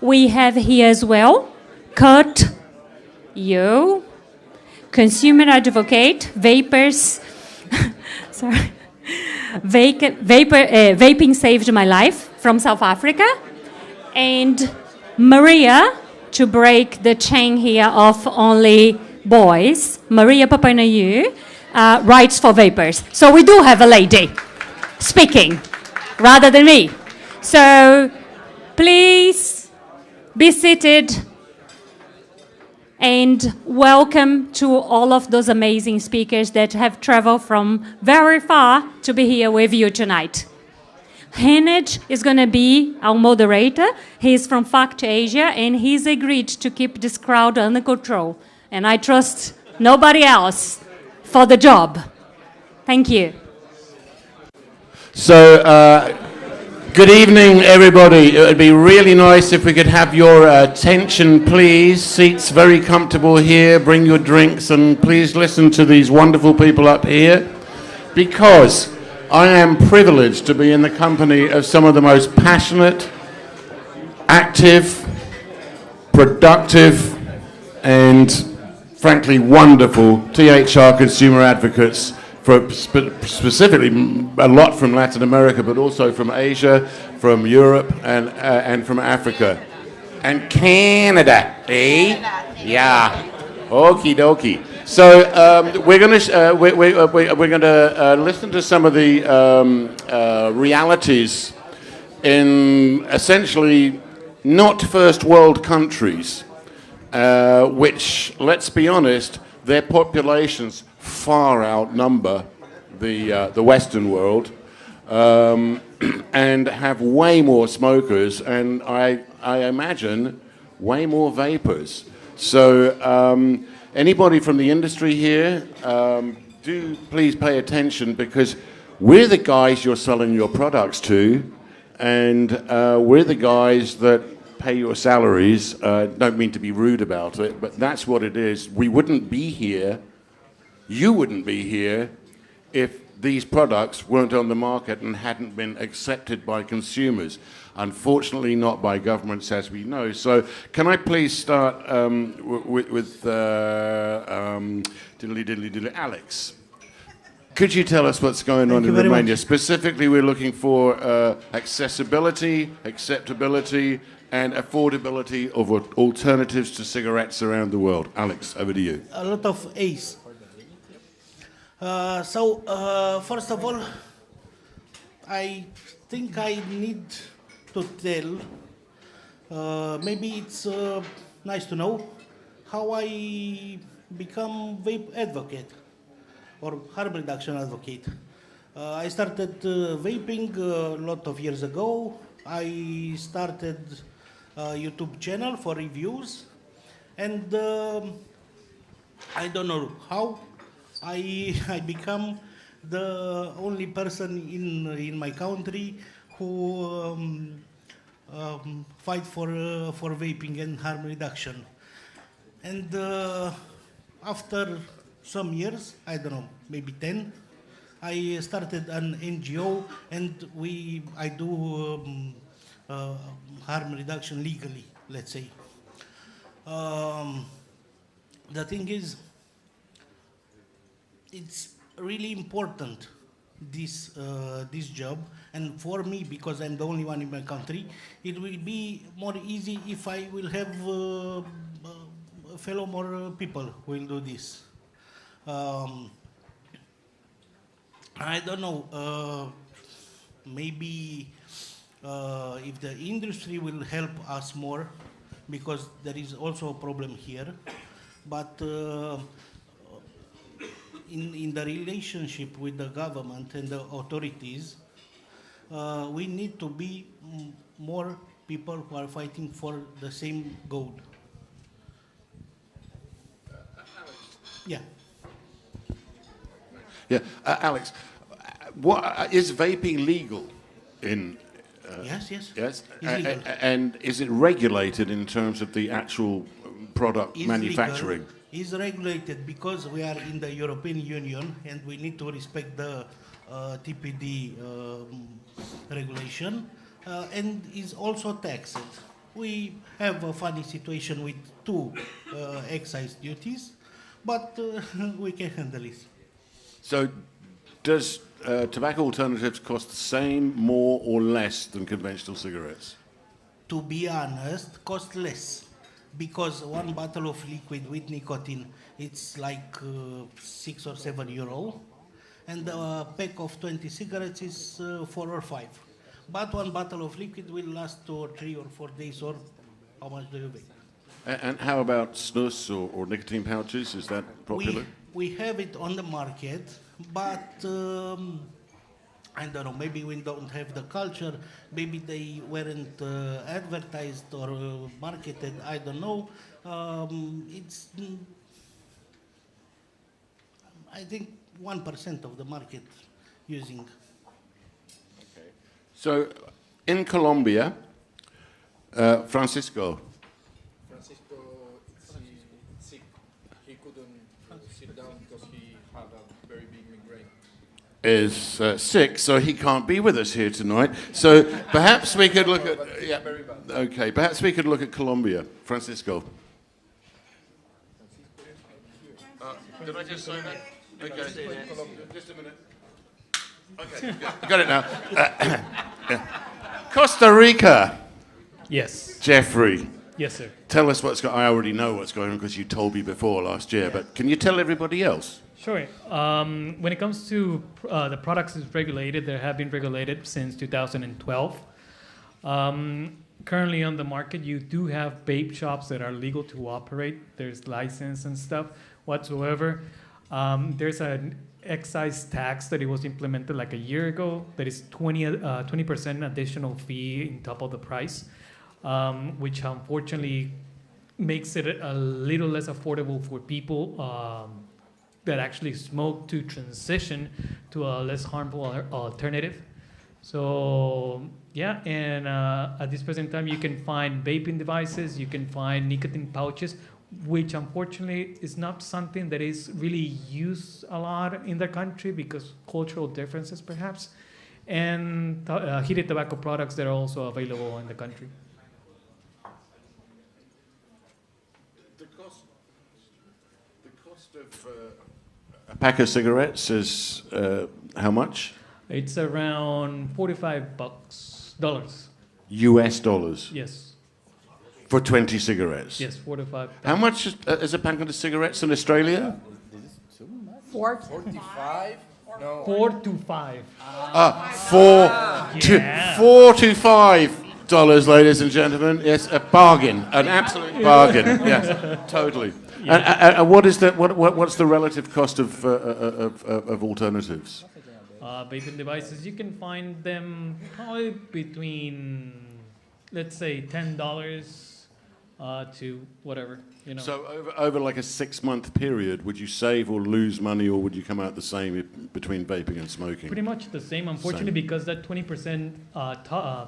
We have here as well Kurt Yo, Consumer Advocate, Vapers. Sorry. Vaping Saved My Life from South Africa. And Maria, to break the chain here of only boys, Maria Papainayu, Rights for Vapers. So we do have a lady speaking rather than me. So please be seated. And welcome to all of those amazing speakers that have traveled from very far to be here with you tonight. Hennej is going to be our moderator. He's from FACT Asia, and he's agreed to keep this crowd under control. And I trust nobody else for the job. Thank you. So, good evening, everybody. It would be really nice if we could have your attention, please. Seats very comfortable here. Bring your drinks and please listen to these wonderful people up here, because I am privileged to be in the company of some of the most passionate, active, productive, and frankly wonderful THR consumer advocates, for specifically a lot from Latin America, but also from Asia, from Europe, and from Africa. And Canada, eh? Yeah. Okie dokie. So we're going to listen to some of the realities in essentially not first world countries, which, let's be honest, their populations far outnumber the Western world, and have way more smokers, and I imagine way more vapors. So anybody from the industry here, do please pay attention, because we're the guys you're selling your products to, and we're the guys that pay your salaries. Don't mean to be rude about it, but that's what it is. We wouldn't be here, you wouldn't be here, if these products weren't on the market and hadn't been accepted by consumers. Unfortunately, not by governments, as we know. So, can I please start with Alex? Could you tell us what's going on in Romania? Specifically, we're looking for accessibility, acceptability, and affordability of alternatives to cigarettes around the world. Alex, over to you. A lot of A's. First of all, I think I need to tell, maybe it's nice to know how I become vape advocate or harm reduction advocate. I started vaping a lot of years ago. I started a YouTube channel for reviews, and I don't know how I become the only person in my country who fight for vaping and harm reduction. And after some years, I don't know, maybe 10, I started an NGO, and I do harm reduction legally, let's say. The thing is, it's really important, this job, and for me, because I'm the only one in my country, it will be more easy if I will have fellow more people who will do this. I don't know, maybe if the industry will help us more, because there is also a problem here, but in the relationship with the government and the authorities, we need to be more people who are fighting for the same goal. Yeah. Yeah, Alex, what is vaping legal in? Yes. Yes. It's legal. And is it regulated in terms of the actual product manufacturing? Legal. Is regulated because we are in the European Union and we need to respect the TPD regulation, and is also taxed. We have a funny situation with 2 excise duties, but we can handle it. So, does tobacco alternatives cost the same, more, or less than conventional cigarettes? To be honest, cost less, because 1 bottle of liquid with nicotine, it's like 6 or 7 euro, and a pack of 20 cigarettes is 4 or 5. But 1 bottle of liquid will last 2 or 3 or 4 days, or how much do you vape? And how about snus or nicotine pouches? Is that popular? We have it on the market, but I don't know, maybe we don't have the culture, maybe they weren't advertised or marketed, I don't know. It's, I think, 1% of the market using. Okay. So, in Colombia, Francisco. Francisco is sick. He couldn't sit down because he had a very big migraine. Is sick, so he can't be with us here tonight. So perhaps we could look at. Yeah, okay, perhaps we could look at Colombia. Francisco. Did I just say that? Okay. Just a minute. Okay, got it now. Costa Rica. Yes. Jeffrey. Yes, sir. Tell us what's going on. I already know what's going on because you told me before last year, but can you tell everybody else? Sure. When it comes to the products is regulated, they have been regulated since 2012. Currently on the market, you do have vape shops that are legal to operate. There's license and stuff whatsoever. There's an excise tax that it was implemented like a year ago that is 20% additional fee on top of the price, which unfortunately makes it a little less affordable for people that actually smoke to transition to a less harmful alternative. So yeah, and at this present time, you can find vaping devices, you can find nicotine pouches, which unfortunately is not something that is really used a lot in the country because cultural differences perhaps, and heated tobacco products that are also available in the country. The cost of a pack of cigarettes is how much? It's around $45. US dollars? Yes. For 20 cigarettes? Yes, 45. How much is a pack of cigarettes in Australia? 45? No. 4 to 5. $4 to $5, ladies and gentlemen. Yes, a bargain, an absolute bargain. Yes, totally. Yeah. And what is that? What's the relative cost of alternatives? Vaping devices, you can find them probably between, let's say, $10 to whatever, you know. So over like a 6-month period, would you save or lose money, or would you come out the same between vaping and smoking? Pretty much the same, unfortunately, because that 20%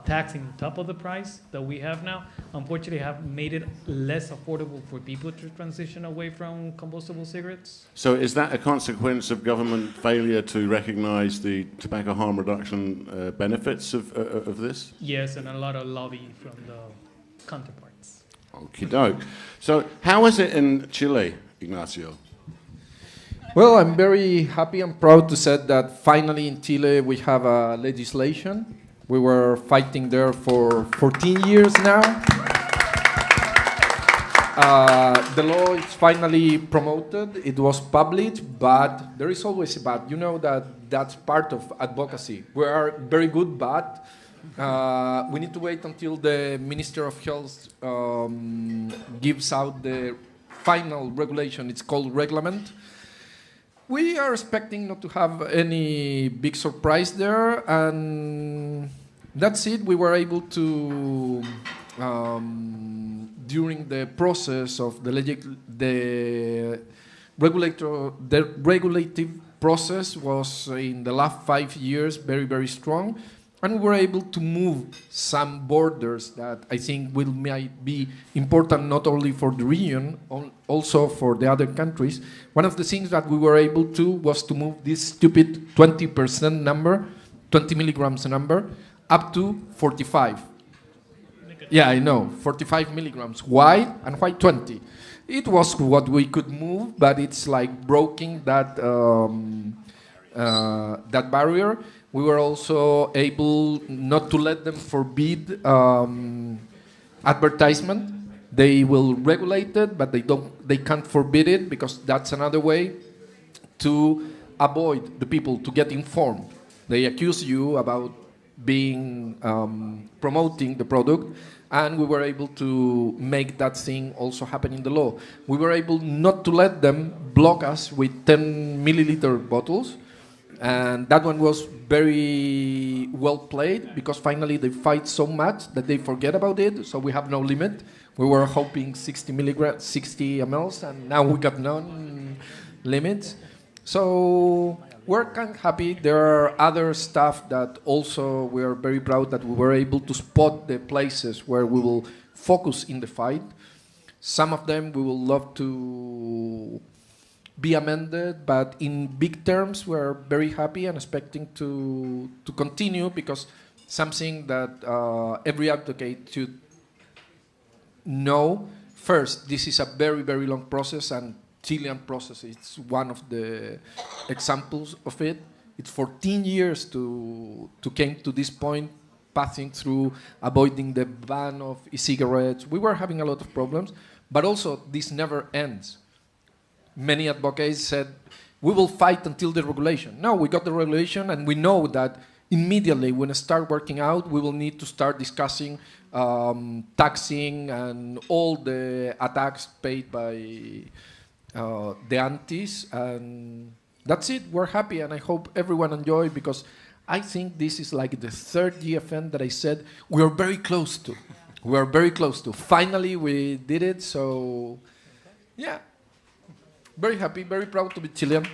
tax in top of the price that we have now, unfortunately, have made it less affordable for people to transition away from combustible cigarettes. So is that a consequence of government failure to recognise the tobacco harm reduction benefits of this? Yes, and a lot of lobby from the counterparts. Okie doke. So how is it in Chile, Ignacio? Well, I'm very happy and proud to say that finally in Chile we have a legislation. We were fighting there for 14 years now. The law is finally promoted. It was published, but there is always a but. You know that that's part of advocacy. We are very good, but we need to wait until the Minister of Health gives out the final regulation. It's called reglement. We are expecting not to have any big surprise there, and that's it. We were able to, during the process of the regulative process was in the last 5 years very, very strong. And we were able to move some borders that I think might be important not only for the region, also for the other countries. One of the things that we were able to was to move this stupid 20% number, 20 milligrams number, up to 45. Yeah, I know, 45 milligrams. Why? And why 20? It was what we could move, but it's like breaking that, that barrier. We were also able not to let them forbid advertisement. They will regulate it, but they can't forbid it because that's another way to avoid the people to get informed. They accuse you about being promoting the product, and we were able to make that thing also happen in the law. We were able not to let them block us with 10 milliliter bottles. And that one was very well played because finally they fight so much that they forget about it. So we have no limit. We were hoping 60 milligrams, 60 mLs, and now we got no limits. So we're kind of happy. There are other stuff that also we are very proud that we were able to spot the places where we will focus in the fight. Some of them we will love to be amended, but in big terms, we're very happy and expecting to continue because something that every advocate should know. First, this is a very, very long process, and Chilean process is one of the examples of it. It's 14 years to came to this point, passing through avoiding the ban of e-cigarettes. We were having a lot of problems, but also this never ends. Many advocates said, we will fight until the regulation. No, we got the regulation, and we know that immediately when it start working out, we will need to start discussing taxing and all the attacks paid by the aunties. And that's it. We're happy, and I hope everyone enjoy because I think this is like the third GFN that I said we are very close to. We are very close to. Finally, we did it. So, yeah, very happy, very proud to be Chilean.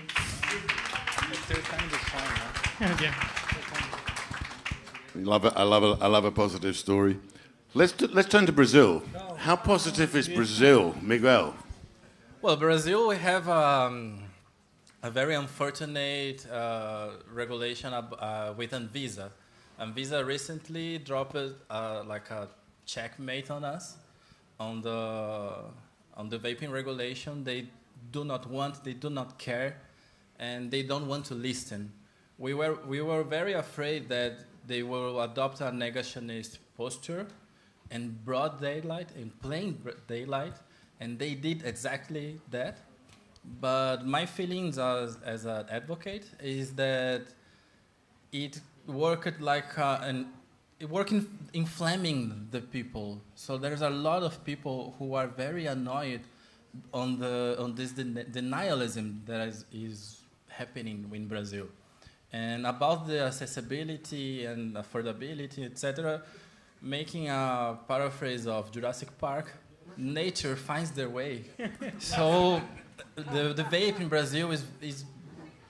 I love a positive story. Let's turn to Brazil. How positive is Brazil, Miguel? Well, Brazil, we have a very unfortunate regulation with Anvisa. Anvisa recently dropped like a checkmate on us on the vaping regulation. They do not care, and they don't want to listen. We were very afraid that they will adopt a negationist posture in broad daylight, in plain daylight, and they did exactly that. But my feelings as an advocate is that it worked like it worked inflaming the people. So there's a lot of people who are very annoyed on this denialism that is happening in Brazil. And about the accessibility and affordability, etc., making a paraphrase of Jurassic Park, nature finds their way. So the vape in Brazil is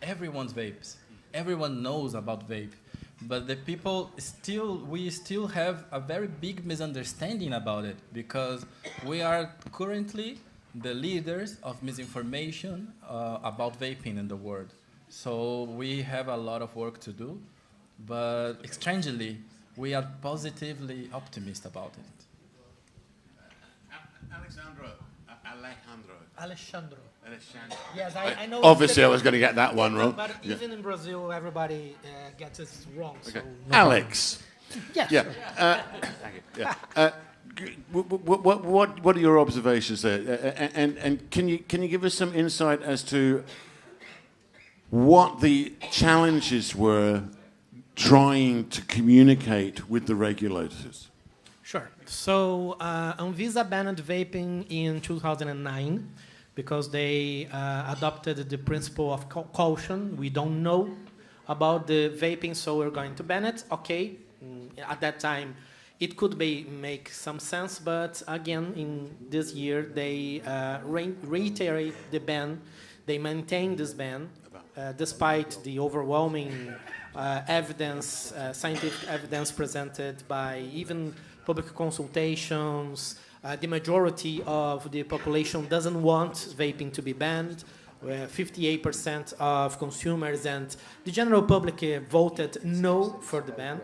everyone's vapes. Everyone knows about vape. But the people we still have a very big misunderstanding about it, because we are currently the leaders of misinformation about vaping in the world. So we have a lot of work to do, but strangely, we are positively optimistic about it. Alejandro. Yes, I know. Obviously, I was going to get that one wrong. But even in Brazil, everybody gets it wrong. Okay. So Alex. Yes. Yeah. Thank you. Yeah. What are your observations there? And can you give us some insight as to what the challenges were trying to communicate with the regulators? Sure. So Anvisa banned vaping in 2009 because they adopted the principle of caution. We don't know about the vaping, so we're going to ban it. Okay. At that time, it could make some sense, but again, in this year, they reiterate the ban. They maintain this ban, despite the overwhelming evidence, scientific evidence presented by even public consultations. The majority of the population doesn't want vaping to be banned. 58% of consumers and the general public voted no for the ban.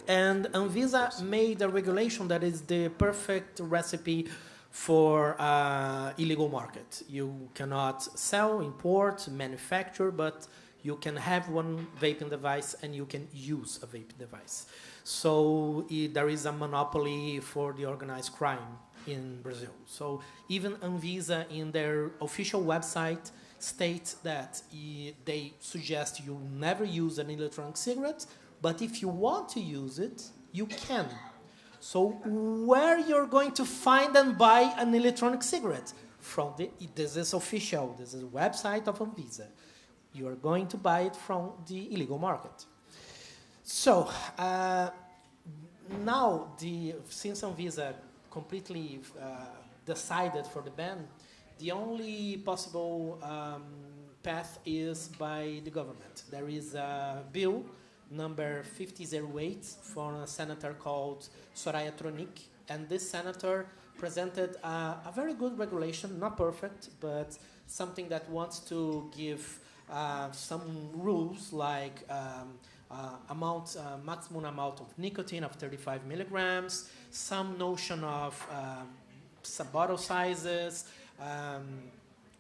And Anvisa made a regulation that is the perfect recipe for illegal market. You cannot sell, import, manufacture, but you can have one vaping device and you can use a vaping device. So there is a monopoly for the organized crime in Brazil. So even Anvisa in their official website states that they suggest you never use an electronic cigarette, but if you want to use it, you can. So where you're going to find and buy an electronic cigarette? This is official, this is a website of Anvisa. You are going to buy it from the illegal market. So now, since Anvisa completely decided for the ban, the only possible path is by the government. There is a bill, number 5008, from a senator called Soraya Tronic, and this senator presented a very good regulation, not perfect, but something that wants to give some rules like maximum amount of nicotine of 35 milligrams, some notion of bottle sizes,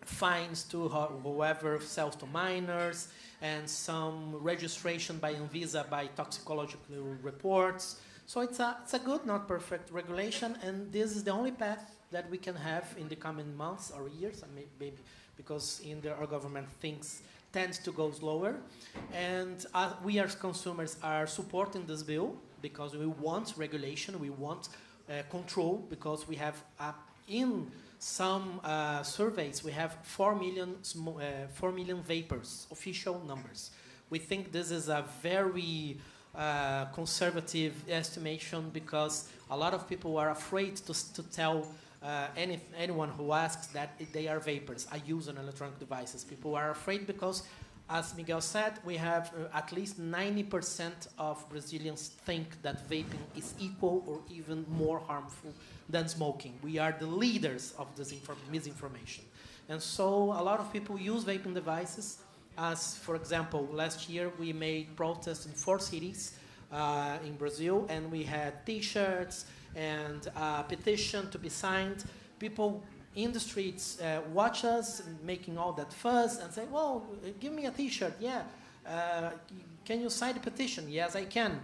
fines to whoever sells to minors, and some registration by Anvisa by toxicological reports. So it's a good, not perfect regulation, and this is the only path that we can have in the coming months or years, maybe because our government tends to go slower. And we as consumers are supporting this bill because we want regulation, we want control, because we have in some surveys, we have 4 million vapors, official numbers. We think this is a very conservative estimation because a lot of people are afraid to tell anyone who asks that they are vapors. I use an electronic devices. People are afraid because, as Miguel said, we have at least 90% of Brazilians think that vaping is equal or even more harmful than smoking. We are the leaders of this misinformation. And so a lot of people use vaping devices. As, for example, last year we made protests in 4 cities in Brazil, and we had T-shirts and a petition to be signed. People in the streets watch us making all that fuss and say, well, give me a T-shirt. Yeah. Can you sign the petition? Yes, I can.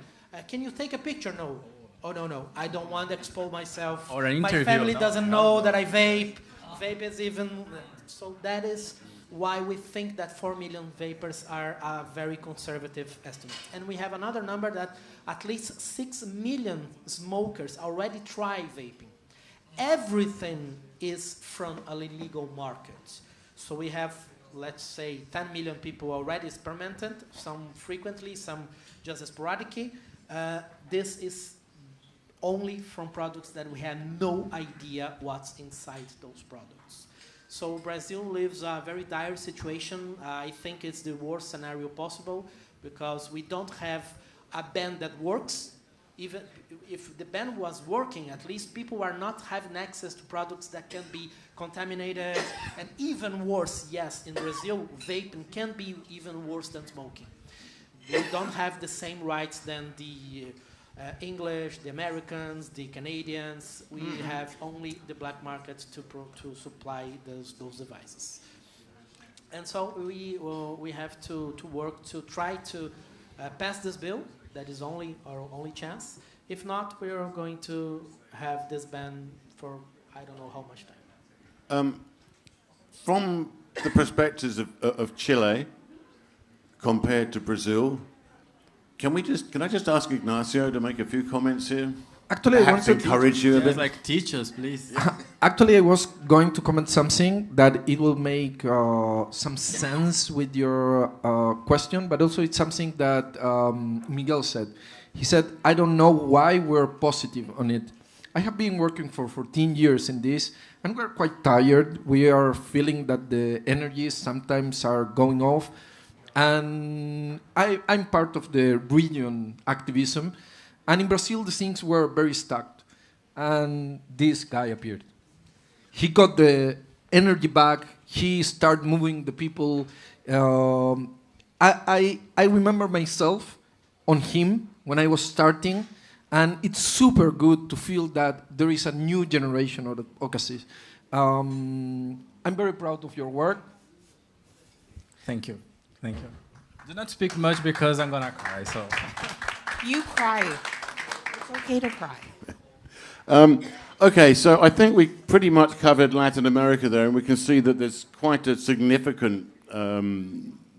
Can you take a picture? No. Oh, no. I don't want to expose myself. Or an interview. My family doesn't know that I vape. Vape is even... So that is why we think that 4 million vapors are a very conservative estimate. And we have another number that at least 6 million smokers already try vaping. Everything is from a illegal market. So we have, let's say, 10 million people already experimented, some frequently, some just sporadically. This is only from products that we have no idea what's inside those products. So Brazil lives a very dire situation. I think it's the worst scenario possible because we don't have a ban that works. Even if the ban was working, at least people are not having access to products that can be contaminated. And even worse, yes, in Brazil, vaping can be even worse than smoking. We don't have the same rights than the English, the Americans, the Canadians. We have only the black market to supply those devices. And so we have to work to try to pass this bill. That is our only chance. If not, we are going to have this ban for I don't know how much time. From the perspectives of Chile compared to Brazil, can I just ask Ignacio to make a few comments here? Actually, perhaps encourage you a bit. Like teachers, please. Actually, I was going to comment something that it will make some sense with your question, but also it's something that Miguel said. He said, I don't know why we're positive on it. I have been working for 14 years in this, and we're quite tired. We are feeling that the energies sometimes are going off. And I'm part of the region activism. And in Brazil, the things were very stuck. And this guy appeared. He got the energy back. He started moving the people. I remember myself on him when I was starting. And it's super good to feel that there is a new generation of advocacy. I'm very proud of your work. Thank you. Thank you. Do not speak much because I'm gonna cry. So you cry. It's okay to cry. Okay, so I think we pretty much covered Latin America there, and we can see that there's quite a significant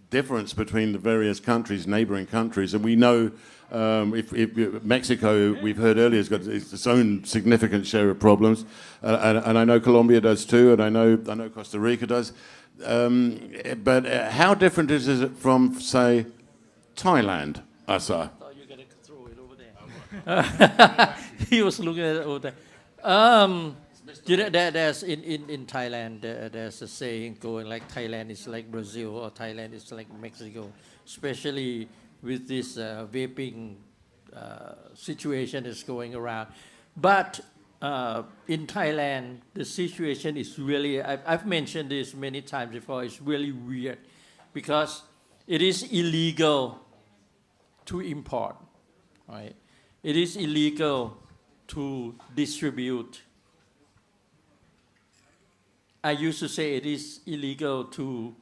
difference between the various countries, neighboring countries, and we know if Mexico, we've heard earlier, has got its own significant share of problems, and I know Colombia does too, and I know Costa Rica does. But how different is it from, say, Thailand, Asa? Oh, you're going to throw it over there. He was looking at it over there. You know, there's in Thailand, there's a saying going like Thailand is like Brazil or Thailand is like Mexico, especially with this vaping situation is going around. But in Thailand, the situation is really, I've mentioned this many times before, it's really weird because it is illegal to import, right? It is illegal to distribute. I used to say it is illegal to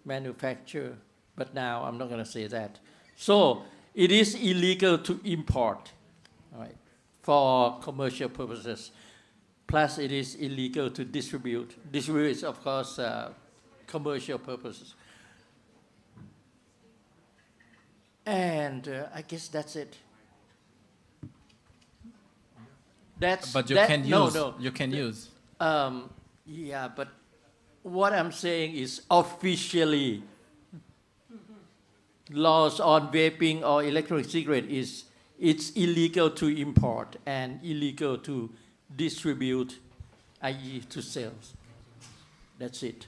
manufacture, but now I'm not going to say that. So it is illegal to import, right, for commercial purposes. Plus, it is illegal to distribute. Distribute is, of course, commercial purposes. And I guess that's it. But you can use. You can use. Yeah, but what I'm saying is officially, laws on vaping or electronic cigarette is it's illegal to import and illegal to distribute, i.e. to sell. That's it.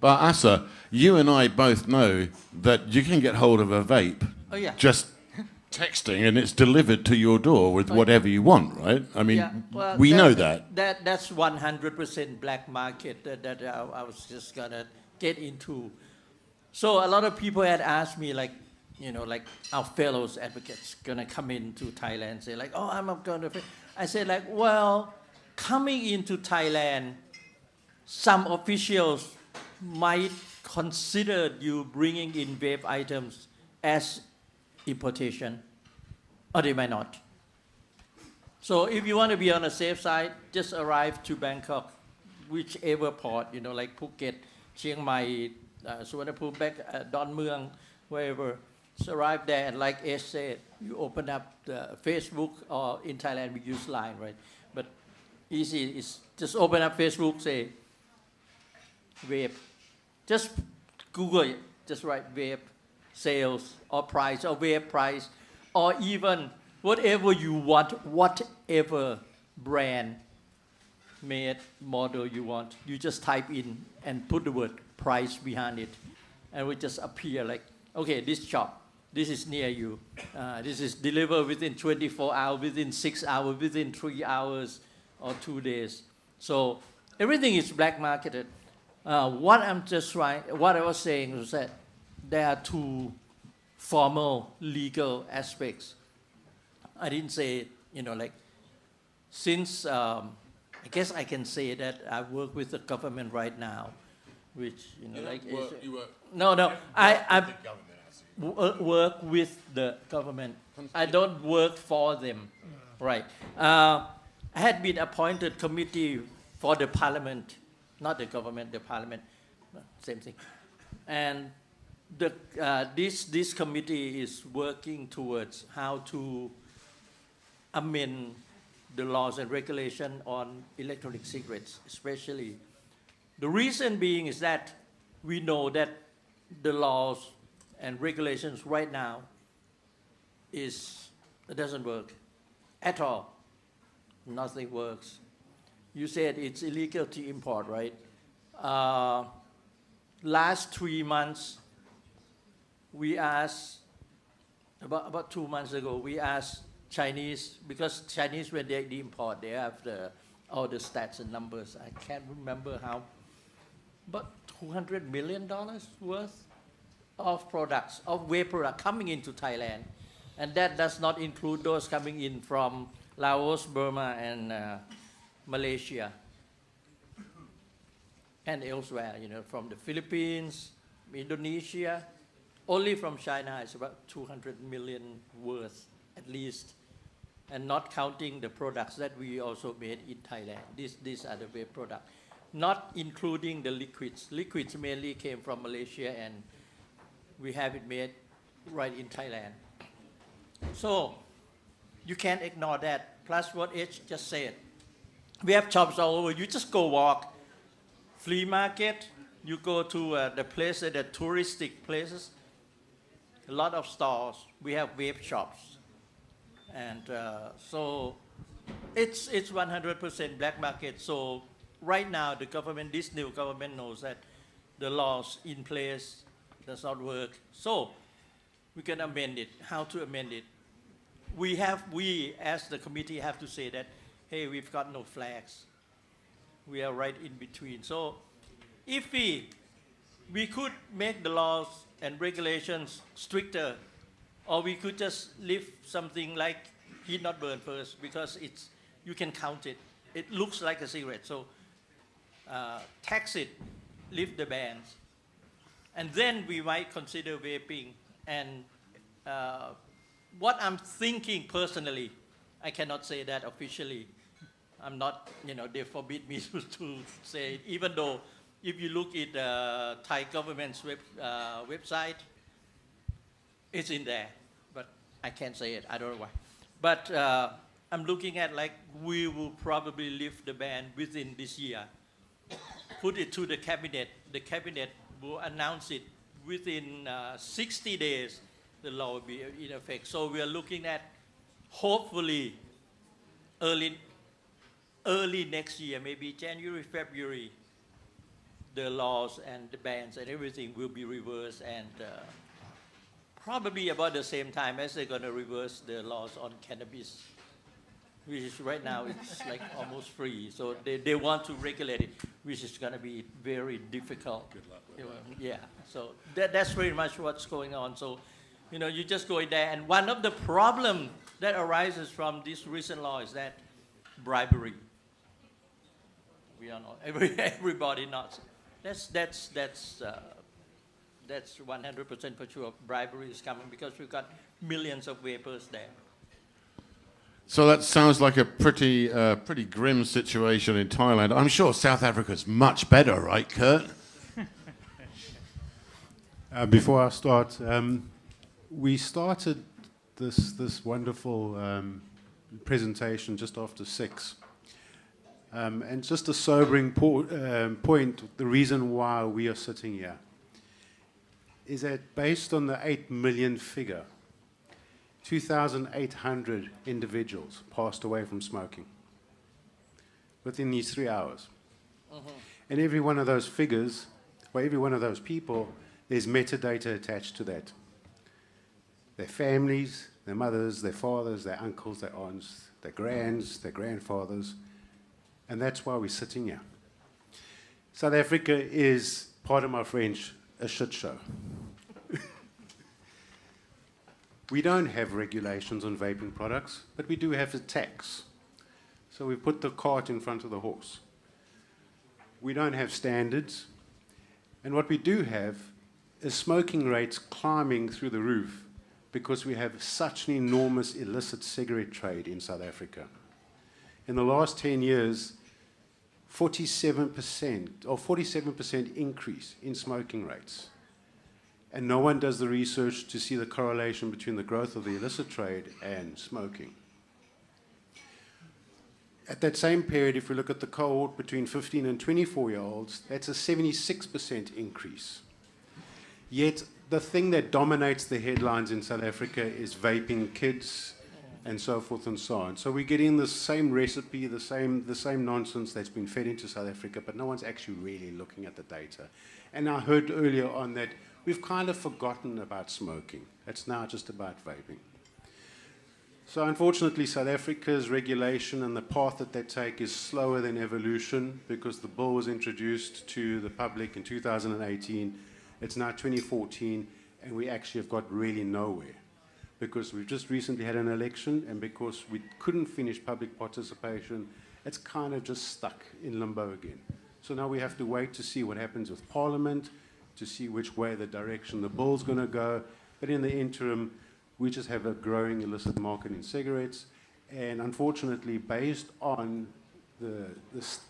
But Asa, you and I both know that you can get hold of a vape Oh, yeah. just texting and it's delivered to your door with whatever you want, right? I mean, Yeah, well, we know that. That's 100% black market that I was just gonna get into. So a lot of people had asked me, like, you know, like our fellows advocates gonna come into Thailand and say like, oh, I'm not gonna. I said like, well, coming into Thailand, some officials might consider you bringing in vape items as importation, or they might not. So if you want to be on the safe side, just arrive to Bangkok, whichever port, you know, like Phuket, Chiang Mai, Suvarnabhumi, Don Mueang, wherever. Just arrive there, and like Ash said, you open up the Facebook, or in Thailand we use Line, right? But easy is just open up Facebook, say vape. Just Google it, just write vape sales or price or vape price, or even whatever you want, whatever brand, made, model you want. You just type in and put the word price behind it, and it will just appear like, okay, this shop, this is near you. This is delivered within 24 hours, within 6 hours, within 3 hours, or 2 days. So everything is black marketed. What I was saying was that there are two formal legal aspects. I didn't say, you know, like, since I guess I can say that I work with the government right now, which, you know, like, I work with the government. I don't work for them, right? I had been appointed committee for the parliament, not the government, the parliament, same thing. And this committee is working towards how to amend the laws and regulation on electronic cigarettes, especially. The reason being is that we know that the laws and regulations right now it doesn't work at all. Nothing works. You said it's illegal to import, right? Last 3 months, we asked, about 2 months ago, we asked Chinese, because Chinese, when they import, they have all the stats and numbers. I can't remember how, but $200 million worth of products, of vape products coming into Thailand. And that does not include those coming in from Laos, Burma, and Malaysia, and elsewhere, you know, from the Philippines, Indonesia. Only from China, it's about 200 million worth, at least, and not counting the products that we also made in Thailand. These are the vape products, not including the liquids. Liquids mainly came from Malaysia, and we have it made right in Thailand. So you can't ignore that. Plus what H just said, we have shops all over. You just go walk, flea market, you go to the places, the touristic places, a lot of stores. We have vape shops. And so it's 100% black market. So right now, the government, this new government knows that the laws in place does not work. So we can amend it. How to amend it? We as the committee have to say that, hey, we've got no flags. We are right in between. So if we could make the laws and regulations stricter, or we could just leave something like heat not burn first, because you can count it. It looks like a cigarette. So tax it, lift the bans, and then we might consider vaping. And what I'm thinking personally, I cannot say that officially. I'm not, you know, they forbid me to say it, even though if you look at the Thai government's website, it's in there, but I can't say it, I don't know why. But I'm looking at, like, we will probably lift the ban within this year, put it to the cabinet will announce it within 60 days, the law will be in effect. So we are looking at hopefully early next year, maybe January, February, the laws and the bans and everything will be reversed, and probably about the same time as they're going to reverse the laws on cannabis, which is right now it's like almost free. So they want to regulate it, which is going to be very difficult. Good luck with that. Yeah, so that's pretty much what's going on. So, you know, you just go in there, and one of the problems that arises from this recent law is that bribery. We all know, everybody knows. That's 100% for sure. Bribery is coming because we've got millions of vapors there. So that sounds like a pretty grim situation in Thailand. I'm sure South Africa's much better, right, Kurt? Before I start, we started this wonderful presentation just after 6. And just a sobering point, the reason why we are sitting here is that based on the 8 million figure, 2,800 individuals passed away from smoking within these 3 hours. And every one of those figures, or every one of those people, there's metadata attached to that. Their families, their mothers, their fathers, their uncles, their aunts, their grands, their grandfathers. And that's why we're sitting here. South Africa is, pardon my French, a shit show. We don't have regulations on vaping products, but we do have a tax. So we put the cart in front of the horse. We don't have standards. And what we do have is smoking rates climbing through the roof because we have such an enormous illicit cigarette trade in South Africa. In the last 10 years, 47% increase in smoking rates. And no one does the research to see the correlation between the growth of the illicit trade and smoking. At that same period, if we look at the cohort between 15 and 24-year-olds, that's a 76% increase. Yet the thing that dominates the headlines in South Africa is vaping kids and so forth and so on. So we're getting the same recipe, the same nonsense that's been fed into South Africa, but no one's actually really looking at the data. And I heard earlier on that we've kind of forgotten about smoking. It's now just about vaping. So unfortunately, South Africa's regulation and the path that they take is slower than evolution because the bill was introduced to the public in 2018. It's now 2014, and we actually have got really nowhere because we've just recently had an election, and because we couldn't finish public participation, it's kind of just stuck in limbo again. So now we have to wait to see what happens with Parliament, to see which way the direction the bill's going to go. But in the interim, we just have a growing illicit market in cigarettes. And unfortunately, based on the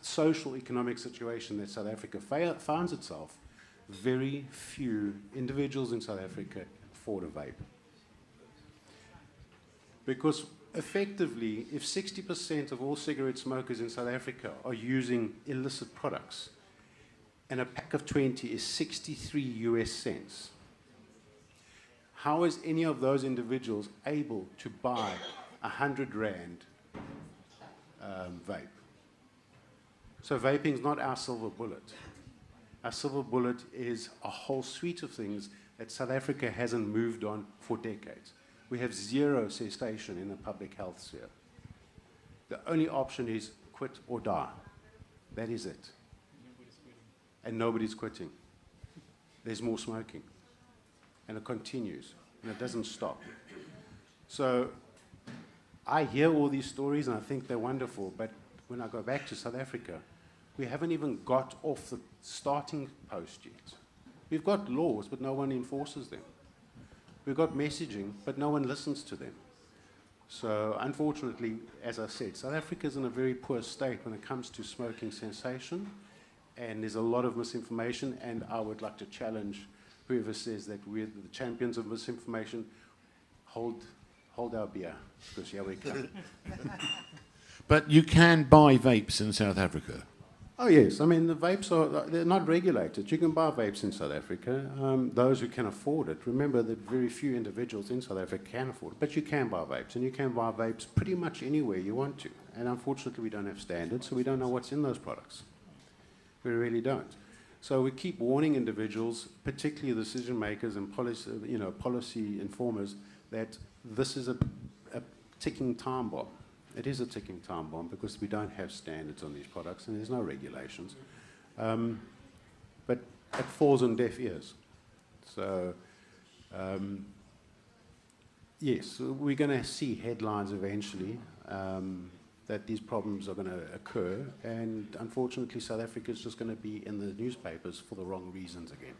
social economic situation that South Africa finds itself, very few individuals in South Africa afford a vape. Because effectively, if 60% of all cigarette smokers in South Africa are using illicit products, and a pack of 20 is 63 US cents, how is any of those individuals able to buy a 100 Rand vape? So vaping is not our silver bullet. Our silver bullet is a whole suite of things that South Africa hasn't moved on for decades. We have zero cessation in the public health sphere. The only option is quit or die. That is it. And nobody's quitting. There's more smoking. And it continues. And it doesn't stop. So I hear all these stories and I think they're wonderful, but when I go back to South Africa, we haven't even got off the starting post yet. We've got laws, but no one enforces them. We've got messaging, but no one listens to them. So unfortunately, as I said, South Africa is in a very poor state when it comes to smoking cessation, and there's a lot of misinformation, and I would like to challenge whoever says that we're the champions of misinformation. Hold our beer, because here we come. But you can buy vapes in South Africa. Oh yes, I mean the vapes they're not regulated. You can buy vapes in South Africa. Those who can afford it. Remember that very few individuals in South Africa can afford it, but you can buy vapes, and you can buy vapes pretty much anywhere you want to. And unfortunately, we don't have standards, so we don't know what's in those products. We really don't. So we keep warning individuals, particularly the decision makers and policy informers, that this is a ticking time bomb. It is a ticking time bomb because we don't have standards on these products and there's no regulations. But it falls on deaf ears. So, yes, we're going to see headlines eventually that these problems are going to occur, and unfortunately South Africa is just going to be in the newspapers for the wrong reasons again.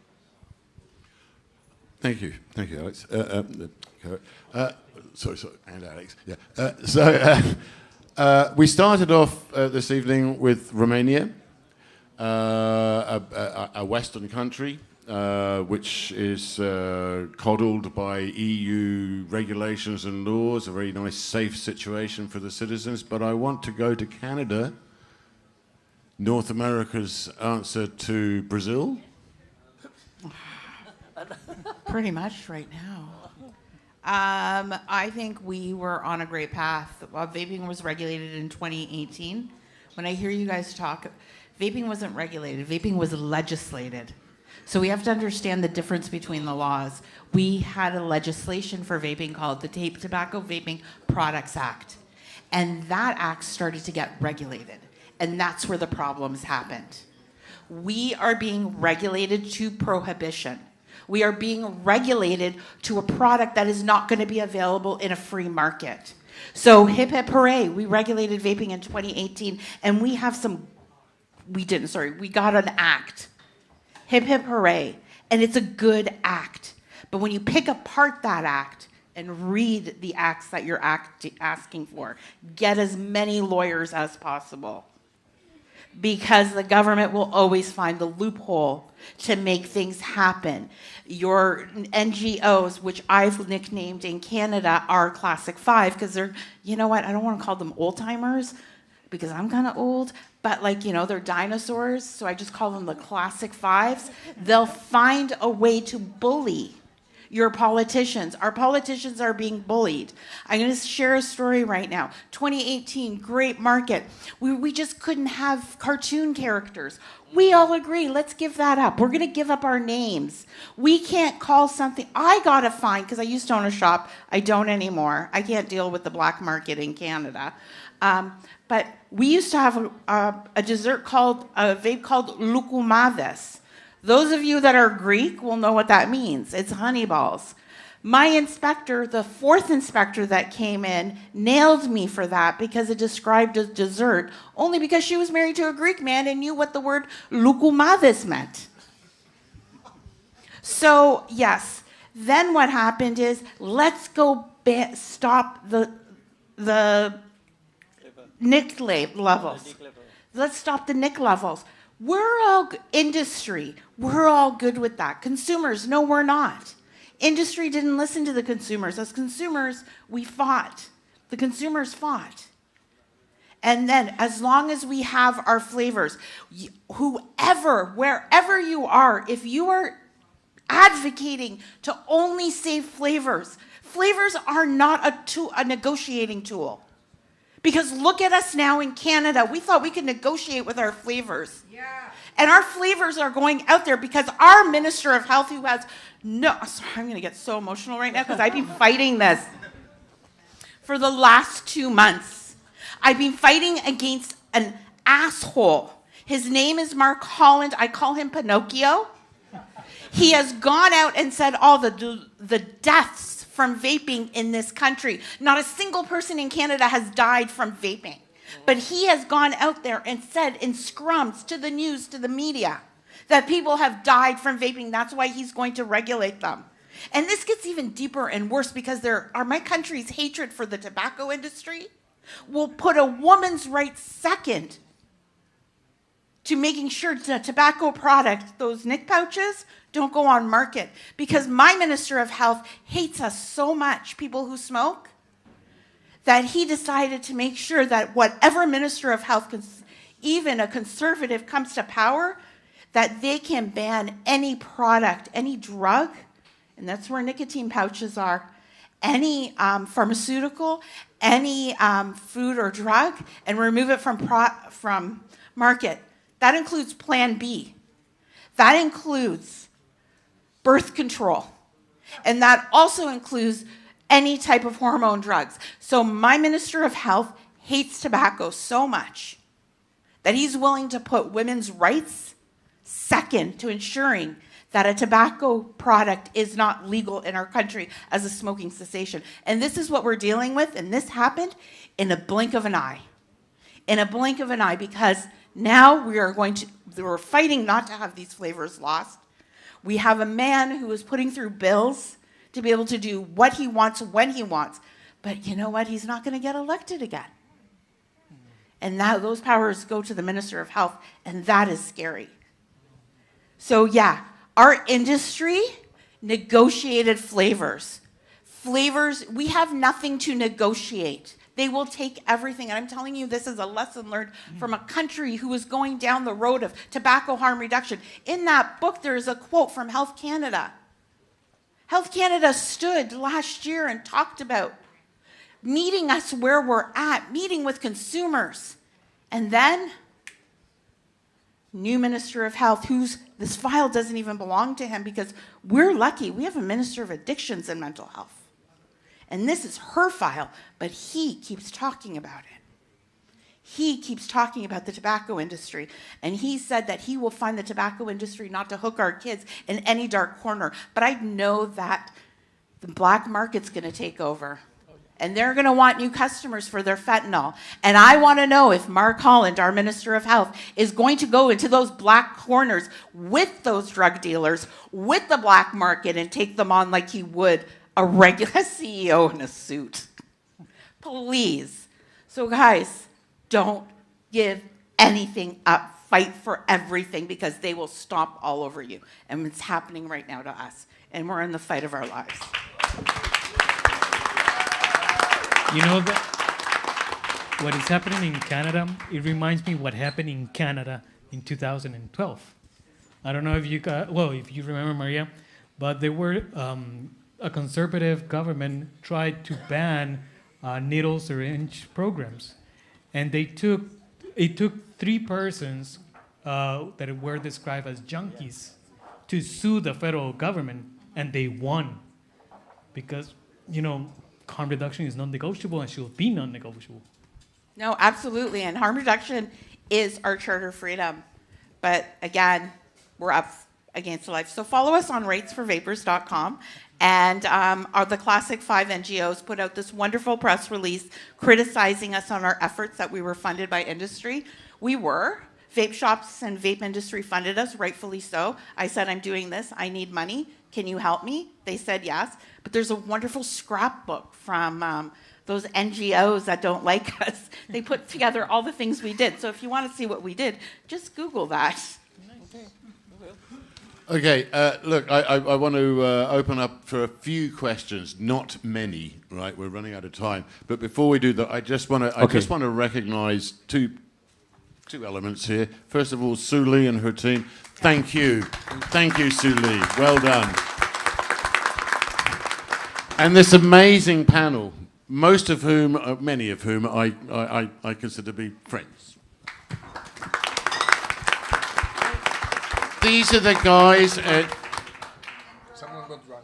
Thank you, Alex. Sorry, and Alex. Yeah. We started off this evening with Romania, a Western country which is coddled by EU regulations and laws, a very nice, safe situation for the citizens. But I want to go to Canada, North America's answer to Brazil. Pretty much right now. I think we were on a great path. Vaping was regulated in 2018. When I hear you guys talk, vaping wasn't regulated. Vaping was legislated. So we have to understand the difference between the laws. We had a legislation for vaping called the Tobacco Vaping Products Act. And that act started to get regulated. And that's where the problems happened. We are being regulated to prohibition. We are being regulated to a product that is not going to be available in a free market. So hip hip hooray, we regulated vaping in 2018, and we got an act. Hip hip hooray, and it's a good act. But when you pick apart that act and read the acts that you're asking for, get as many lawyers as possible. Because the government will always find the loophole to make things happen. Your NGOs, which I've nicknamed in Canada, are Classic 5, because they're, you know what, I don't want to call them old-timers, because I'm kind of old, but they're dinosaurs, so I just call them the Classic 5s. They'll find a way to bully your politicians. Our politicians are being bullied. I'm going to share a story right now. 2018, great market. We just couldn't have cartoon characters. We all agree, let's give that up. We're going to give up our names. We can't call something. I got a fine because I used to own a shop. I don't anymore. I can't deal with the black market in Canada. But we used to have a dessert a vape called Lukumades. Those of you that are Greek will know what that means. It's honey balls. My inspector, the fourth inspector that came in, nailed me for that because it described a dessert only because she was married to a Greek man and knew what the word lukumades meant. So, yes. Then what happened is, let's go stop the NIC levels. Let's stop the NIC levels. We're all industry. We're all good with that. Consumers, no, we're not. Industry didn't listen to the consumers. As consumers, we fought. The consumers fought. And then, as long as we have our flavors, wherever you are, if you are advocating to only save flavors, flavors are not a negotiating tool. Because look at us now in Canada. We thought we could negotiate with our flavors. Yeah. And our flavors are going out there because our Minister of Health, who has sorry, I'm going to get so emotional right now because I've been fighting this for the last 2 months. I've been fighting against an asshole. His name is Mark Holland. I call him Pinocchio. He has gone out and said all the deaths from vaping in this country. Not a single person in Canada has died from vaping. But he has gone out there and said in scrums to the news, to the media, that people have died from vaping. That's why he's going to regulate them. And this gets even deeper and worse because my country's hatred for the tobacco industry will put a woman's rights second to making sure the tobacco product, those NIC pouches, don't go on market. Because my Minister of Health hates us so much, people who smoke, that he decided to make sure that whatever Minister of Health even a conservative comes to power, that they can ban any product, any drug, and that's where nicotine pouches are, any pharmaceutical, any food or drug, and remove it from market. That includes Plan B. That includes birth control. And that also includes any type of hormone drugs. So my Minister of Health hates tobacco so much that he's willing to put women's rights second to ensuring that a tobacco product is not legal in our country as a smoking cessation. And this is what we're dealing with, and this happened in a blink of an eye. In a blink of an eye, because now we're fighting not to have these flavors lost. We have a man who is putting through bills to be able to do what he wants when he wants. But you know what? He's not going to get elected again. And now those powers go to the Minister of Health, and that is scary. So yeah, our industry negotiated flavors. Flavors, we have nothing to negotiate. They will take everything. And I'm telling you, this is a lesson learned from a country who is going down the road of tobacco harm reduction. In that book, there is a quote from Health Canada. Health Canada stood last year and talked about meeting us where we're at, meeting with consumers. And then, new Minister of Health, this file doesn't even belong to him because we're lucky. We have a Minister of Addictions and Mental Health. And this is her file, but he keeps talking about it. He keeps talking about the tobacco industry. And he said that he will find the tobacco industry not to hook our kids in any dark corner. But I know that the black market's going to take over. And they're going to want new customers for their fentanyl. And I want to know if Mark Holland, our Minister of Health, is going to go into those black corners with those drug dealers, with the black market, and take them on like he would a regular CEO in a suit. Please. So guys, don't give anything up. Fight for everything because they will stomp all over you. And it's happening right now to us. And we're in the fight of our lives. You know, what is happening in Canada, it reminds me what happened in Canada in 2012. I don't know if if you remember, Maria, but there were a conservative government tried to ban needle syringe programs. And it took 3 persons that were described as junkies to sue the federal government, and they won. Because, harm reduction is non-negotiable and should be non-negotiable. No, absolutely. And harm reduction is our charter freedom. But again, we're up against life. So follow us on ratesforvapors.com. And the Classic 5 NGOs put out this wonderful press release criticizing us on our efforts that we were funded by industry. We were. Vape shops and vape industry funded us, rightfully so. I said, I'm doing this. I need money. Can you help me? They said yes. But there's a wonderful scrapbook from those NGOs that don't like us. They put together all the things we did. So if you want to see what we did, just Google that. Okay, look, I want to open up for a few questions, not many, right? We're running out of time. But before we do that, I just want to recognise two elements here. First of all, Sue Lee and her team. Thank you. Thank you, Sue Lee. Well done. And this amazing panel, many of whom I consider to be friends. These are the guys at... Someone got drunk.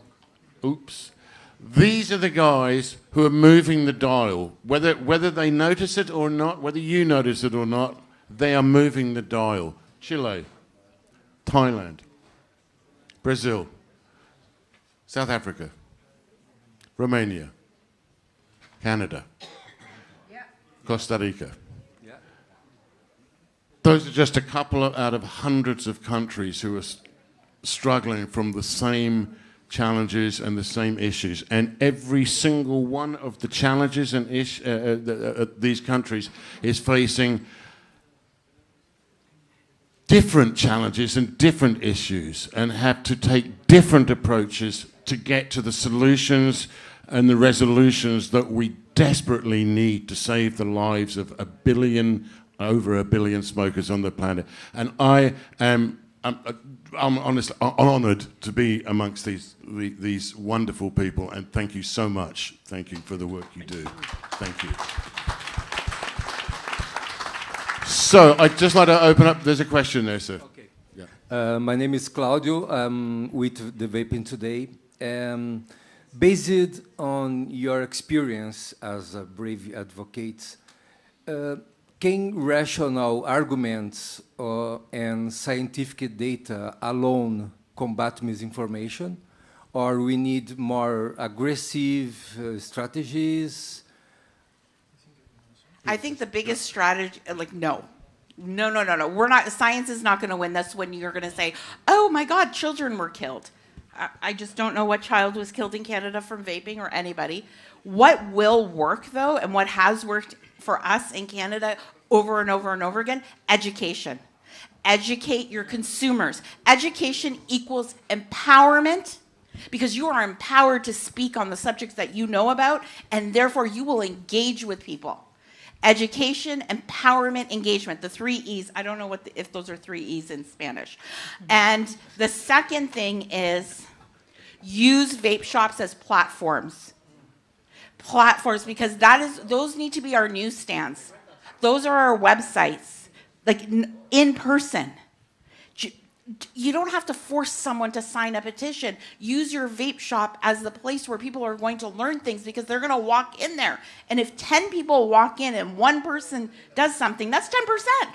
Oops. These are the guys who are moving the dial. Whether they notice it or not, whether you notice it or not, they are moving the dial. Chile, Thailand, Brazil, South Africa, Romania, Canada, Costa Rica. Those are just a couple out of hundreds of countries who are struggling from the same challenges and the same issues. And every single one of the challenges and these countries is facing different challenges and different issues and have to take different approaches to get to the solutions and the resolutions that we desperately need to save the lives of 1 billion over 1 billion smokers on the planet. And I'm honestly honoured to be amongst these wonderful people, and thank you so much. Thank you for the work you do. Thank you. So I'd just like to open up. There's a question there, sir. Okay. Yeah. My name is Claudio. I'm with the Vaping Today. Based on your experience as a brave advocate, can rational arguments and scientific data alone combat misinformation? Or we need more aggressive strategies? I think the biggest strategy, like, no. We're not, science is not going to win. That's when you're going to say, oh my God, children were killed. I just don't know what child was killed in Canada from vaping or anybody. What will work, though, and what has worked for us in Canada over and over and over again, education. Educate your consumers. Education equals empowerment, because you are empowered to speak on the subjects that you know about, and therefore you will engage with people. Education, empowerment, engagement, the 3 E's. I don't know if those are 3 E's in Spanish. And the second thing is use vape shops as platforms. Platforms, because those need to be our newsstands. Those are our websites, like in person. You don't have to force someone to sign a petition. Use your vape shop as the place where people are going to learn things, because they're going to walk in there. And if 10 people walk in and one person does something, that's 10%.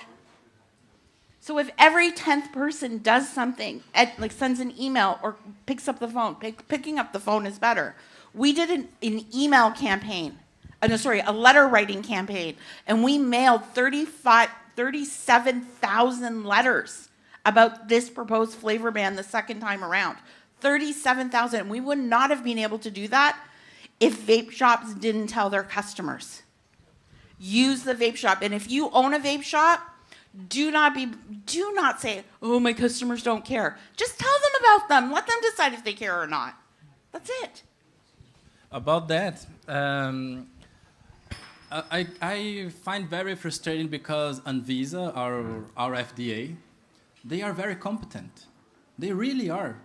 So if every 10th person does something, like sends an email or picks up the phone, picking up the phone is better. We did an email campaign, a letter writing campaign, and we mailed 37,000 letters about this proposed flavor ban the second time around. 37,000. We would not have been able to do that if vape shops didn't tell their customers. Use the vape shop. And if you own a vape shop, do not say, oh, my customers don't care. Just tell them about them. Let them decide if they care or not. That's it. About that, I find very frustrating because Anvisa, our FDA, they are very competent. They really are.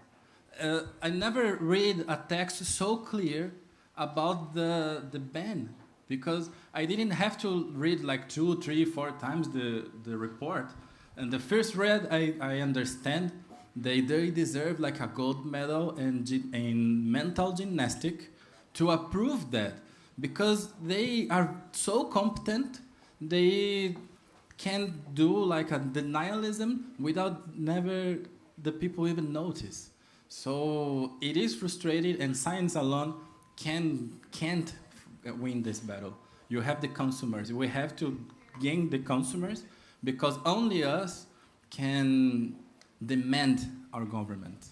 I never read a text so clear about the ban, because I didn't have to read like 2, 3, 4 times the report. And the first read, I understand they deserve like a gold medal in mental gymnastic to approve that, because they are so competent. They can do like a denialism without the people even notice. So it is frustrating, and science alone can't win this battle. You have the consumers. We have to gain the consumers, because only us can demand our government.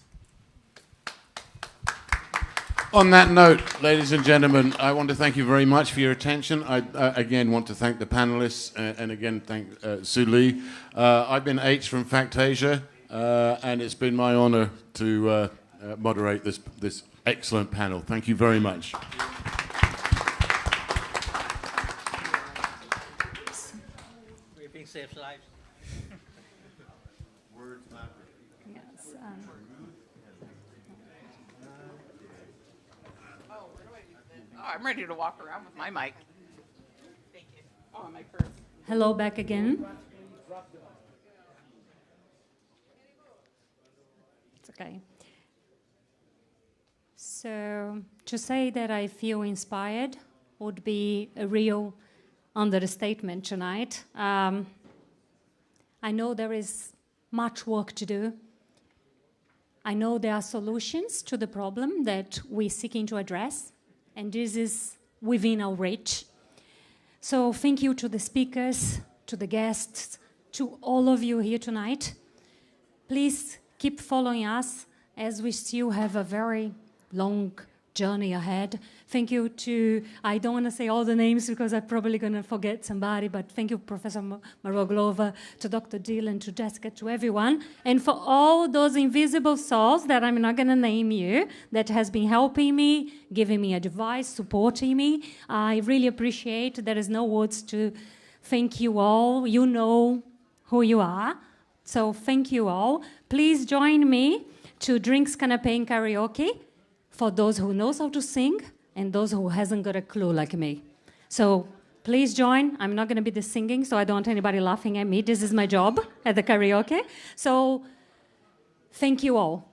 On that note, ladies and gentlemen, I want to thank you very much for your attention. I again want to thank the panelists, and again thank Sue Lee. I've been H from Factasia, and it's been my honor to moderate this excellent panel. Thank you very much. Vaping saves lives. Yes. I'm ready to walk around with my mic. Thank you. Oh, my purse. Hello, back again. It's okay. So to say that I feel inspired would be a real understatement tonight. I know there is much work to do. I know there are solutions to the problem that we're seeking to address, and this is within our reach. So thank you to the speakers, to the guests, to all of you here tonight. Please keep following us, as we still have a very long journey ahead. Thank you to, I don't want to say all the names because I'm probably going to forget somebody, but thank you, Professor Maroglova, to Dr. Dillon, to Jessica, to everyone, and for all those invisible souls that I'm not going to name you, that has been helping me, giving me advice, supporting me. I really appreciate. There is no words to Thank you all. You know who you are. So thank you all. Please join me to Drinks, Canapé, and Karaoke for those who knows how to sing and those who hasn't got a clue like me. So please join. I'm not going to be the singing, so I don't want anybody laughing at me. This is my job at the karaoke. So thank you all.